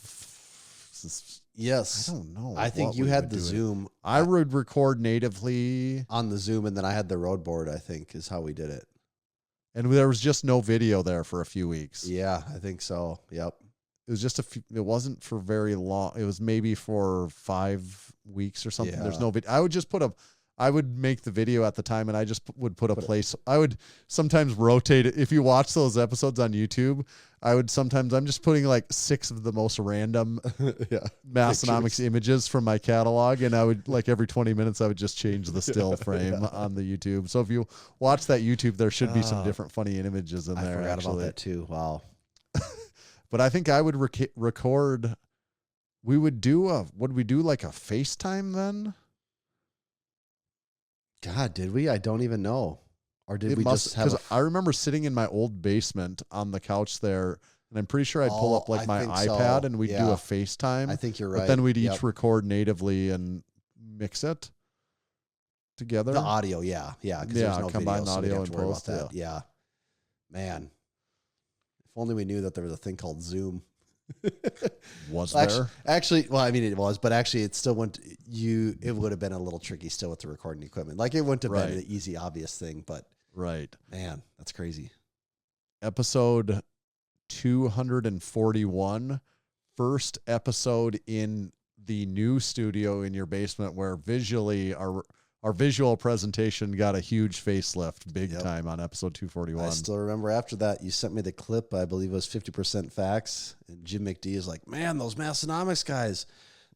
Yes. I don't know. I think what you we had would the do it. Zoom I would record natively. on the Zoom, and then I had the road board, I think, is how we did it. And there was just no video there for a few weeks. Yeah, I think so. Yep. It was just it wasn't for very long. It was maybe for 5 weeks or something. Yeah. There's no video. I would make the video at the time and I just would put a place. I would sometimes rotate it. If you watch those episodes on YouTube, I'm just putting like 6 of the most random Massenomics images from my catalog. And I would like every 20 minutes, I would just change the still frame on the YouTube. So if you watch that YouTube, there should be some different funny images in there. I forgot actually. about that too. Wow. But I think I would record. We would do would we do like a FaceTime then? God, did we? I don't even know. Or did It we must, just have? I remember sitting in my old basement on the couch there, and I'm pretty sure I'd pull up like I my think iPad so. and we'd do Yeah. a FaceTime. I think you're right. But then we'd each Yep. record natively and mix it together. The audio, yeah. Because there's no combine video, so we'd audio have and to worry about post, that. Yeah. Man. If only we knew that there was a thing called Zoom. Was Actually, there? actually, well, I mean, it was, but actually, it still went. It would have been a little tricky still with the recording equipment. Like it wouldn't have been Right. an easy, obvious thing. But Right. man, that's crazy. Episode 241, first episode in the new studio in your basement, where visually our visual presentation got a huge facelift big time on episode 241. I still remember after that, you sent me the clip. I believe it was 50% facts, and Jim McD is like, "Man, those Massenomics guys,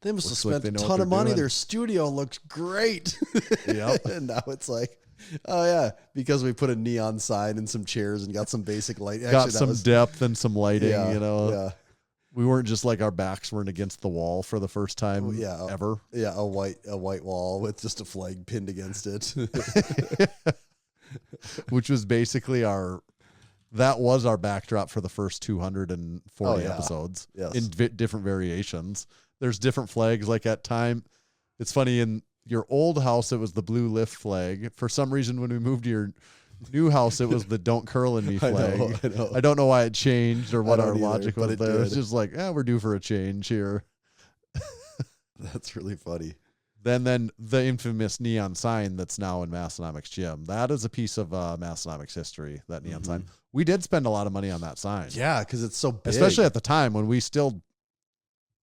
they must Looks have like spent they a know what ton of they're money. doing." Their studio looks great." Yep. And now it's like, oh yeah, because we put a neon sign and some chairs and got some basic light. Actually, got that some was, depth and some lighting, yeah, Yeah. We weren't just like our backs weren't against the wall for the first time ever. yeah, a white wall with just a flag pinned against it. Which was basically that was our backdrop for the first 240 episodes in different variations. There's different flags. Like at time, it's funny, in your old house, it was the blue lift flag. For some reason, when we moved to your new house, it was the "Don't Curl in Me" flag. I know. I don't know why it changed or what our don't either, logic but was it there. It's did. just like, we're due for a change here. That's really funny. Then the infamous neon sign that's now in Massenomics Gym. That is a piece of Massenomics history, that neon sign. We did spend a lot of money on that sign. Yeah, because it's so big. Especially at the time when we still,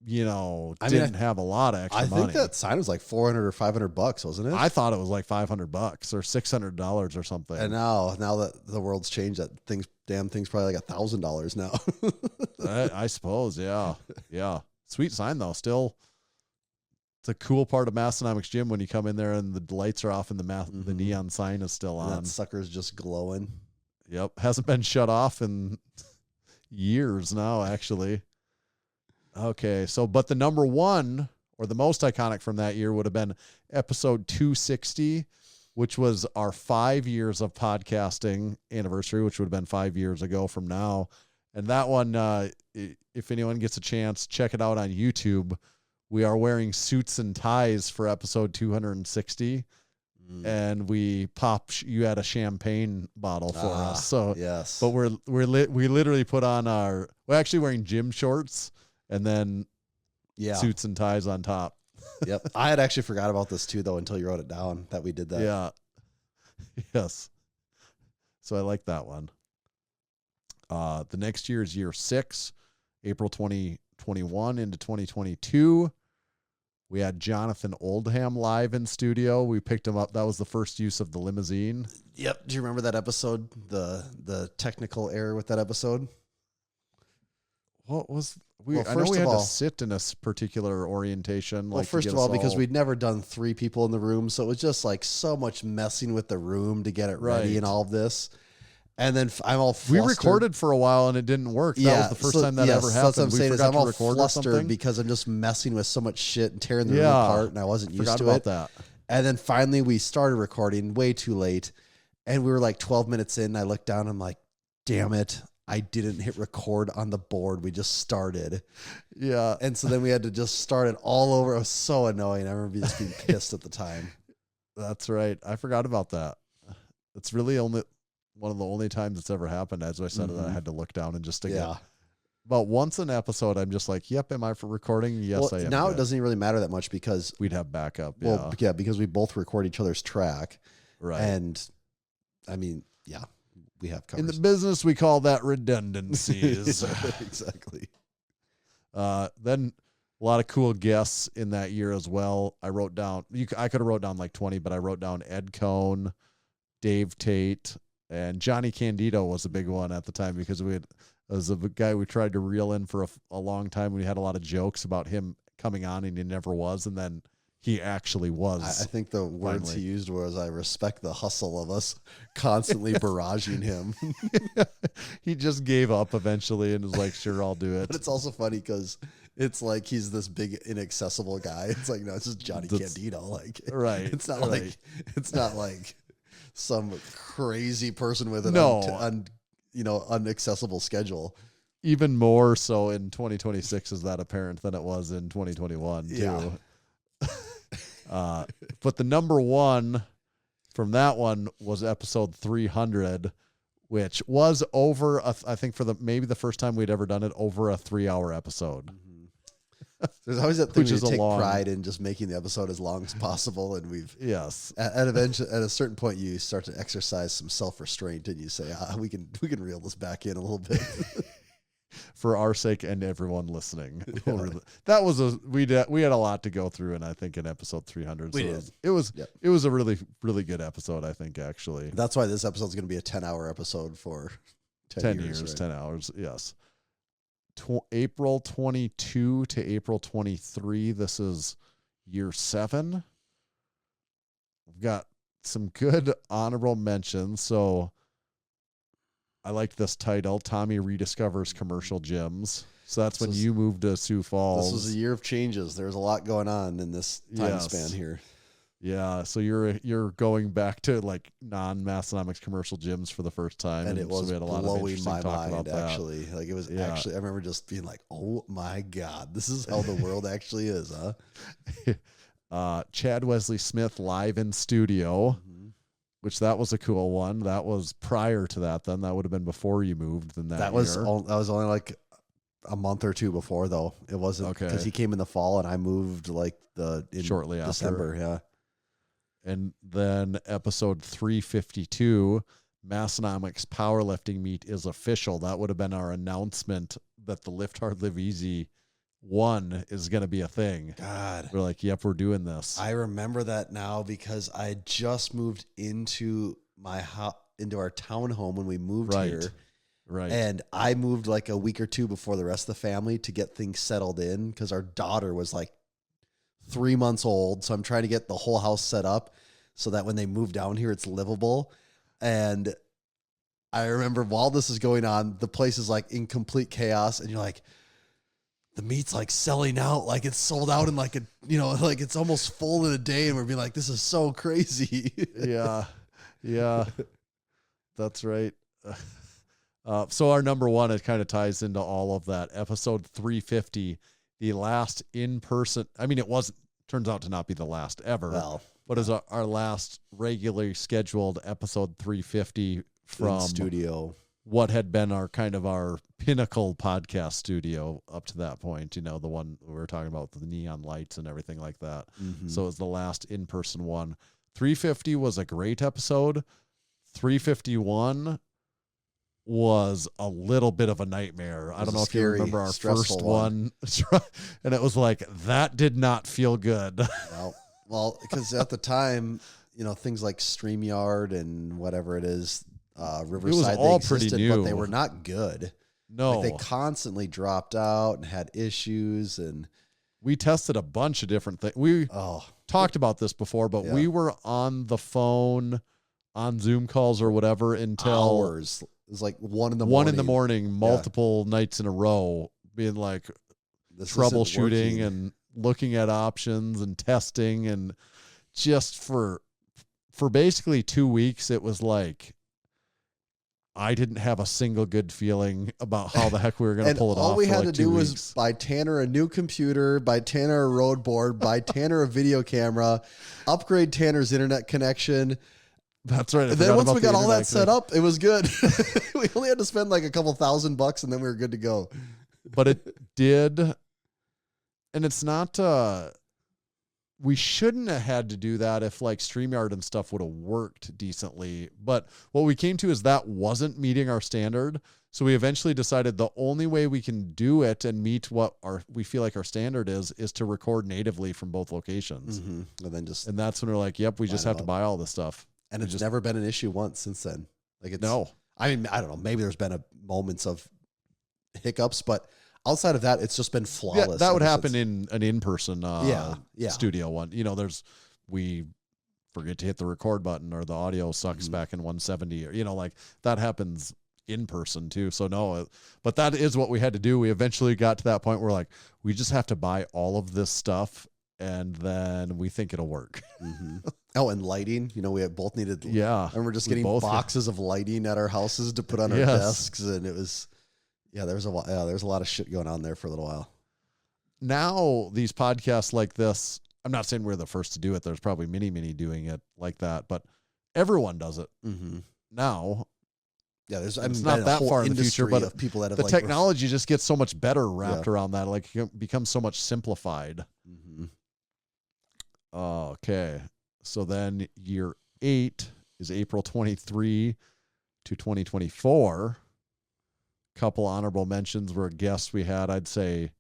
didn't have a lot of extra money. I think that sign was like $400 or $500, wasn't it? I thought it was like $500 or $600 or something. And now that the world's changed, damn thing's probably like $1,000 now. I suppose, yeah. Sweet sign though. Still, it's a cool part of Massenomics Gym when you come in there and the lights are off and the neon sign is still on. That sucker's just glowing. Yep, hasn't been shut off in years now, actually. Okay, but the number one or the most iconic from that year would have been episode 260, which was our 5 years of podcasting anniversary, which would have been 5 years ago from now. And that one, if anyone gets a chance, check it out on YouTube. We are wearing suits and ties for episode 260. And you had a champagne bottle for us. So yes, but we literally put on we're actually wearing gym shorts and then suits and ties on top. Yep. I had actually forgot about this too, though, until you wrote it down that we did that. Yeah. Yes. So I like that one. The next year is year 6, April 2021 into 2022. We had Jonathan Oldham live in studio. We picked him up. That was the first use of the limousine. Yep. Do you remember that episode? The technical error with that episode? What was I know we had to sit in a particular orientation. Well, first of all, because we'd never done 3 people in the room, so it was just like so much messing with the room to get it ready and all of this. And then I'm all flustered. We recorded for a while and it didn't work. That was the first time that ever happened. That's what I'm saying. I'm all flustered or because I'm just messing with so much shit and tearing the room apart, and I wasn't used to it. That. And then finally we started recording way too late, and we were like 12 minutes in. And I looked down. And I'm like, damn it. I didn't hit record on the board. We just started. Yeah. And so then we had to just start it all over. It was so annoying. I remember just being pissed at the time. That's right. I forgot about that. It's really one of the only times it's ever happened. As I said, that I had to look down and just get. But once an episode, I'm just like, yep, am I for recording? Yes, I am. Now it doesn't even really matter that much because we'd have backup. Well, yeah, because we both record each other's track. Right. And I mean, yeah. We have covers. In the business, we call that redundancies. Exactly. Then a lot of cool guests in that year as well. I wrote down, I could have wrote down like 20, but I wrote down Ed Cohn, Dave Tate, and Johnny Candido was a big one at the time because as a guy we tried to reel in for a long time. We had a lot of jokes about him coming on and he never was. And then he actually was. I think the words he used was, I respect the hustle of us constantly barraging him. He just gave up eventually and was like, sure, I'll do it. But it's also funny because it's like he's this big, inaccessible guy. It's like, no, it's just Johnny Candido. Like, right. It's not like some crazy person with an unaccessible schedule. Even more so in 2026 is that apparent than it was in 2021 too. Yeah. But the number one from that one was episode 300, which was over, I think maybe the first time we'd ever done it, over a 3-hour episode. Mm-hmm. There's always that thing where you take pride in just making the episode as long as possible. And at a certain point, you start to exercise some self-restraint and you say, we can reel this back in a little bit. For our sake and everyone listening. That was we had a lot to go through, and I think in episode 300 it was a really, really good episode, I think, actually. That's why this episode is going to be a 10-hour episode for 10 years, right? 10 hours, yes. April 22 to April 23, this is year 7. We've got some good honorable mentions, so I liked this title, Tommy Rediscovers Commercial Gyms. So that's when you moved to Sioux Falls. This was a year of changes. There's a lot going on in this time span here. Yeah, so you're going back to like non-Massenomics commercial gyms for the first time. And it was we had a lot blowing of my talk mind, about actually. Like it was actually, I remember just being like, oh my God, this is how the world actually is, huh? Chad Wesley Smith live in studio. Mm-hmm. Which that was a cool one. That was prior to that. Then that would have been before you moved. Then that was only like a month or two before, though. It wasn't Okay. because he came in the fall and I moved like in Shortly after. December. Yeah. And then episode 352, Massenomics powerlifting meet is official. That would have been our announcement that the Lift Hard, Live Easy 1 is going to be a thing. God. We're like, yep, we're doing this. I remember that now because I just moved into into our townhome when we moved here. Right. And I moved like a week or two before the rest of the family to get things settled in because our daughter was like 3 months old. So I'm trying to get the whole house set up so that when they move down here, it's livable. And I remember while this is going on, the place is like in complete chaos. And you're like, the meat's like selling out. Like it's sold out in like like it's almost full in a day. And we're being like, this is so crazy. Yeah. Yeah. That's right. So our number one, it kind of ties into all of that. Episode 350, the last in-person, I mean, turns out to not be the last ever, but is our last regularly scheduled episode 350 from studio. What had been our pinnacle podcast studio up to that point, the one we were talking about with the neon lights and everything like that. Mm-hmm. So it was the last in-person one. 350 was a great episode. 351 was a little bit of a nightmare. I don't know if you remember our first one. And it was like, that did not feel good. Well, because at the time, things like StreamYard and whatever it is, Riverside, it was all they pretty existed, new. but they were not good. No. Like they constantly dropped out and had issues. And we tested a bunch of different things. We talked about this before, but we were on the phone, on Zoom calls or whatever until hours. It was like 1 in the morning. 1 in the morning, multiple nights in a row, being like troubleshooting and looking at options and testing. And just for basically 2 weeks, it was like, I didn't have a single good feeling about how the heck we were going to pull it off. All we had to do was was buy Tanner a new computer, buy Tanner a road board, buy Tanner a video camera, upgrade Tanner's internet connection. That's right. And then once we got all that set up, it was good. We only had to spend like a couple $1,000 and then we were good to go. But it did. And it's not, we shouldn't have had to do that if like StreamYard and stuff would have worked decently. But what we came to is that wasn't meeting our standard. So we eventually decided the only way we can do it and meet what we feel like our standard is to record natively from both locations. Mm-hmm. And that's when we're like, yep, we just have to buy all this stuff. And it's never been an issue once since then. Like it's I mean, I don't know. Maybe there's been moments of hiccups, but outside of that, it's just been flawless. Yeah, that would happen in an in-person studio one. We forget to hit the record button or the audio sucks back in 170 or, like that happens in person too. So no, but that is what we had to do. We eventually got to that point where like, we just have to buy all of this stuff and then we think it'll work. Mm-hmm. Oh, and lighting, we both needed, and we're just getting boxes of lighting at our houses to put on our desks. And it was, there's a lot of shit going on there for a little while. Now these podcasts like this, I'm not saying we're the first to do it. There's probably many doing it like that, but everyone does it now. Yeah, there's it's not that far in the future, but of people that have the technology just gets so much better wrapped around that. Like it becomes so much simplified. Mm-hmm. Okay. So then year 8 is April 23 to 2024. Couple honorable mentions were guests we had. I'd say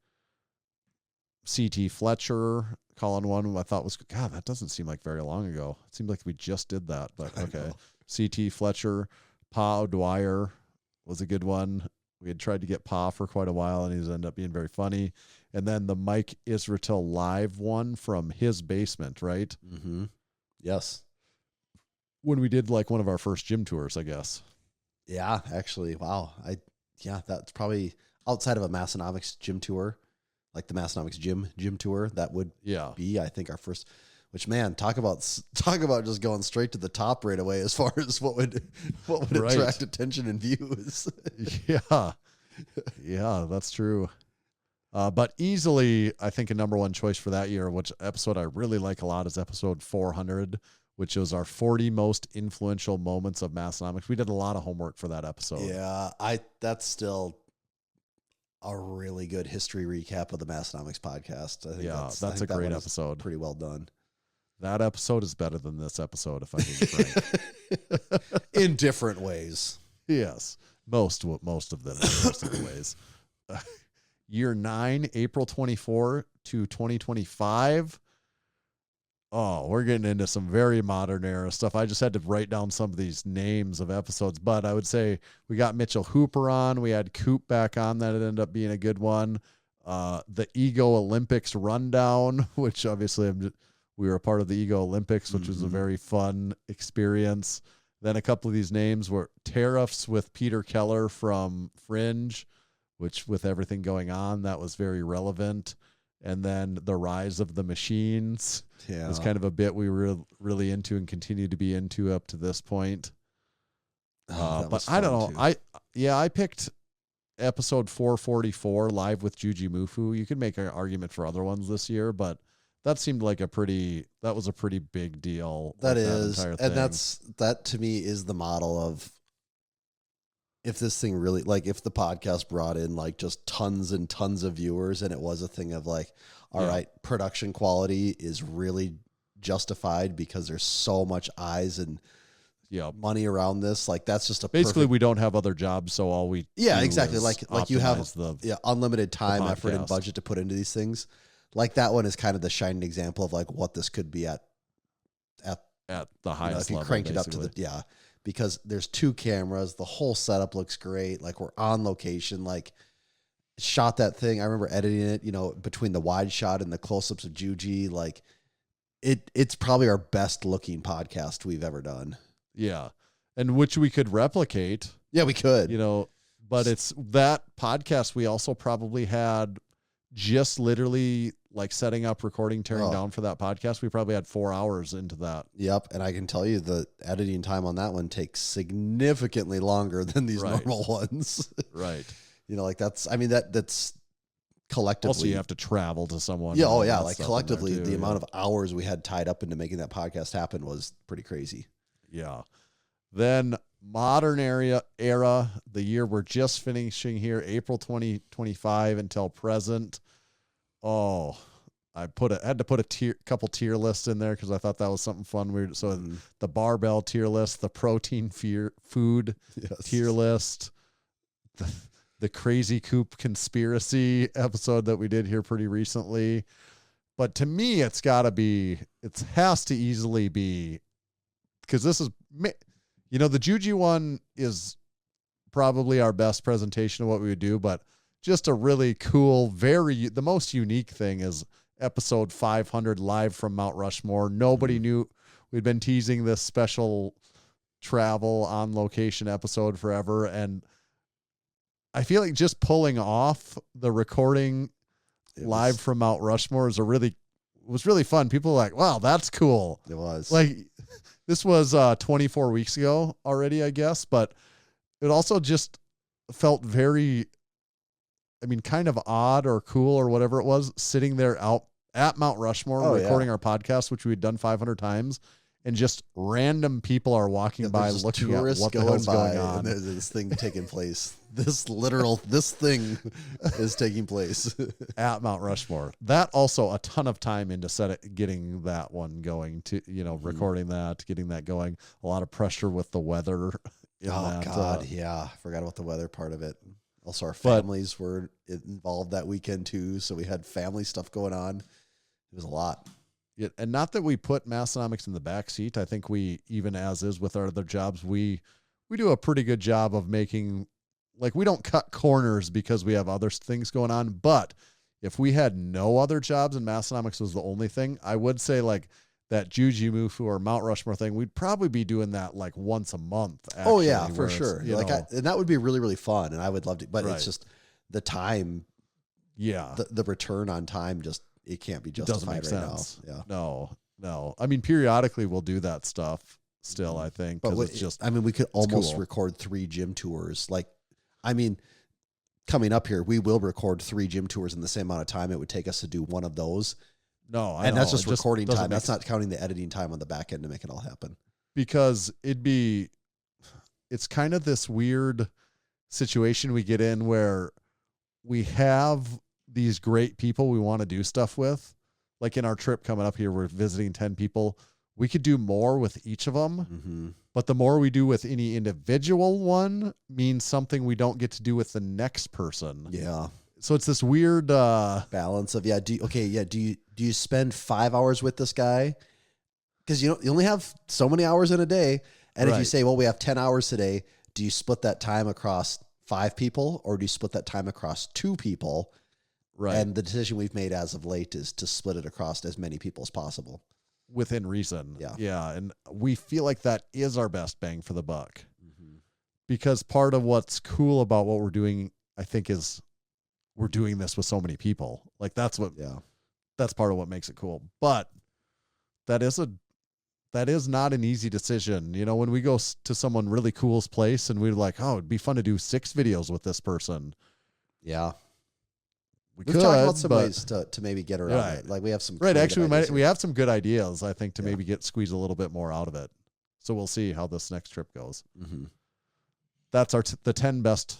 CT Fletcher, calling one I thought was, God, that doesn't seem like very long ago. It seemed like we just did that, but okay. CT Fletcher, Pa O'Dwyer was a good one. We had tried to get Pa for quite a while and he's ended up being very funny. And then the Mike Israel live one from his basement, right? Mm-hmm. Yes. When we did like one of our first gym tours, I guess. Yeah, actually. Wow. That's probably outside of a Massenomics gym tour, like the Massenomics gym tour. That would be, I think, our first. Which, man, talk about just going straight to the top right away as far as what would attract attention and views. Yeah, that's true. But easily, I think a number one choice for that year, which episode I really like a lot, is episode 400, which was our 40 most influential moments of Massenomics. We did a lot of homework for that episode. Yeah, that's still a really good history recap of the Massenomics podcast. I think Yeah, I that's a think that great one is episode. Pretty well done. That episode is better than this episode, if I'm being frank. In different ways. Yes, most of them, most of the ways. Year 9, April 24 to 2025. Oh, we're getting into some very modern era stuff. I just had to write down some of these names of episodes, but I would say we got Mitchell Hooper on. We had Coop back on. That ended up being a good one. The Ego Olympics rundown, which obviously we were a part of the Ego Olympics, which was a very fun experience. Then a couple of these names were Tariffs with Peter Keller from Fringe, which with everything going on, that was very relevant. And then the Rise of the Machines was kind of a bit we were really into and continue to be into up to this point. But I don't know. Too. I picked episode 444, Live with Juji Mufu. You could make an argument for other ones this year, but that seemed like that was a pretty big deal. That is, entire and thing. that to me is the model of if this thing really, like if the podcast brought in like just tons and tons of viewers and it was a thing of like, all right, production quality is really justified because there's so much eyes and money around this. Like that's just basically we don't have other jobs, so all we do exactly is like you have unlimited time, the effort, and budget to put into these things. Like that one is kind of the shining example of like what this could be at the highest if you level, cranked it up basically. to because there's 2 cameras, the whole setup looks great. Like we're on location, like shot that thing. I remember editing it, between the wide shot and the close-ups of Juji, like it's probably our best looking podcast we've ever done. Yeah. And which we could replicate. Yeah, we could. But it's that podcast we also probably had just literally like setting up, recording, tearing down for that podcast. We probably had 4 hours into that. Yep. And I can tell you the editing time on that one takes significantly longer than these normal ones. Right. That's collectively. Also, you have to travel to someone. Yeah. Oh yeah. Like collectively the amount of hours we had tied up into making that podcast happen was pretty crazy. Yeah. Then modern era, the year we're just finishing here, April 2025 until present. Oh, I had to put a couple tier lists in there because I thought that was something fun. Weird. So the barbell tier list, the protein food tier list, the Crazy Coop conspiracy episode that we did here pretty recently. But to me, it has to easily be, because this is, the Juji one is probably our best presentation of what we would do, but just a really cool, the most unique thing is episode 500 live from Mount Rushmore. Nobody knew we'd been teasing this special travel on location episode forever. And I feel like just pulling off the recording live from Mount Rushmore was really fun. People were like, wow, that's cool. It was like, this was 24 weeks ago already, I guess, but it also just felt very, kind of odd or cool or whatever it was, sitting there out at Mount Rushmore recording our podcast, which we'd done 500 times, and just random people are walking by looking at what the hell's going on. And there's this thing taking place. This thing is taking place at Mount Rushmore. That also a ton of time into getting that one going to, recording that, getting that going. A lot of pressure with the weather. I forgot about the weather part of it. Also, our families were involved that weekend too, so we had family stuff going on. It was a lot. Yeah, and not that we put Massenomics in the back seat. I think we, even as is with our other jobs, we do a pretty good job of making, like, we don't cut corners because we have other things going on. But if we had no other jobs and Massenomics was the only thing, I would say like that Juji Mufu or Mount Rushmore thing, we'd probably be doing that like once a month. Actually, oh yeah, for sure. And that would be really, really fun. And I would love to, but it's just the time. Yeah. The return on time, it can't be justified right now. Yeah. No. Periodically we'll do that stuff still, I think. But we could almost record 3 gym tours. Coming up here, we will record 3 gym tours in the same amount of time it would take us to do one of those. No, and that's just recording time. That's not counting the editing time on the back end to make it all happen. Because it's kind of this weird situation we get in where we have these great people we want to do stuff with. Like in our trip coming up here, we're visiting 10 people. We could do more with each of them, but the more we do with any individual one means something we don't get to do with the next person. Yeah. So it's this weird balance of, do you spend 5 hours with this guy? Because you only have so many hours in a day. And if you say, well, we have 10 hours today, do you split that time across 5 people, or do you split that time across 2 people? Right. And the decision we've made as of late is to split it across as many people as possible. Within reason. Yeah. Yeah. And we feel like that is our best bang for the buck. Because part of what's cool about what we're doing, I think, is we're doing this with so many people. Like that's part of what makes it cool. But that is not an easy decision. You know, when we go to someone really cool's place and we're like, oh, it'd be fun to do 6 videos with this person. Yeah. We've talked about some ways to maybe get around it. Like we have some actually we have some good ideas, I think, to maybe squeeze a little bit more out of it. So we'll see how this next trip goes. That's the 10 best.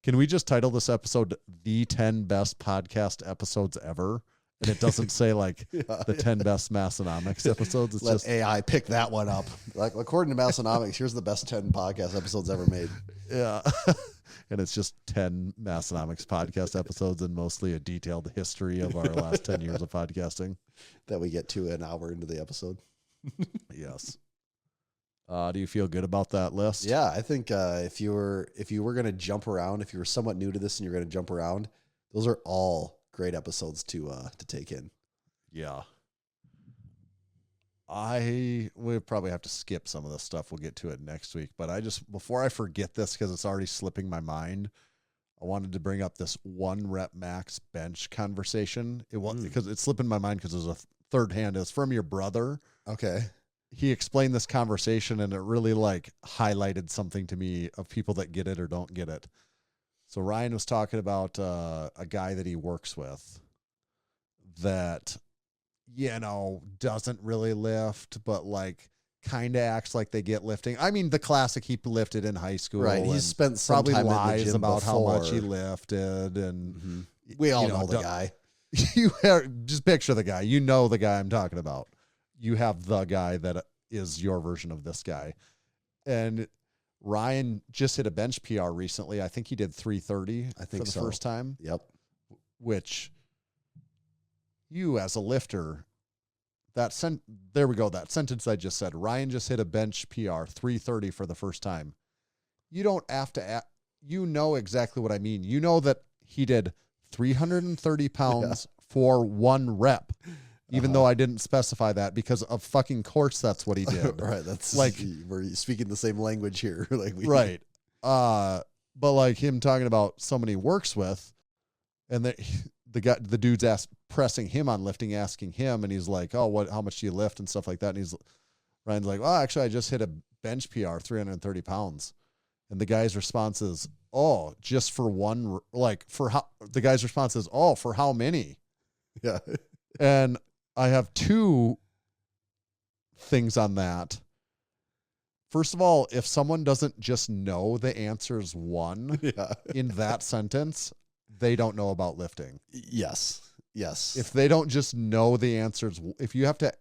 Can we just title this episode the 10 best podcast episodes ever? And it doesn't say like the 10 best Massenomics episodes. It's Let just AI pick that one up. Like according to Massenomics, here's the best 10 podcast episodes ever made. Yeah. And it's just 10 Massenomics podcast episodes and mostly a detailed history of our last 10 years of podcasting. That we get to an hour into the episode. Yes. Do you feel good about that list? Yeah, I think if you were going to jump around, if you were somewhat new to this and you're going to jump around, those are all great episodes to take in. Yeah. We probably have to skip some of this stuff. We'll get to it next week. But before I forget this, because it's already slipping my mind, I wanted to bring up this 1 rep max bench conversation. It was because it's slipping my mind because it was a third hand. It's from your brother. Okay. He explained this conversation and it really like highlighted something to me of people that get it or don't get it. So Ryan was talking about a guy that he works with that, doesn't really lift, but like kind of acts like they get lifting. I mean, the classic, he lifted in high school. Right. He's spent some probably time lies in the gym about before. how much he lifted. And we all know the guy. Just picture the guy. You know the guy I'm talking about. You have the guy that is your version of this guy. And Ryan just hit a bench PR recently. I think he did 330 for the first time. Yep. Which you as a lifter, there we go. That sentence I just said, Ryan just hit a bench PR 330 for the first time. You don't have to, you know exactly what I mean. You know that he did 330 pounds for 1 rep. Even though I didn't specify that, because of fucking course, that's what he did. Right. That's like, we're speaking the same language here. Right. But like him talking about someone he works with, and the dude's pressing him on lifting, asking him, and he's like, "Oh, how much do you lift?" and stuff like that. And Ryan's like, "Oh, actually, I just hit a bench PR, 330 pounds." And the guy's response is, "Oh, just for one, like for how?" The guy's response is, "Oh, for how many?" Yeah. And I have 2 things on that. First of all, if someone doesn't just know the answer is 1 in that sentence, they don't know about lifting. Yes. If they don't just know the answers, if you have to,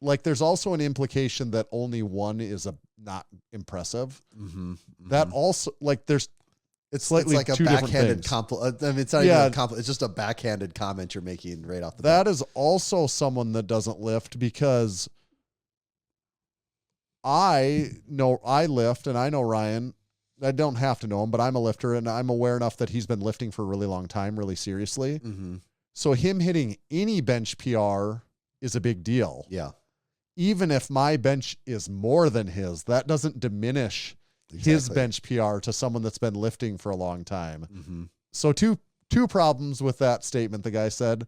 like, there's also an implication that only 1 is not impressive. That also, like, it's like a backhanded compliment. I mean, it's not even a compliment. It's just a backhanded comment you're making right off the bat. That is also someone that doesn't lift, because I know I lift, and I know Ryan. I don't have to know him, but I'm a lifter, and I'm aware enough that he's been lifting for a really long time, really seriously. So him hitting any bench PR is a big deal. Yeah. Even if my bench is more than his, that doesn't diminish his bench PR to someone that's been lifting for a long time. So two problems with that statement. The guy said,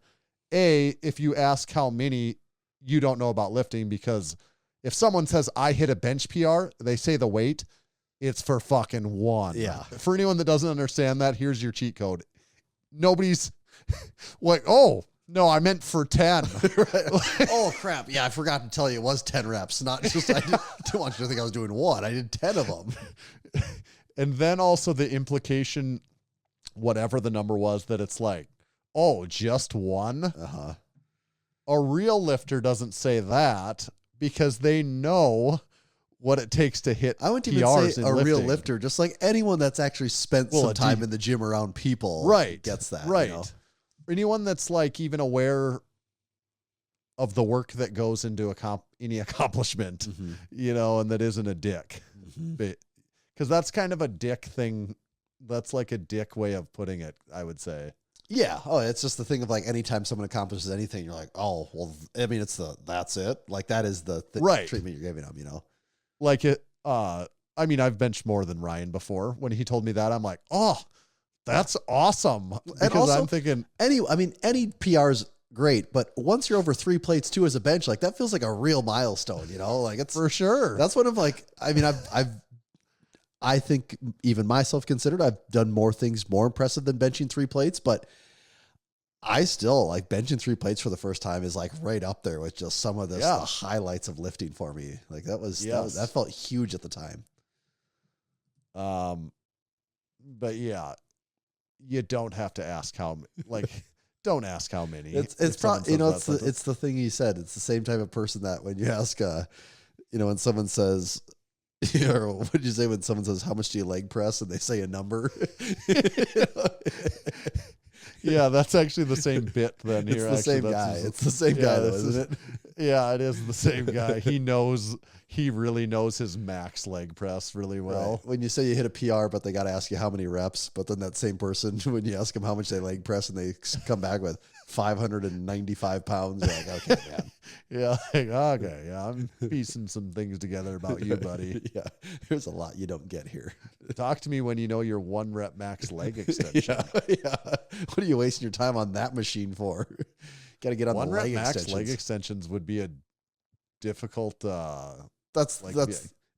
A, if you ask how many, you don't know about lifting, because if someone says I hit a bench PR, they say the weight, it's for fucking 1. Yeah. For anyone that doesn't understand that, here's your cheat code. Nobody's like, oh, no, I meant for 10. Oh, crap. Yeah, I forgot to tell you it was 10 reps. Not just, I didn't want you to think I was doing 1. I did 10 of them. And then also the implication whatever the number was, that it's like, oh, just one? Uh-huh. A real lifter doesn't say that because they know what it takes to hit I wouldn't even PRs say in a real lifting. lifter, just like anyone that's actually spent Well, some a time deep- in the gym around people Right. gets that. Right. You know? Anyone that's like even aware of the work that goes into any accomplishment, Mhm. you know, and that isn't a dick. Mhm. Because that's kind of a dick thing. That's like a dick way of putting it, I would say. Yeah. Oh, it's just the thing of like anytime someone accomplishes anything, you're like, oh, well, I mean, that's it. Like that is the Right. treatment you're giving them, you know? Like it, I mean, I've benched more than Ryan before. When he told me that, I'm like, oh, that's awesome. Because also- I'm thinking, Any PR's great, but once you're over 3 plates too as a bench, like that feels like a real milestone, you know? Like it's for sure. that's one of like, I mean, I think even myself considered, I've done more things more impressive than benching 3 plates, but I still like benching 3 plates for the first time is like right up there with just some of the highlights of lifting for me. Like that felt huge at the time. But yeah, you don't have to ask how, like, don't ask how many. It's probably, you know, it's the thing he said. It's the same type of person that when you ask, you know, when someone says, or what did you say when someone says, how much do you leg press? And they say a number. Yeah, that's actually the same bit then It's here. the actually. same That's guy. his- It's the same guy, though, isn't it? Yeah, it is the same guy. He really knows his max leg press really well. Right. When you say you hit a PR, but they got to ask you how many reps, but then that same person, when you ask them how much they leg press and they come back with 595 pounds, you're like, okay, man. Yeah, like, okay, yeah, I'm piecing some things together about you, buddy. Yeah, there's a lot you don't get here. Talk to me when you know your 1 rep max leg extension. Yeah. What are you wasting your time on that machine for? Got to get on 1 the rep leg max extensions. leg extensions would be a difficult. That's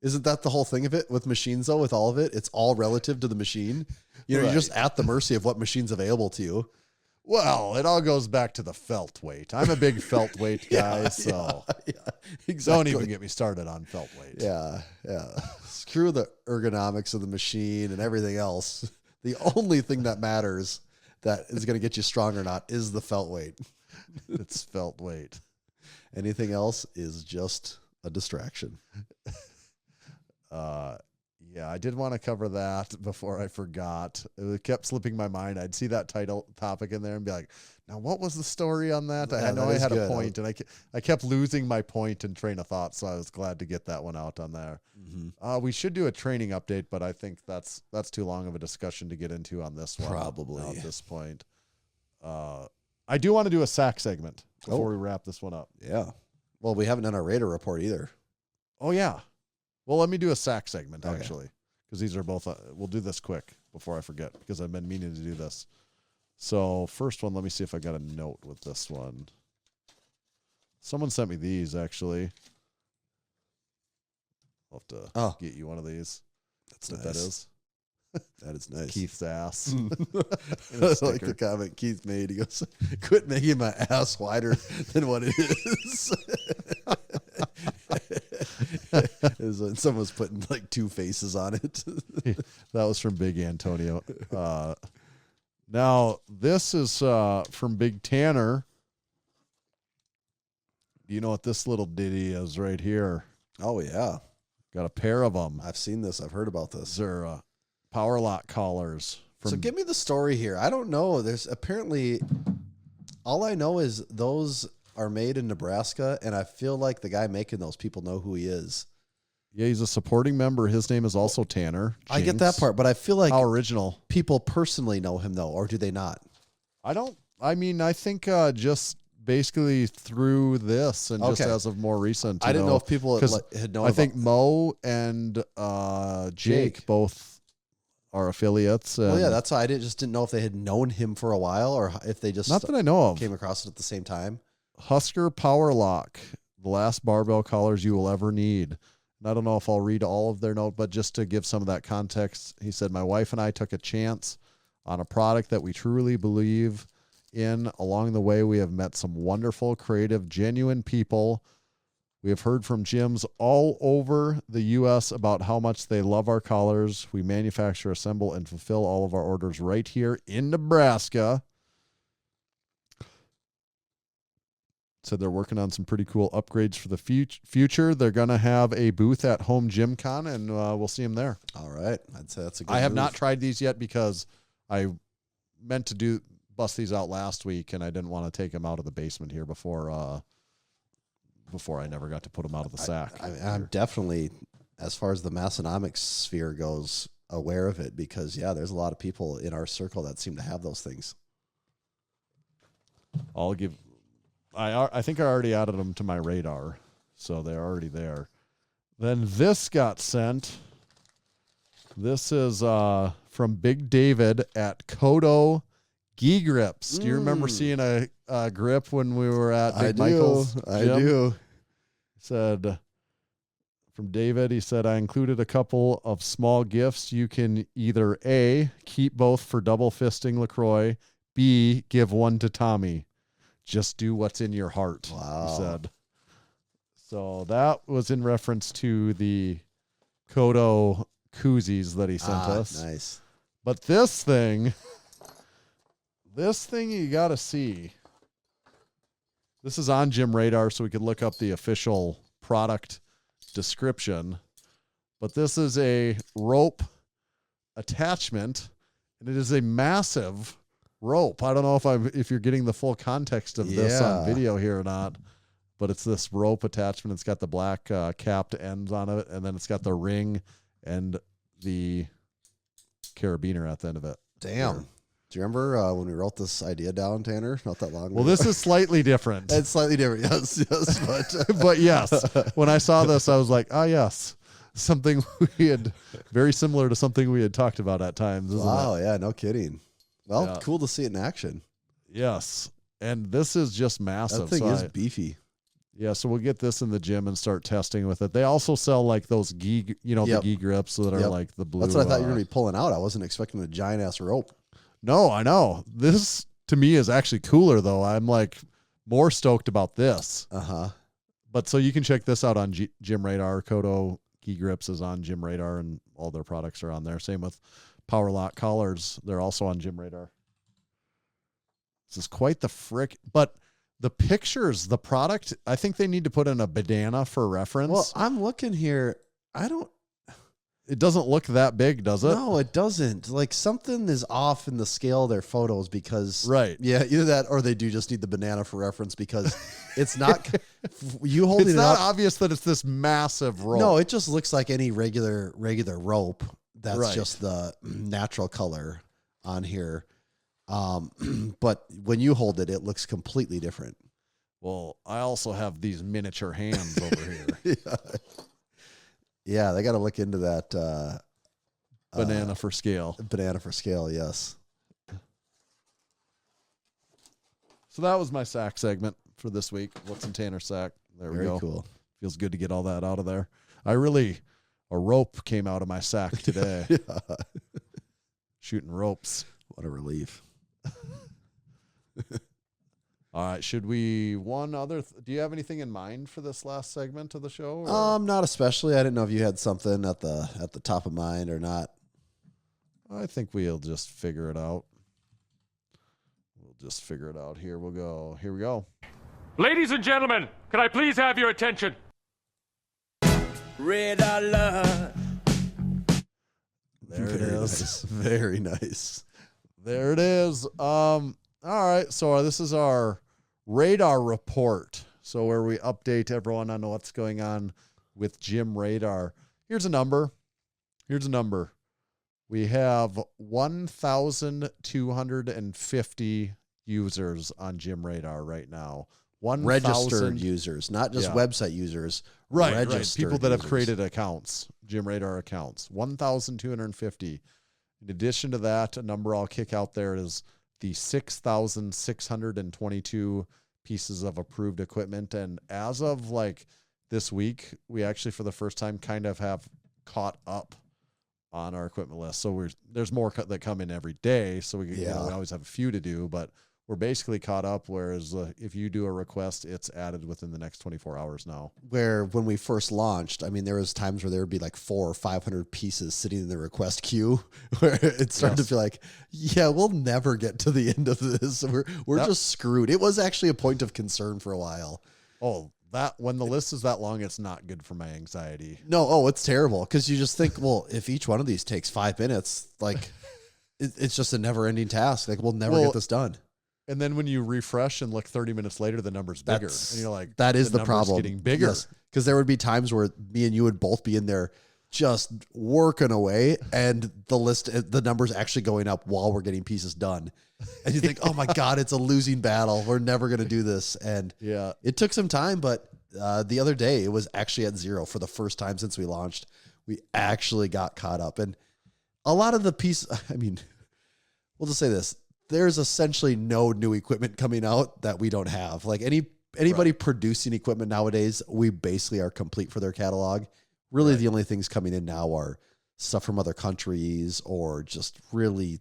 isn't that the whole thing of it with machines though? With all of it, it's all relative to the machine. You know, Right. you're just at the mercy of what machine's available to you. Well, it all goes back to the felt weight. I'm a big felt weight guy, so yeah, exactly. don't even get me started on felt weight. Yeah. Screw the ergonomics of the machine and everything else. The only thing that matters that is going to get you strong or not is the felt weight. It's felt weight. Anything else is just a distraction. Yeah, I did want to cover that before I forgot. It kept slipping my mind. I'd see that title topic in there and be like, now what was the story on that? Yeah, I know that I is had good. a point, and I kept losing my point and train of thought, so I was glad to get that one out on there. Mm-hmm. We should do a training update, but I think that's too long of a discussion to get into on this one. Probably. At this point. I do want to do a sack segment before we wrap this one up. Yeah. Well, we haven't done our radar report either. Oh, yeah. Well, let me do a sack segment, Okay. actually, because these are both, we'll do this quick before I forget, because I've been meaning to do this. So first one, let me see if I got a note with this one. Someone sent me these, actually. I'll have to get you one of these. That's What nice. that is. That is nice. Keith's ass. I like the comment Keith made. He goes, quit making my ass wider than what it is. It was when someone was putting like 2 faces on it. That was from Big Antonio. Now, this is from Big Tanner. You know what this little ditty is right here? Oh, yeah. Got a pair of them. I've seen this. I've heard about this. These are power lock collars. So give me the story here. I don't know. There's apparently, all I know is those are made in Nebraska, and I feel like the guy making those people know who he is. Yeah, he's a supporting member. His name is also Tanner. I get that Jinx. part, but I feel like How original. people personally know him, though, or do they not? I think just basically through this and just Okay. as of more recent. I didn't know if people had, 'cause had known I think about- Mo and Jake Jake. both are affiliates. Well, yeah, and that's why I just didn't know if they had known him for a while or if they just not that I know of. came across it at the same time. Husker Power Lock, the last barbell collars you will ever need. And I don't know if I'll read all of their note, but just to give some of that context, he said, my wife and I took a chance on a product that we truly believe in. Along the way, we have met some wonderful, creative, genuine people We have heard from gyms all over the U.S. about how much they love our collars. We manufacture, assemble, and fulfill all of our orders right here in Nebraska. Said they're working on some pretty cool upgrades for the future. They're going to have a booth at Home Gym Con, and we'll see them there. All right. I'd say that's a good I have move. not tried these yet because I meant to bust these out last week, and I didn't want to take them out of the basement here before I never got to put them out of the sack. I'm definitely, as far as the Massenomics sphere goes, aware of it because, yeah, there's a lot of people in our circle that seem to have those things. I think I already added them to my radar, so they're already there. Then this got sent. This is from Big David at Kodo Gi Grips. Do you remember seeing a grip when we were at Big Michael's gym? I do. Said from David, he said, I included a couple of small gifts. You can either A, keep both for double fisting LaCroix, B, give one to Tommy. Just do what's in your heart, Wow. he said. So that was in reference to the Kodo koozies that he sent us. Nice. But this thing you got to see. This is on Gym Radar, so we could look up the official product description. But this is a rope attachment, and it is a massive rope. I don't know if you're getting the full context of this on video here or not, but it's this rope attachment. It's got the black capped ends on it, and then it's got the ring and the carabiner at the end of it. Damn. Here. Do you remember when we wrote this idea down, Tanner? Not that long ago. Well, this is slightly different. It's slightly different, yes, but But yes, when I saw this, I was like, oh, yes. Something we had very similar to something we had talked about at times. Isn't wow, it? yeah, no kidding. Well, Yeah. cool to see it in action. Yes. And this is just massive. That thing So is beefy. yeah, so we'll get this in the gym and start testing with it. They also sell like those gi, the gi grips that are like the blue. That's what I thought you were going to be pulling out. I wasn't expecting a giant ass rope. No, I know. This to me is actually cooler though. I'm like more stoked about this. Uh-huh. But so you can check this out on Gym Radar. Kodo Gi Grips is on Gym Radar, and all their products are on there. Same with Power Lock collars. They're also on Gym Radar. This is quite the frick. But the pictures, the product, I think they need to put in a bandana for reference. Well, I'm looking here. It doesn't look that big, does it? No, it doesn't. Like something is off in the scale of their photos because Right. Yeah, either that or they do just need the banana for reference because it's not you holding It's it not up. obvious that it's this massive rope. No, it just looks like any regular rope. That's Right. just the natural color on here. But when you hold it, it looks completely different. Well, I also have these miniature hands over here. Yeah, they got to look into that Banana for scale. banana for scale. Yes. So that was my sack segment for this week. What's in Tanner's sack? There we Very go. cool. Feels good to get all that out of there. A rope came out of my sack today. Yeah. Shooting ropes. What a relief. All right. Should we do you have anything in mind for this last segment of the show? Or? Not especially. I didn't know if you had something at the top of mind or not. I think we'll just figure it out. Here we go. Ladies and gentlemen, can I please have your attention? Red alert. There it Very is. nice. Very nice. There it is. All right. So this is our radar report. So where we update everyone on what's going on with Gym Radar. Here's a number. We have 1,250 users on Gym Radar right now. Registered users, not just website users. Right. Registered People that have users. created accounts, Gym Radar accounts. 1,250. In addition to that, a number I'll kick out there is the 6,622 pieces of approved equipment. And as of like this week, we actually for the first time kind of have caught up on our equipment list. So there's more that come in every day. So we always have a few to do, but we're basically caught up. Whereas if you do a request, it's added within the next 24 hours now. Where when we first launched, I mean, there was times where there would be like 400 or 500 pieces sitting in the request queue, where it started to feel like, yeah, we'll never get to the end of this. We're just screwed. It was actually a point of concern for a while. Oh, that when the list is that long, it's not good for my anxiety. No, it's terrible because you just think, well, if each one of these takes 5 minutes, like it's just a never-ending task. Like we'll never get this done. And then when you refresh and look 30 minutes later, the number's bigger, and you're like, that is the problem. Getting bigger. Yes, because there would be times where me and you would both be in there just working away, and the number's actually going up while we're getting pieces done. And you think, oh my God, it's a losing battle. We're never going to do this. And it took some time, but the other day it was actually at 0 for the first time since we launched. We actually got caught up. And a lot of the pieces, I mean, we'll just say this. There's essentially no new equipment coming out that we don't have. Like anybody producing equipment nowadays, we basically are complete for their catalog. Really, the only things coming in now are stuff from other countries or just really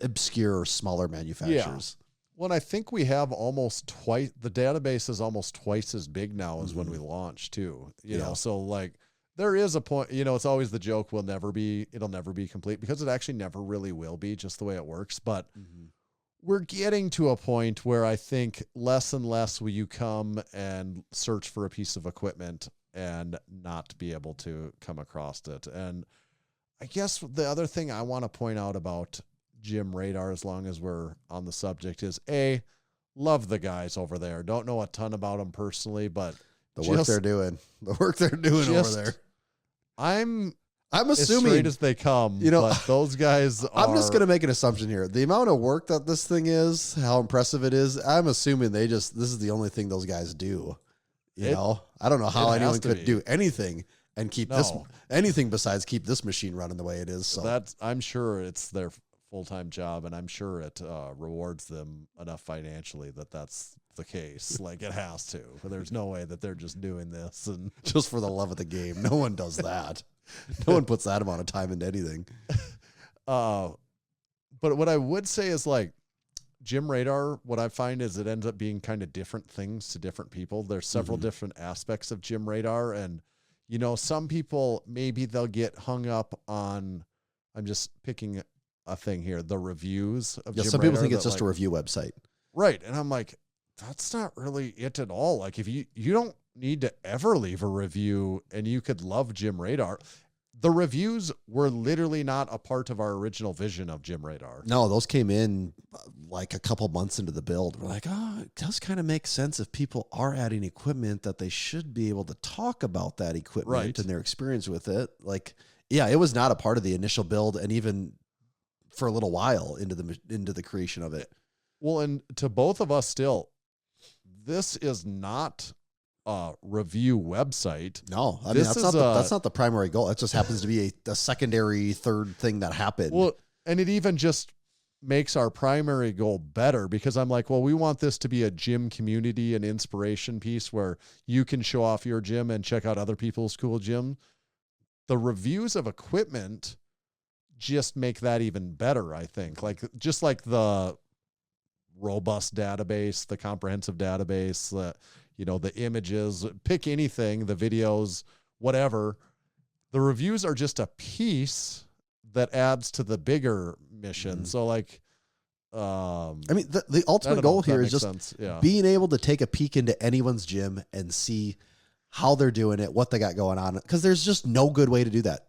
obscure, smaller manufacturers. Yeah. Well, I think we have almost twice, the database is almost twice as big now as when we launched too, you know? So like there is a point, you know, it's always the joke it'll never be complete, because it actually never really will be, just the way it works. But we're getting to a point where I think less and less will you come and search for a piece of equipment and not be able to come across it. And I guess the other thing I want to point out about Gym Radar, as long as we're on the subject, is love the guys over there. Don't know a ton about them personally, but the work they're doing over there. I'm assuming as straight as they come, you know, but those guys I'm just going to make an assumption here. The amount of work that this thing is, how impressive it is, I'm assuming this is the only thing those guys do. You know, I don't know how anyone could do anything and keep anything besides keep this machine running the way it is. So I'm sure it's their full-time job, and I'm sure it rewards them enough financially that's the case. Like it has to. There's no way that they're just doing this and just for the love of the game. No one does that. No one puts that amount of time into anything. But what I would say is, like, Gym Radar, what I find is it ends up being kind of different things to different people. There's several different aspects of Gym Radar, and you know, some people, maybe they'll get hung up on, I'm just picking a thing here, the reviews of Gym some Radar, people think it's just a review website. Right. And I'm like, that's not really it at all. Like, if you don't need to ever leave a review, and you could love Gym Radar. The reviews were literally not a part of our original vision of Gym Radar. No, those came in like a couple months into the build. We're like, it does kind of make sense if people are adding equipment that they should be able to talk about that equipment and their experience with it. Like, yeah, it was not a part of the initial build, and even for a little while into the creation of it. Well, and to both of us still, this is not a review website. No, I mean, that's not the primary goal. It just happens to be a secondary third thing that happened. Well, and it even just makes our primary goal better, because I'm like, well, we want this to be a gym community and inspiration piece where you can show off your gym and check out other people's cool gym. The reviews of equipment just make that even better, I think. Like, just like the robust database, the comprehensive database, you know, the images, pick anything, the videos, whatever. The reviews are just a piece that adds to the bigger mission. So, like, I mean, the ultimate goal here is just being able to take a peek into anyone's gym and see how they're doing it, what they got going on. Because there's just no good way to do that.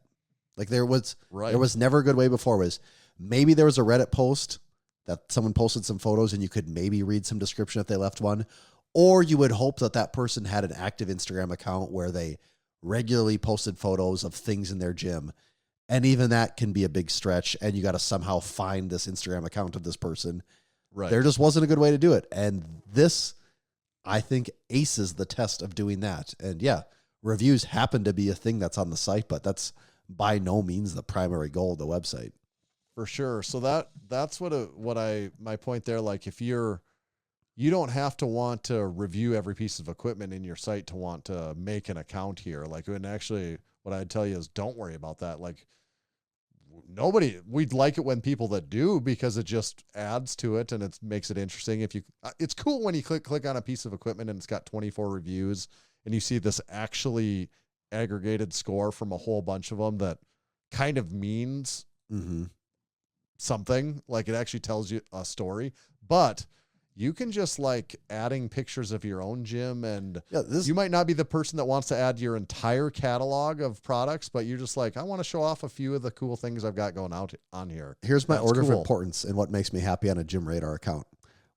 Like, there was never a good way before. Was maybe there was a Reddit post that someone posted some photos and you could maybe read some description if they left one. Or you would hope that person had an active Instagram account where they regularly posted photos of things in their gym. And even that can be a big stretch, and you got to somehow find this Instagram account of this person. Right. There just wasn't a good way to do it. And this, I think, aces the test of doing that. And yeah, reviews happen to be a thing that's on the site, but that's by no means the primary goal of the website. For sure. So that's my point there. Like, if you don't have to want to review every piece of equipment in your site to want to make an account here. Like, and actually what I'd tell you is don't worry about that. Like, we'd like it when people that do, because it just adds to it and it makes it interesting. If you, it's cool when you click on a piece of equipment and it's got 24 reviews and you see this actually aggregated score from a whole bunch of them that kind of means something. Like it actually tells you a story, but you can just like adding pictures of your own gym, and you might not be the person that wants to add your entire catalog of products, but you're just like, I want to show off a few of the cool things I've got going out on here. Here's my order of importance and what makes me happy on a Gym Radar account.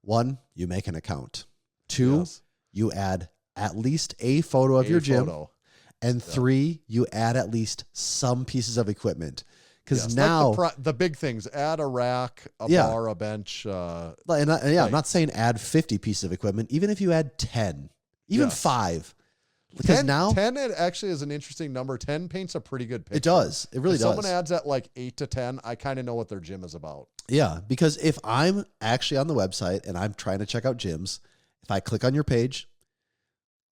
1, you make an account. 2, you add at least a photo of your gym. And 3, you add at least some pieces of equipment. Because now like the big things, add a rack, a bar, a bench. I'm not saying add 50 pieces of equipment. Even if you add 10, even 5, because 10 it actually is an interesting number. 10 paints a pretty good picture. It does. It really does. Someone adds at like 8 to 10, I kind of know what their gym is about. Yeah, because if I'm actually on the website and I'm trying to check out gyms, if I click on your page,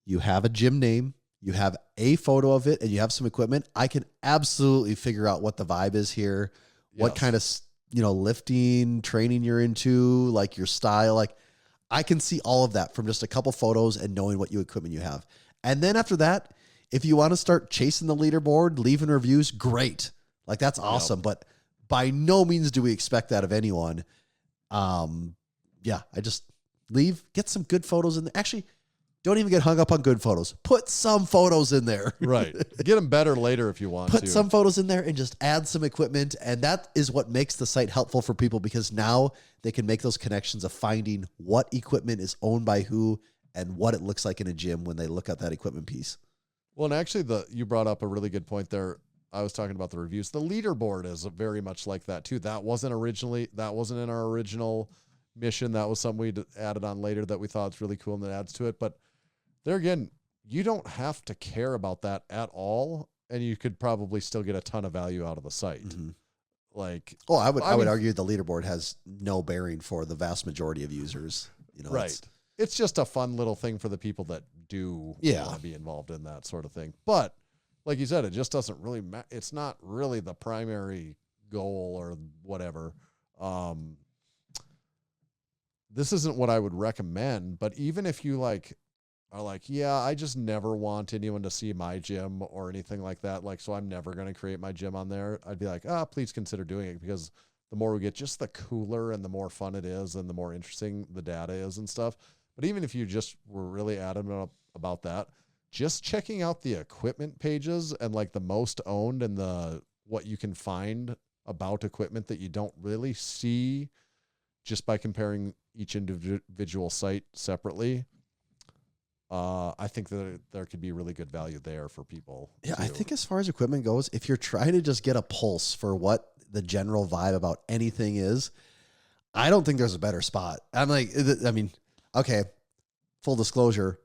you have a gym name, you have a photo of it, and you have some equipment, I can absolutely figure out what the vibe is here, what kind of, lifting, training you're into, like your style. Like I can see all of that from just a couple photos and knowing what equipment you have. And then after that, if you want to start chasing the leaderboard, leaving reviews, great. Like that's awesome. But by no means do we expect that of anyone. I just get some good photos in there. Actually, don't even get hung up on good photos. Put some photos in there. Right. Get them better later if you want to. Put some photos in there and just add some equipment. And that is what makes the site helpful for people, because now they can make those connections of finding what equipment is owned by who and what it looks like in a gym when they look at that equipment piece. Well, and actually you brought up a really good point there. I was talking about the reviews. The leaderboard is very much like that too. That wasn't in our original mission. That was something we added on later that we thought was really cool and that adds to it. But there again, you don't have to care about that at all, and you could probably still get a ton of value out of the site. Mm-hmm. Like, I would argue the leaderboard has no bearing for the vast majority of users. Right. It's just a fun little thing for the people that do want to be involved in that sort of thing. But like you said, it just doesn't really matter. It's not really the primary goal or whatever. This isn't what I would recommend, but even if you are like, I just never want anyone to see my gym or anything like that. Like, so I'm never going to create my gym on there. I'd be like, please consider doing it, because the more we get, just the cooler and the more fun it is and the more interesting the data is and stuff. But even if you just were really adamant about that, just checking out the equipment pages and like the most owned and what you can find about equipment that you don't really see just by comparing each individual site separately. I think that there could be really good value there for people. Yeah, I think as far as equipment goes, if you're trying to just get a pulse for what the general vibe about anything is, I don't think there's a better spot. Okay, full disclosure,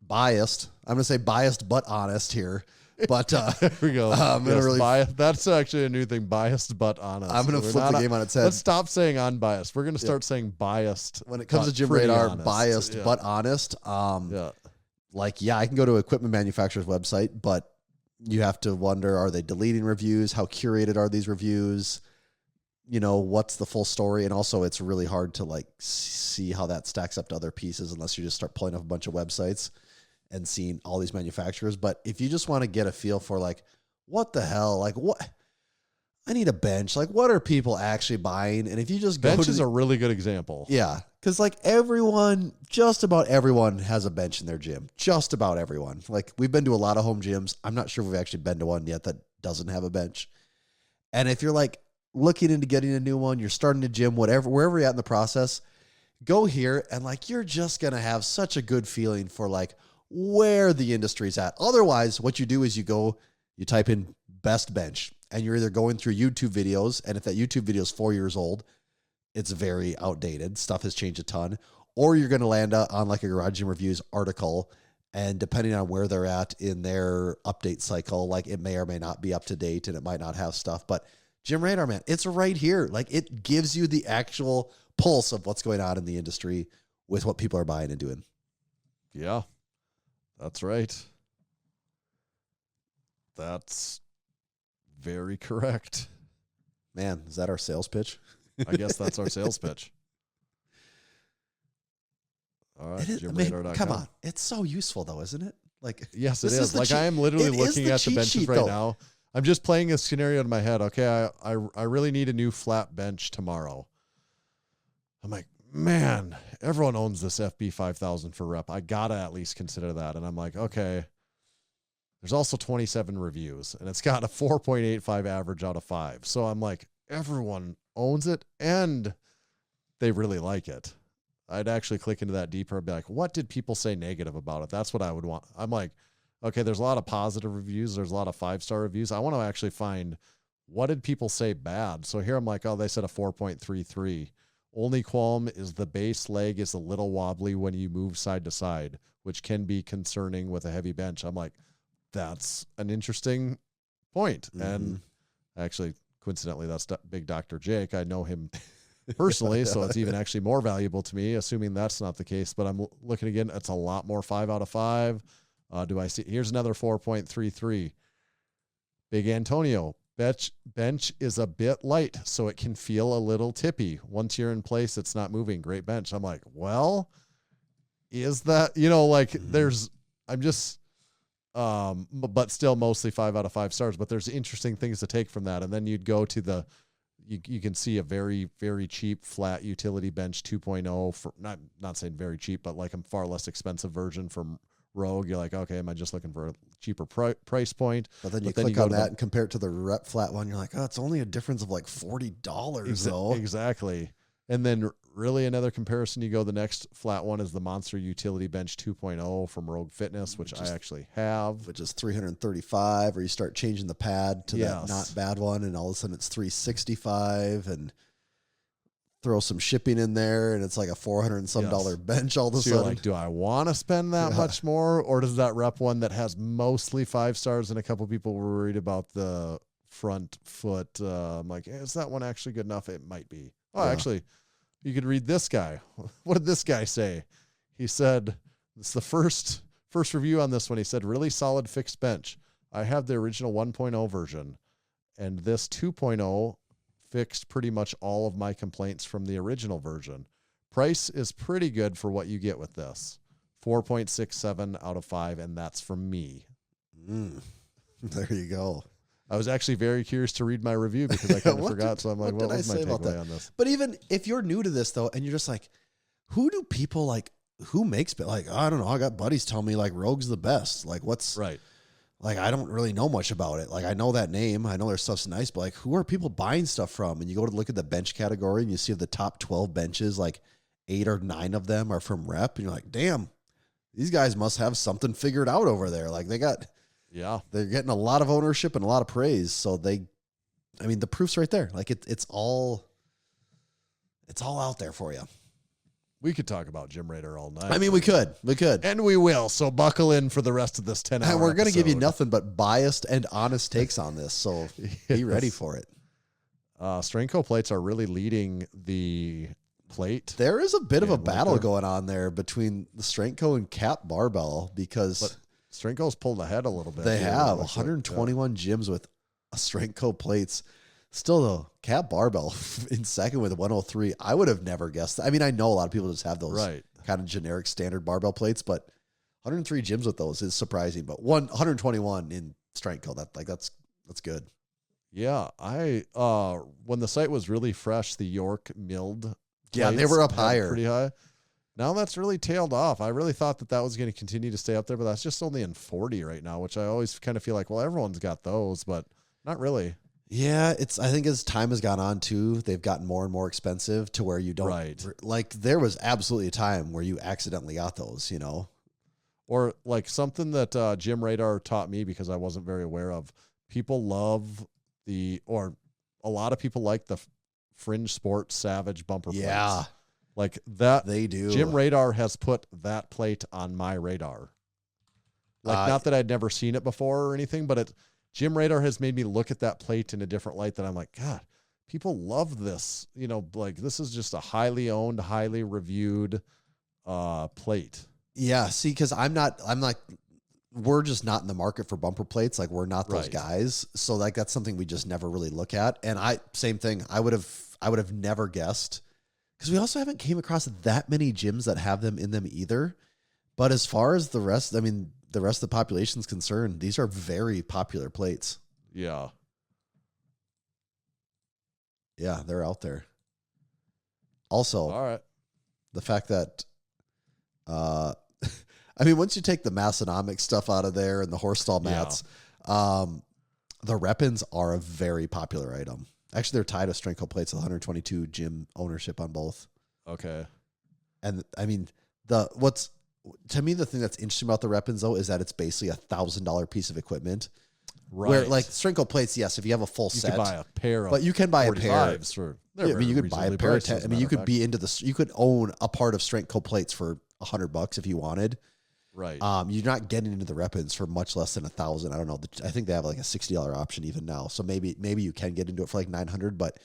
biased. I'm going to say biased but honest here. But there we go. That's actually a new thing, biased but honest. I'm going to flip the game on its head. Let's stop saying unbiased. We're going to start saying biased. When it comes to Gym Radar, biased but honest. I can go to equipment manufacturer's website, but you have to wonder, are they deleting reviews? How curated are these reviews? What's the full story? And also it's really hard to see how that stacks up to other pieces unless you just start pulling up a bunch of websites and seeing all these manufacturers. But if you just want to get a feel for what the hell, what I need a bench, what are people actually buying? And if you just go bench is a really good example. Yeah. Cause just about everyone has a bench in their gym. Just about everyone. We've been to a lot of home gyms. I'm not sure if we've actually been to one yet that doesn't have a bench. And if you're looking into getting a new one, you're starting a gym, wherever you're at in the process, go here and you're just going to have such a good feeling for where the industry's at. Otherwise, what you do is you type in best bench, and you're either going through YouTube videos, and if that YouTube video is 4 years old, it's very outdated. Stuff has changed a ton. Or you're going to land on a Garage Gym Reviews article, and depending on where they're at in their update cycle, it may or may not be up to date, and it might not have stuff. But Gym Radar, man, it's right here. It gives you the actual pulse of what's going on in the industry with what people are buying and doing. Yeah. That's right. That's very correct. Man, is that our sales pitch? I guess that's our sales pitch. All right, gymradar.com. Come on. It's so useful, though, isn't it? Like, yes, it is. Like, I am literally looking at the benches right now. I'm just playing a scenario in my head. Okay, I really need a new flat bench tomorrow. I'm like, man, everyone owns this FB 5000 for rep. I got to at least consider that. And I'm like, okay, there's also 27 reviews, and it's got a 4.85 average out of 5. So I'm like, everyone owns it, and they really like it. I'd actually click into that deeper and be like, what did people say negative about it? That's what I would want. I'm like, okay, there's a lot of positive reviews. There's a lot of 5-star reviews. I want to actually find what did people say bad. So here I'm like, oh, they said a 4.33. Only qualm is the base leg is a little wobbly when you move side to side, which can be concerning with a heavy bench. I'm like, that's an interesting point. Mm-hmm. And actually, coincidentally, that's Big Dr. Jake. I know him personally, so it's even actually more valuable to me, assuming that's not the case. But I'm looking again, it's a lot more 5 out of 5. Do I see? Here's another 4.33. Big Antonio, bench is a bit light, so it can feel a little tippy. Once you're in place, it's not moving. Great bench. I'm like, well, is that, I'm just, but still mostly 5 out of 5 stars. But there's interesting things to take from that. And then you'd go to you can see a very, very cheap flat utility bench 2.0 for not saying very cheap, but like a far less expensive version from Rogue. You're like, okay, am I just looking for a cheaper price point? But then you click on that and compare it to the rep flat one. You're like, oh, it's only a difference of like $40 though. Exactly. And then really another comparison, you go, the next flat one is the Monster Utility Bench 2.0 from Rogue Fitness, which I actually have. Which is $335, or you start changing the pad to that not bad one, and all of a sudden it's $365, and throw some shipping in there, and it's like a $400 and some dollar bench all of a sudden. You're like, do I want to spend that much more, or does that rep one that has mostly 5 stars and a couple people were worried about the front foot? I'm like, is that one actually good enough? It might be. Oh, actually, you could read this guy. What did this guy say? He said, it's the first review on this one. He said, really solid fixed bench. I have the original 1.0 version, and this 2.0 fixed pretty much all of my complaints from the original version. Price is pretty good for what you get with this. 4.67 out of 5, and that's from me. There you go. I was actually very curious to read my review because I kind of forgot. So I'm like, what was my takeaway on this? But even if you're new to this though, and you're just like, who do people like, who makes, like, I don't know. I got buddies tell me like Rogue's the best. Like what's right. Like, I don't really know much about it. Like, I know that name. I know their stuff's nice, but like, who are people buying stuff from? And you go to look at the bench category and you see the top 12 benches, like 8 or 9 of them are from rep. And you're like, damn, these guys must have something figured out over there. Like they're getting a lot of ownership and a lot of praise. So the proof's right there. Like it's all out there for you. We could talk about GymRadar all night. I mean, we could. And we will. So buckle in for the rest of this 10 hour We're going to give you nothing but biased and honest takes on this. So be ready for it. Strengco plates are really leading the plate. There is a bit of a battle going on there between the Strengco and Cap Barbell because Strengco's pulled ahead a little bit. They have 121 gyms with Strengco plates. Still, though, Cap Barbell in second with 103. I would have never guessed that. I mean, I know a lot of people just have those kind of generic standard barbell plates, but 103 gyms with those is surprising. But 121 in Strengco, that's good. Yeah, when the site was really fresh, the York milled plates they were up higher, pretty high. Now that's really tailed off. I really thought that was going to continue to stay up there, but that's just only in 40 right now, which I always kind of feel like, well, everyone's got those, but not really. Yeah, I think as time has gone on too, they've gotten more and more expensive to where you don't like. There was absolutely a time where you accidentally got those, or like something that GymRadar taught me because I wasn't very aware of. People love a lot of people like the Fringe Sport Savage bumper plates. Yeah, like that they do. GymRadar has put that plate on my radar. Like not that I'd never seen it before or anything, but GymRadar has made me look at that plate in a different light that I'm like, God, people love this. Like this is just a highly owned, highly reviewed plate. Yeah, see, because I'm like we're just not in the market for bumper plates. Like we're not those Right. guys. So like that's something we just never really look at. And same thing. I would have never guessed, because we also haven't came across that many gyms that have them in them either. But as far as the rest, I mean, the rest of the population is concerned, these are very popular plates. Yeah. Yeah, they're out there. Also, All right. the fact that, I mean, once you take the Massenomics stuff out of there and the horse stall mats, the rep-ins are a very popular item. Actually, they're tied with strength plates, 122 gym ownership on both. Okay. And I mean, to me, the thing that's interesting about the rep-ins though is that it's basically $1,000 piece of equipment. Right. Where like strength plates, yes, if you have a full you set, could buy a pair of but you can buy a pair. 45s for. Yeah, I mean, you could buy a pair of 10. I mean, you could be into this. You could own a part of strength plates for $100 if you wanted. Right. You're not getting into the rep-ins for much less than $1,000. I don't know. I think they have like a $60 option even now. So maybe you can get into it for like $900, but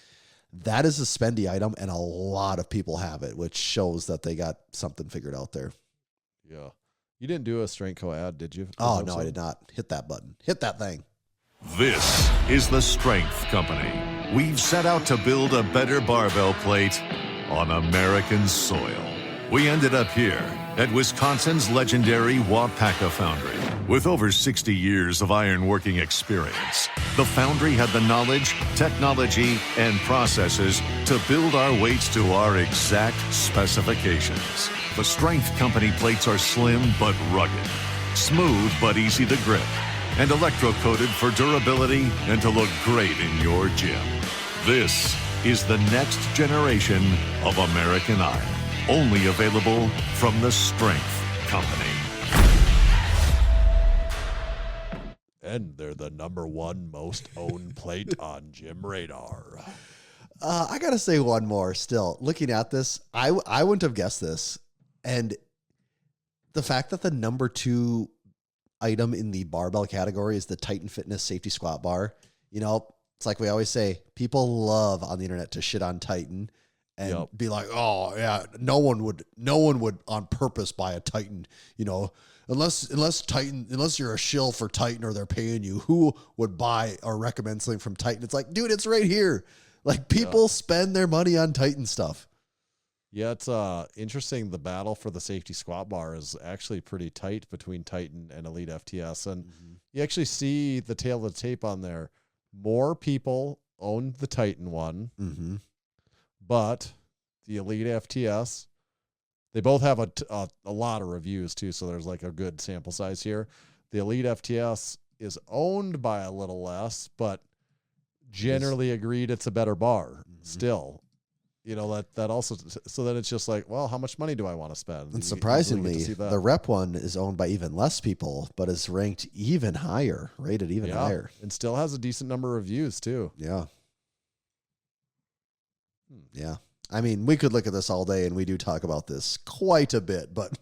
that is a spendy item, and a lot of people have it, which shows that they got something figured out there. Yeah. You didn't do a strength co ad, did you? Oh no, I did not. Hit that button. Hit that thing. This is the Strength Company. We've set out to build a better barbell plate on American soil. We ended up here at Wisconsin's legendary Wapaka Foundry. With over 60 years of ironworking experience, the foundry had the knowledge, technology, and processes to build our weights to our exact specifications. The Strength Company plates are slim but rugged, smooth but easy to grip, and electro-coated for durability and to look great in your gym. This is the next generation of American iron. Only available from the Strength Company. And they're the #1 most owned plate on Gym Radar. I got to say one more still. Looking at this, I wouldn't have guessed this. And the fact that the #2 item in the barbell category is the Titan Fitness Safety Squat Bar. You know, it's like we always say, people love on the internet to shit on Titan and be like, oh yeah, no one would on purpose buy a Titan, you know, unless you're a shill for Titan or they're paying you, who would buy or recommend something from Titan? It's like, dude, it's right here. Like people spend their money on Titan stuff. Yeah, it's interesting. The battle for the safety squat bar is actually pretty tight between Titan and EliteFTS. And you actually see the tail of the tape on there. More people own the Titan one, but the EliteFTS, they both have a lot of reviews too. So there's like a good sample size here. The EliteFTS is owned by a little less, but generally agreed it's a better bar still. You know, that also, so then it's just like, well, how much money do I want to spend? And surprisingly, the rep one is owned by even less people, but is ranked even higher, rated even higher. And still has a decent number of views too. Yeah. Yeah. I mean, we could look at this all day, and we do talk about this quite a bit, but.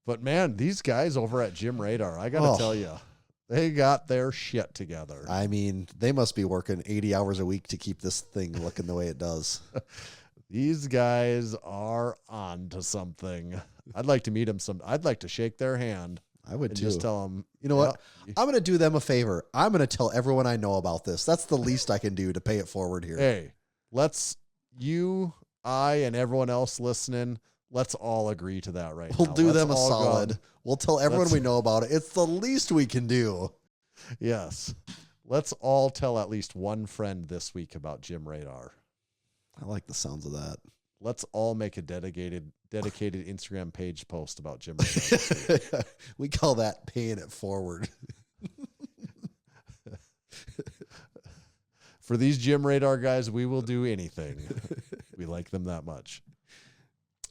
But man, these guys over at Gym Radar, I got to tell you, they got their shit together. I mean, they must be working 80 hours a week to keep this thing looking the way it does. These guys are on to something. I'd like to meet them I'd like to shake their hand. I would too. Just tell them, you know what? I'm going to do them a favor. I'm going to tell everyone I know about this. That's the least I can do to pay it forward here. Hey, I, and everyone else listening, let's all agree to that right now. We'll do them a solid. We'll tell everyone we know about it. It's the least we can do. Yes. Let's all tell at least one friend this week about Gym Radar. I like the sounds of that. Let's all make a dedicated Instagram page post about Gym Radar. We call that paying it forward. For these Gym Radar guys, we will do anything. We like them that much.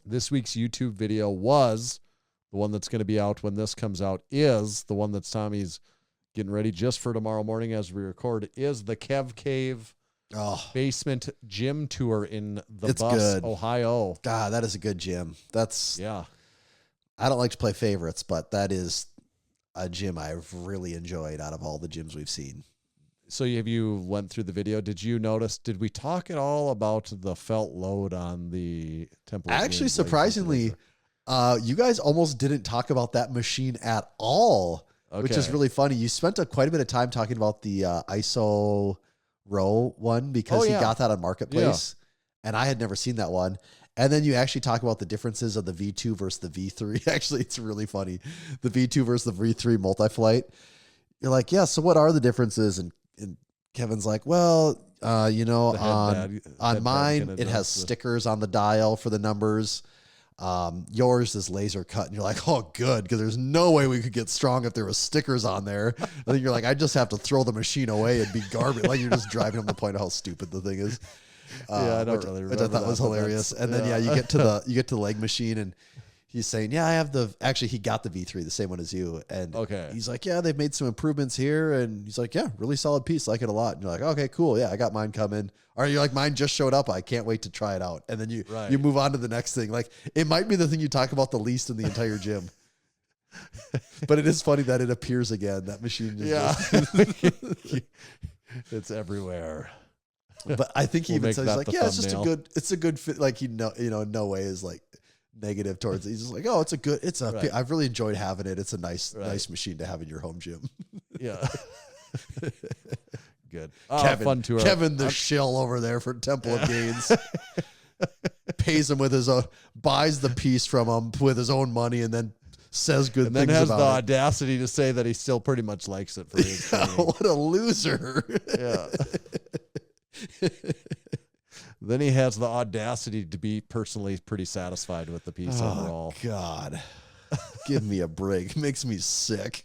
This week's YouTube video was the one that's going to be out when this comes out, is the one that Tommy's getting ready just for tomorrow morning as we record, is the Kev Cave basement gym tour in the Bus, Ohio. God, that is a good gym. Yeah. I don't like to play favorites, but that is a gym I've really enjoyed out of all the gyms we've seen. So have you went through the video? Did you notice, did we talk at all about the felt load on the Temple? Actually, surprisingly, you guys almost didn't talk about that machine at all. which is really funny. You spent quite a bit of time talking about the ISO row one because he got that on Marketplace, and I had never seen that one. And then you actually talk about the differences of the V2 versus the V3. Actually, it's really funny. The V2 versus the V3 multi-flight. You're like, yeah, so what are the differences? And Kevin's like, well, on mine, it has stickers on the dial for the numbers. Yours is laser cut. And you're like, oh, good, because there's no way we could get strong if there was stickers on there. And then you're like, I just have to throw the machine away and be garbage. Like you're just driving home the point of how stupid the thing is. I don't really remember. Which I thought was hilarious. And then you get to the leg machine, and he's saying, yeah, I have he got the V3, the same one as you. And he's like, yeah, they've made some improvements here. And he's like, yeah, really solid piece. Like it a lot. And you're like, okay, cool. Yeah, I got mine coming. Or you're like, mine just showed up. I can't wait to try it out. And then you move on to the next thing. Like it might be the thing you talk about the least in the entire gym. But it is funny that it appears again. That machine. It's everywhere. But I think he even says like, yeah, it's just it's a good fit. Like he no way is like negative towards it. He's just like, oh, I've really enjoyed having it. It's a nice machine to have in your home gym. Yeah. Good. Fun tour. Kevin the shill over there for Temple of Gains pays him with his own, buys the piece from him with his own money, and then says good things about it. And then has the audacity to say that he still pretty much likes it for his training. What a loser. Yeah. Then he has the audacity to be personally pretty satified with the piece overall. God, give me a break. Makes me sick.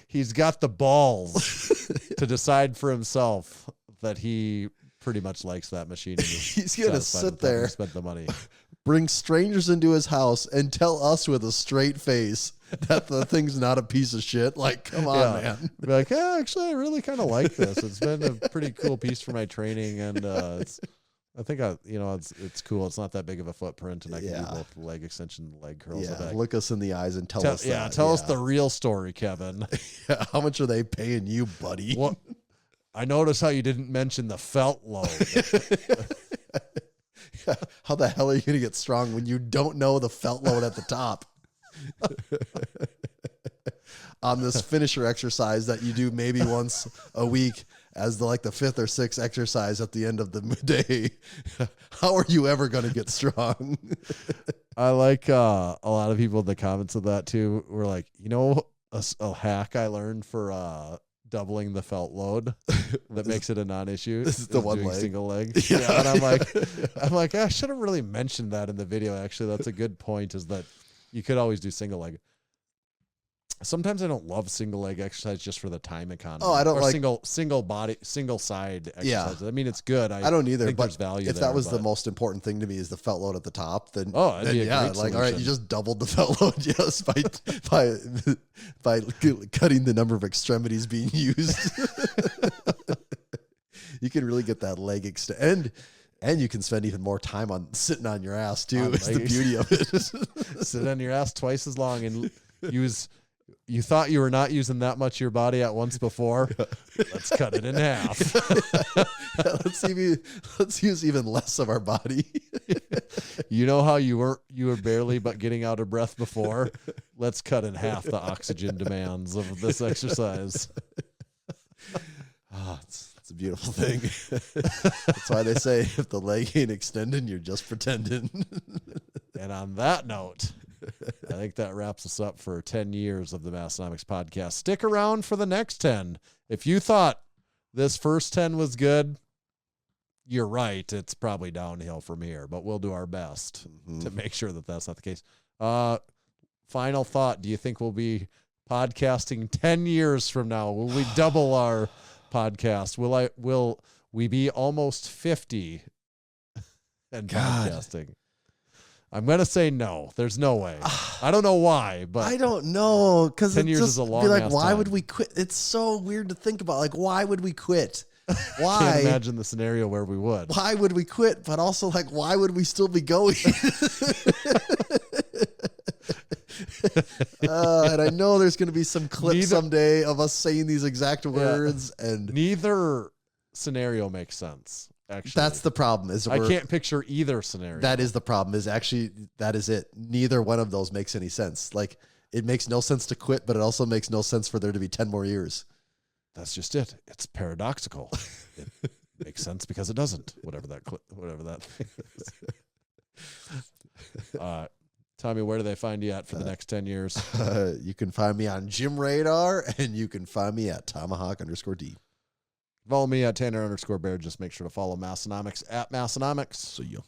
He's got the balls to decide for himself that he pretty much likes that machine. He's going to sit there and spend the money. Bring strangers into his house and tell us with a straight face that the thing's not a piece of shit. Like, come on, man. Be like, yeah, actually, I really kind of like this. It's been a pretty cool piece for my training, and it's cool. It's not that big of a footprint, and I can do both leg extension, leg curls. Yeah, look us in the eyes and tell us that. Yeah, tell us the real story, Kevin. How much are they paying you, buddy? Well, I noticed how you didn't mention the felt load. How the hell are you going to get strong when you don't know the felt load at the top? On this finisher exercise that you do maybe once a week as the fifth or sixth exercise at the end of the day. How are you ever going to get strong? I like a lot of people in the comments of that too were like, a hack I learned for doubling the felt load that makes it a non-issue. This is the one leg. Single leg. Yeah. And I'm like, I should have really mentioned that in the video. Actually, that's a good point, is that you could always do single leg. Sometimes I don't love single leg exercise just for the time economy. Oh, I don't like single body, single side exercise. I mean, it's good. I don't either. Think but there's value if there, that was the most important thing to me is the felt load at the top, then be a great all right, you just doubled the felt load just by cutting the number of extremities being used. You can really get that leg extend. And you can spend even more time on sitting on your ass too. It's the beauty of it. Sit on your ass twice as long and use. You thought you were not using that much of your body at once before. Let's cut it in half. Let's use even less of our body. You know how you were barely but getting out of breath before? Let's cut in half the oxygen demands of this exercise. It's a beautiful thing. That's why they say if the leg ain't extending, you're just pretending. And on that note, I think that wraps us up for 10 years of the Massenomics Podcast. Stick around for the next 10. If you thought this first 10 was good, you're right. It's probably downhill from here, but we'll do our best to make sure that that's not the case. Final thought. Do you think we'll be podcasting 10 years from now? Will we double our podcast? Will we be almost 50 and podcasting? I'm going to say no. There's no way. I don't know why, but I don't know, because 10 years is a long time. Why would we quit? It's so weird to think about. Like, why would we quit? Why? I can't imagine the scenario where we would. Why would we quit? But also, like, why would we still be going? And I know there's going to be some clip someday of us saying these exact words. And neither scenario makes sense. Actually, That's the problem. I can't picture either scenario. That is the problem. That is it. Neither one of those makes any sense. Like, it makes no sense to quit, but it also makes no sense for there to be 10 more years. That's just it. It's paradoxical. It makes sense because it doesn't. Whatever that thing is. Tommy, where do they find you at for the next 10 years? You can find me on Gym Radar, and you can find me at Tomahawk_D. Follow me at Tanner_Baird. Just make sure to follow Massenomics at Massenomics. See ya.